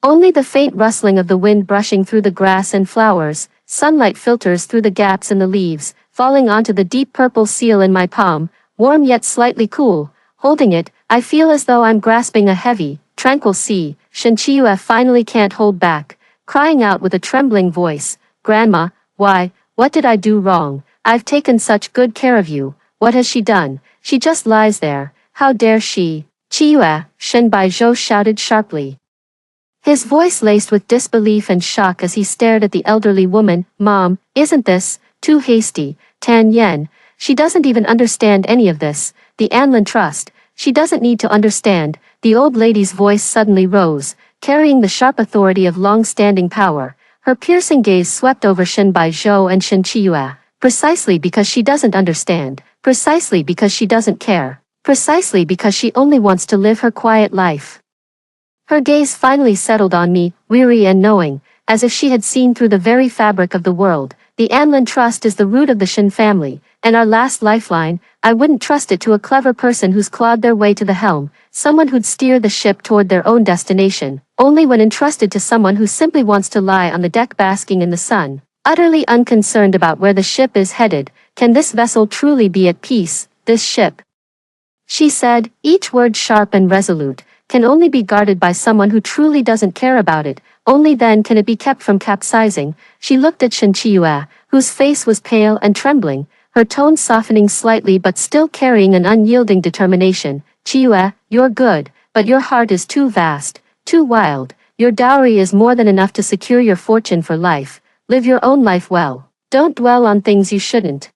Only the faint rustling of the wind brushing through the grass and flowers, sunlight filters through the gaps in the leaves, falling onto the deep purple seal in my palm, warm yet slightly cool. Holding it, I feel as though I'm grasping a heavy, tranquil sea. Shen Qiyu finally can't hold back, crying out with a trembling voice, "Grandma, why, what did I do wrong? I've taken such good care of you. What has she done? She just lies there. How dare she?" "Qiyu," Shen Baizhou shouted sharply. His voice laced with disbelief and shock as he stared at the elderly woman. "Mom, isn't this too hasty? Tan Yen, she doesn't even understand any of this. The Anlin Trust, she doesn't need to understand." The old lady's voice suddenly rose, carrying the sharp authority of long-standing power. Her piercing gaze swept over Shen Baizhou and Shen Qiyu. "Precisely because she doesn't understand. Precisely because she doesn't care. Precisely because she only wants to live her quiet life." Her gaze finally settled on me, weary and knowing, as if she had seen through the very fabric of the world. "The Anlin Trust is the root of the Shen family, and our last lifeline. I wouldn't trust it to a clever person who's clawed their way to the helm, someone who'd steer the ship toward their own destination, only when entrusted to someone who simply wants to lie on the deck basking in the sun, utterly unconcerned about where the ship is headed. Can this vessel truly be at peace, this ship?" She said, each word sharp and resolute. "Can only be guarded by someone who truly doesn't care about it. Only then can it be kept from capsizing." She looked at Shen Qiyu, whose face was pale and trembling, her tone softening slightly but still carrying an unyielding determination. "Qiyu, you're good, but your heart is too vast, too wild. Your dowry is more than enough to secure your fortune for life. Live your own life well. Don't dwell on things you shouldn't."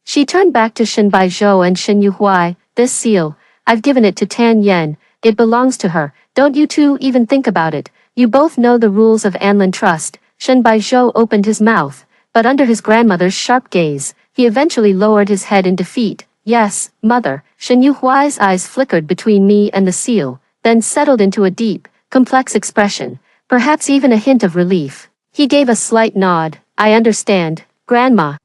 She turned back to Shen Baizhou and Shen Yuhuai. "This seal, I've given it to Tan Yen. It belongs to her. Don't you two even think about it. You both know the rules of Anlin Trust." Shen Baizhou opened his mouth, but under his grandmother's sharp gaze, he eventually lowered his head in defeat. "Yes, mother." Shen Yuhuai's eyes flickered between me and the seal, then settled into a deep, complex expression, perhaps even a hint of relief. He gave a slight nod. "I understand, Grandma."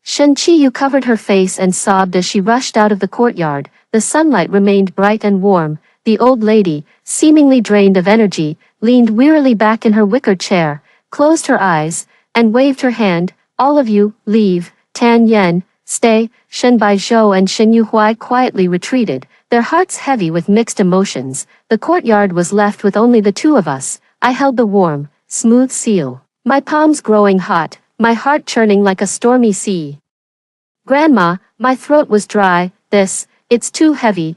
Shen Qiyu covered her face and sobbed as she rushed out of the courtyard. The sunlight remained bright and warm. The old lady, seemingly drained of energy, leaned wearily back in her wicker chair, closed her eyes, and waved her hand. "All of you, leave. Tan Yen, stay." Shen Baizhou and Shen Yuhuai quietly retreated, their hearts heavy with mixed emotions. The courtyard was left with only the two of us. I held the warm, smooth seal, my palms growing hot, my heart churning like a stormy sea. "Grandma, my throat was dry. It's too heavy."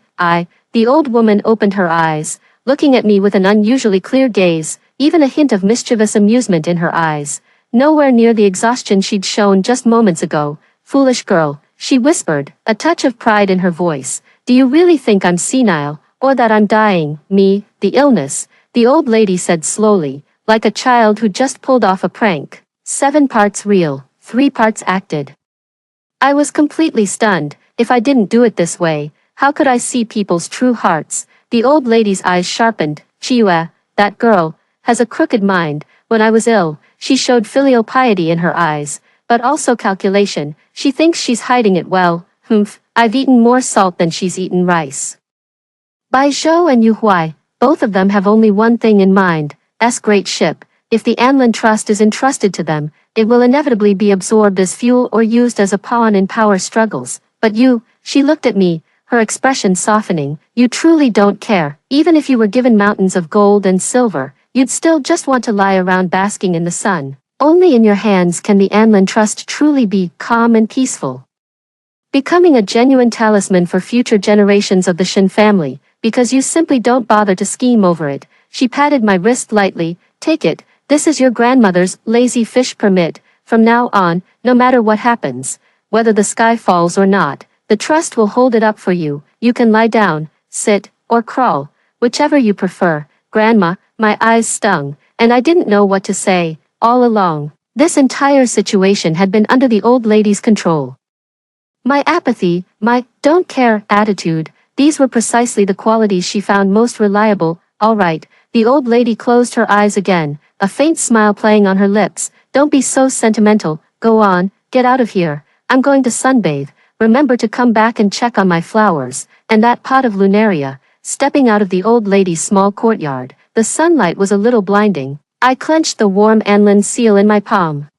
The old woman opened her eyes, looking at me with an unusually clear gaze, even a hint of mischievous amusement in her eyes. Nowhere near the exhaustion she'd shown just moments ago. "Foolish girl," she whispered, a touch of pride in her voice. "Do you really think I'm senile, or that I'm dying?" "Me, the illness," the old lady said slowly, like a child who just pulled off a prank. 7 parts real, 3 parts acted. I was completely stunned. If I didn't do it this way, how could I see people's true hearts? The old lady's eyes sharpened. Chiue, that girl, has a crooked mind. When I was ill, she showed filial piety in her eyes, but also calculation. She thinks she's hiding it well. Humph, I've eaten more salt than she's eaten rice. Bai Zhou and Yu Huai, both of them have only one thing in mind, great ship. If the Anlin Trust is entrusted to them, it will inevitably be absorbed as fuel or used as a pawn in power struggles. But you, she looked at me, her expression softening, you truly don't care. Even if you were given mountains of gold and silver, you'd still just want to lie around basking in the sun. Only in your hands can the Anlin Trust truly be calm and peaceful, becoming a genuine talisman for future generations of the Shen family, because you simply don't bother to scheme over it. She patted my wrist lightly. Take it, this is your grandmother's lazy fish permit. From now on, no matter what happens, whether the sky falls or not, the trust will hold it up for you. You can lie down, sit, or crawl, whichever you prefer. Grandma, my eyes stung, and I didn't know what to say. All along, this entire situation had been under the old lady's control. My apathy, my don't care attitude, these were precisely the qualities she found most reliable. All right, the old lady closed her eyes again, a faint smile playing on her lips. Don't be so sentimental, go on, get out of here. I'm going to sunbathe. Remember to come back and check on my flowers, and that pot of lunaria. Stepping out of the old lady's small courtyard, the sunlight was a little blinding. I clenched the warm Anlin seal in my palm,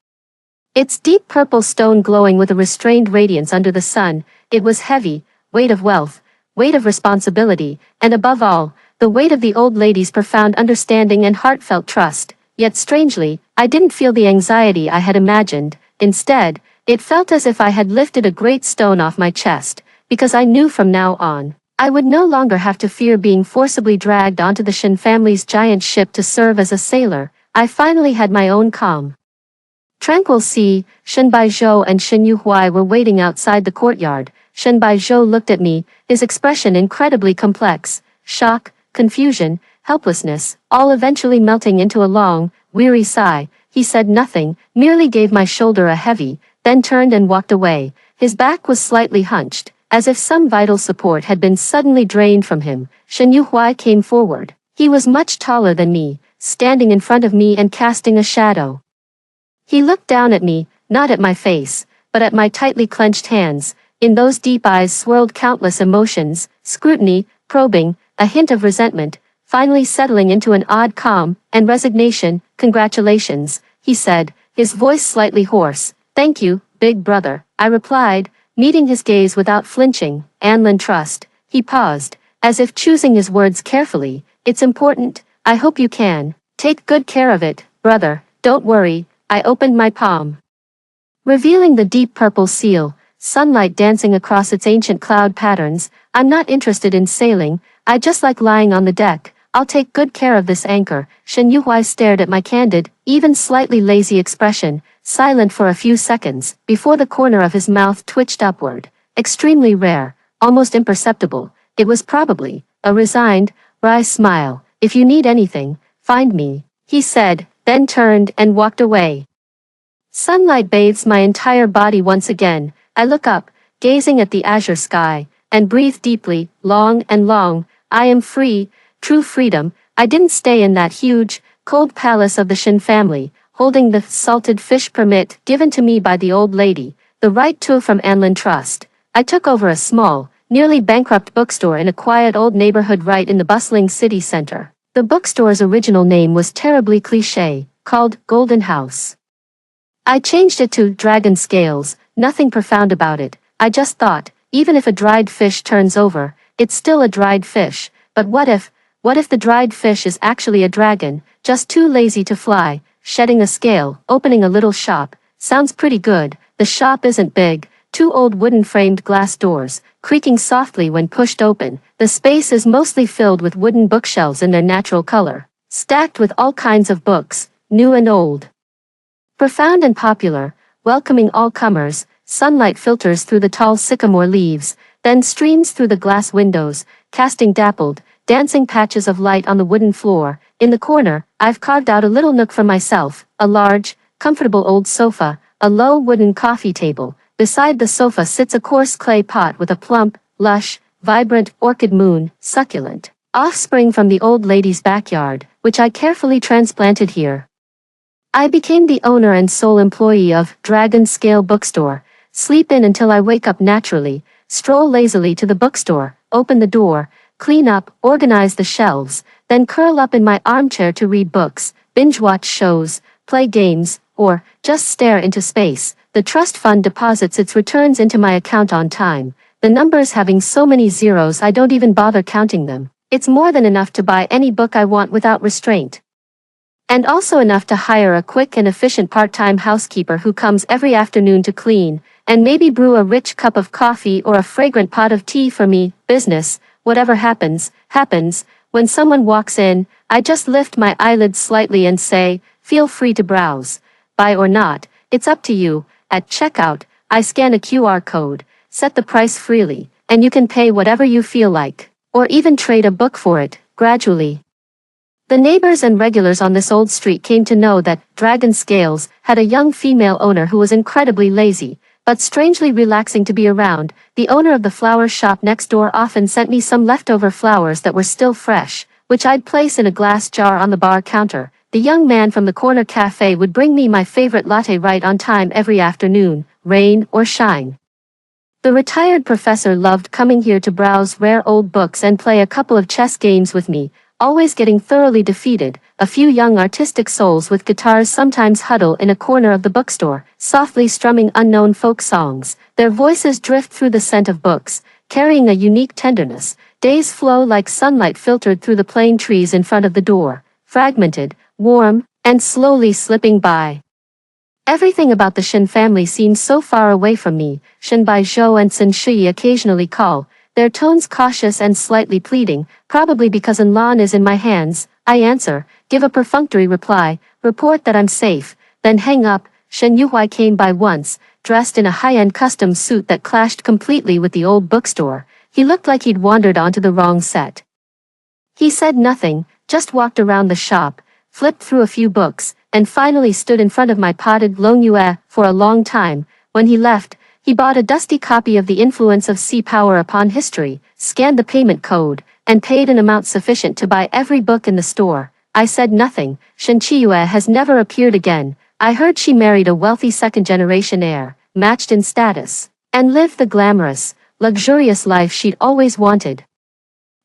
its deep purple stone glowing with a restrained radiance under the sun. It was heavy, weight of wealth, weight of responsibility, and above all, the weight of the old lady's profound understanding and heartfelt trust. Yet strangely, I didn't feel the anxiety I had imagined. Instead, it felt as if I had lifted a great stone off my chest, because I knew from now on, I would no longer have to fear being forcibly dragged onto the Shen family's giant ship to serve as a sailor. I finally had my own calm, tranquil sea. Shen Baizhou and Shen Yuhuai were waiting outside the courtyard. Shen Baizhou looked at me, his expression incredibly complex. Shock, confusion, helplessness, all eventually melting into a long, weary sigh. He said nothing, merely gave my shoulder a heavy, then turned and walked away. His back was slightly hunched, as if some vital support had been suddenly drained from him. Shen Yuhuai came forward. He was much taller than me, standing in front of me and casting a shadow. He looked down at me, not at my face, but at my tightly clenched hands. In those deep eyes swirled countless emotions, scrutiny, probing, a hint of resentment, finally settling into an odd calm and resignation. Congratulations, he said, his voice slightly hoarse. Thank you, big brother, I replied, meeting his gaze without flinching. Anlin Trust. He paused, as if choosing his words carefully. It's important. I hope you can take good care of it, brother. Don't worry. I opened my palm, revealing the deep purple seal, sunlight dancing across its ancient cloud patterns. I'm not interested in sailing, I just like lying on the deck. I'll take good care of this anchor. Shen Yuhuai stared at my candid, even slightly lazy expression, silent for a few seconds, before the corner of his mouth twitched upward. Extremely rare, almost imperceptible. It was probably a resigned, wry smile. If you need anything, find me, he said, then turned and walked away. Sunlight bathes my entire body once again. I look up, gazing at the azure sky, and breathe deeply, long and long. I am free, true freedom. I didn't stay in that huge, cold palace of the Shen family, holding the salted fish permit given to me by the old lady, the right tool from Anlin Trust. I took over a small, nearly bankrupt bookstore in a quiet old neighborhood right in the bustling city center. The bookstore's original name was terribly cliché, called Golden House. I changed it to Dragon Scales, nothing profound about it. I just thought, even if a dried fish turns over, it's still a dried fish. But what if the dried fish is actually a dragon, just too lazy to fly? Shedding a scale, opening a little shop, sounds pretty good. The shop isn't big, 2 old wooden-framed glass doors, creaking softly when pushed open. The space is mostly filled with wooden bookshelves in their natural color, stacked with all kinds of books, new and old. Profound and popular, welcoming all comers. Sunlight filters through the tall sycamore leaves, then streams through the glass windows, casting dappled, dancing patches of light on the wooden floor. In the corner, I've carved out a little nook for myself, a large, comfortable old sofa, a low wooden coffee table. Beside the sofa sits a coarse clay pot with a plump, lush, vibrant orchid moon, succulent. offspring from the old lady's backyard, which I carefully transplanted here. I became the owner and sole employee of Dragon Scale Bookstore, sleep in until I wake up naturally, stroll lazily to the bookstore, open the door, clean up, organize the shelves, then curl up in my armchair to read books, binge-watch shows, play games, or just stare into space. The trust fund deposits its returns into my account on time, the numbers having so many zeros I don't even bother counting them. It's more than enough to buy any book I want without restraint. And also enough to hire a quick and efficient part-time housekeeper who comes every afternoon to clean, and maybe brew a rich cup of coffee or a fragrant pot of tea for me. Business, whatever happens, happens. When someone walks in, I just lift my eyelids slightly and say, feel free to browse. Buy or not, it's up to you. At checkout, I scan a QR code, set the price freely, and you can pay whatever you feel like, or even trade a book for it, gradually. The neighbors and regulars on this old street came to know that Dragon Scales had a young female owner who was incredibly lazy, but strangely relaxing to be around. The owner of the flower shop next door often sent me some leftover flowers that were still fresh, which I'd place in a glass jar on the bar counter. The young man from the corner cafe would bring me my favorite latte right on time every afternoon, rain or shine. The retired professor loved coming here to browse rare old books and play a couple of chess games with me, always getting thoroughly defeated. A few young artistic souls with guitars sometimes huddle in a corner of the bookstore, softly strumming unknown folk songs. Their voices drift through the scent of books, carrying a unique tenderness. Days flow like sunlight filtered through the plane trees in front of the door, fragmented, warm, and slowly slipping by. Everything about the Shen family seems so far away from me. Shen Baizhou and Sun Shui occasionally call, their tones cautious and slightly pleading, probably because Enlan is in my hands. I answer, give a perfunctory reply, report that I'm safe, then hang up. Shen Yuhuai came by once, dressed in a high-end custom suit that clashed completely with the old bookstore. He looked like he'd wandered onto the wrong set. He said nothing, just walked around the shop, flipped through a few books, and finally stood in front of my potted Longyue for a long time. When he left, he bought a dusty copy of The Influence of Sea Power Upon History, scanned the payment code, and paid an amount sufficient to buy every book in the store. I said nothing. Shen Qiyue has never appeared again. I heard she married a wealthy second-generation heir, matched in status, and lived the glamorous, luxurious life she'd always wanted.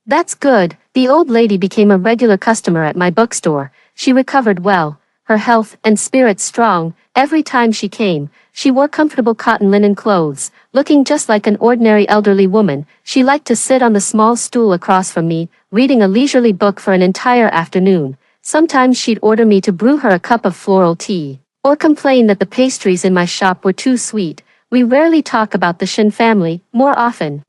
That's good. The old lady became a regular customer at my bookstore. She recovered well, her health and spirits strong. Every time she came, she wore comfortable cotton linen clothes, looking just like an ordinary elderly woman. She liked to sit on the small stool across from me, reading a leisurely book for an entire afternoon. Sometimes she'd order me to brew her a cup of floral tea, or complain that the pastries in my shop were too sweet. We rarely talk about the Shen family. More often,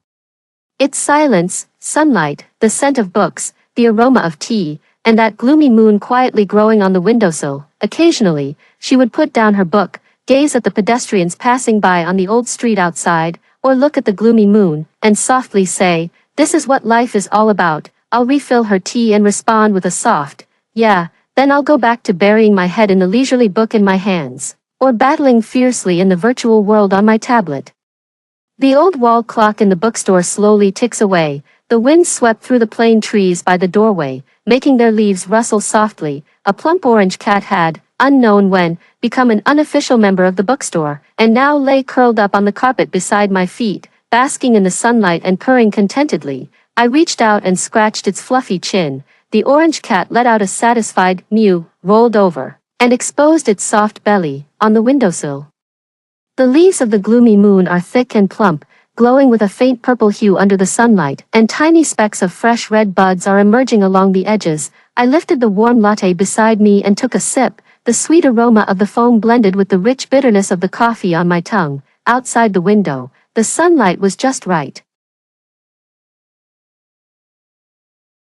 it's silence, sunlight, the scent of books, the aroma of tea, and that gloomy moon quietly growing on the windowsill. Occasionally, she would put down her book, gaze at the pedestrians passing by on the old street outside, or look at the gloomy moon, and softly say, "This is what life is all about." I'll refill her tea and respond with a soft, "Yeah," then I'll go back to burying my head in the leisurely book in my hands, or battling fiercely in the virtual world on my tablet. The old wall clock in the bookstore slowly ticks away. The wind swept through the plane trees by the doorway, making their leaves rustle softly. A plump orange cat had, unknown when, become an unofficial member of the bookstore, and now lay curled up on the carpet beside my feet, basking in the sunlight and purring contentedly. I reached out and scratched its fluffy chin. The orange cat let out a satisfied mew, rolled over, and exposed its soft belly on the windowsill. The leaves of the gloomy moon are thick and plump, glowing with a faint purple hue under the sunlight, and tiny specks of fresh red buds are emerging along the edges. I lifted the warm latte beside me and took a sip. The sweet aroma of the foam blended with the rich bitterness of the coffee on my tongue. Outside the window, the sunlight was just right.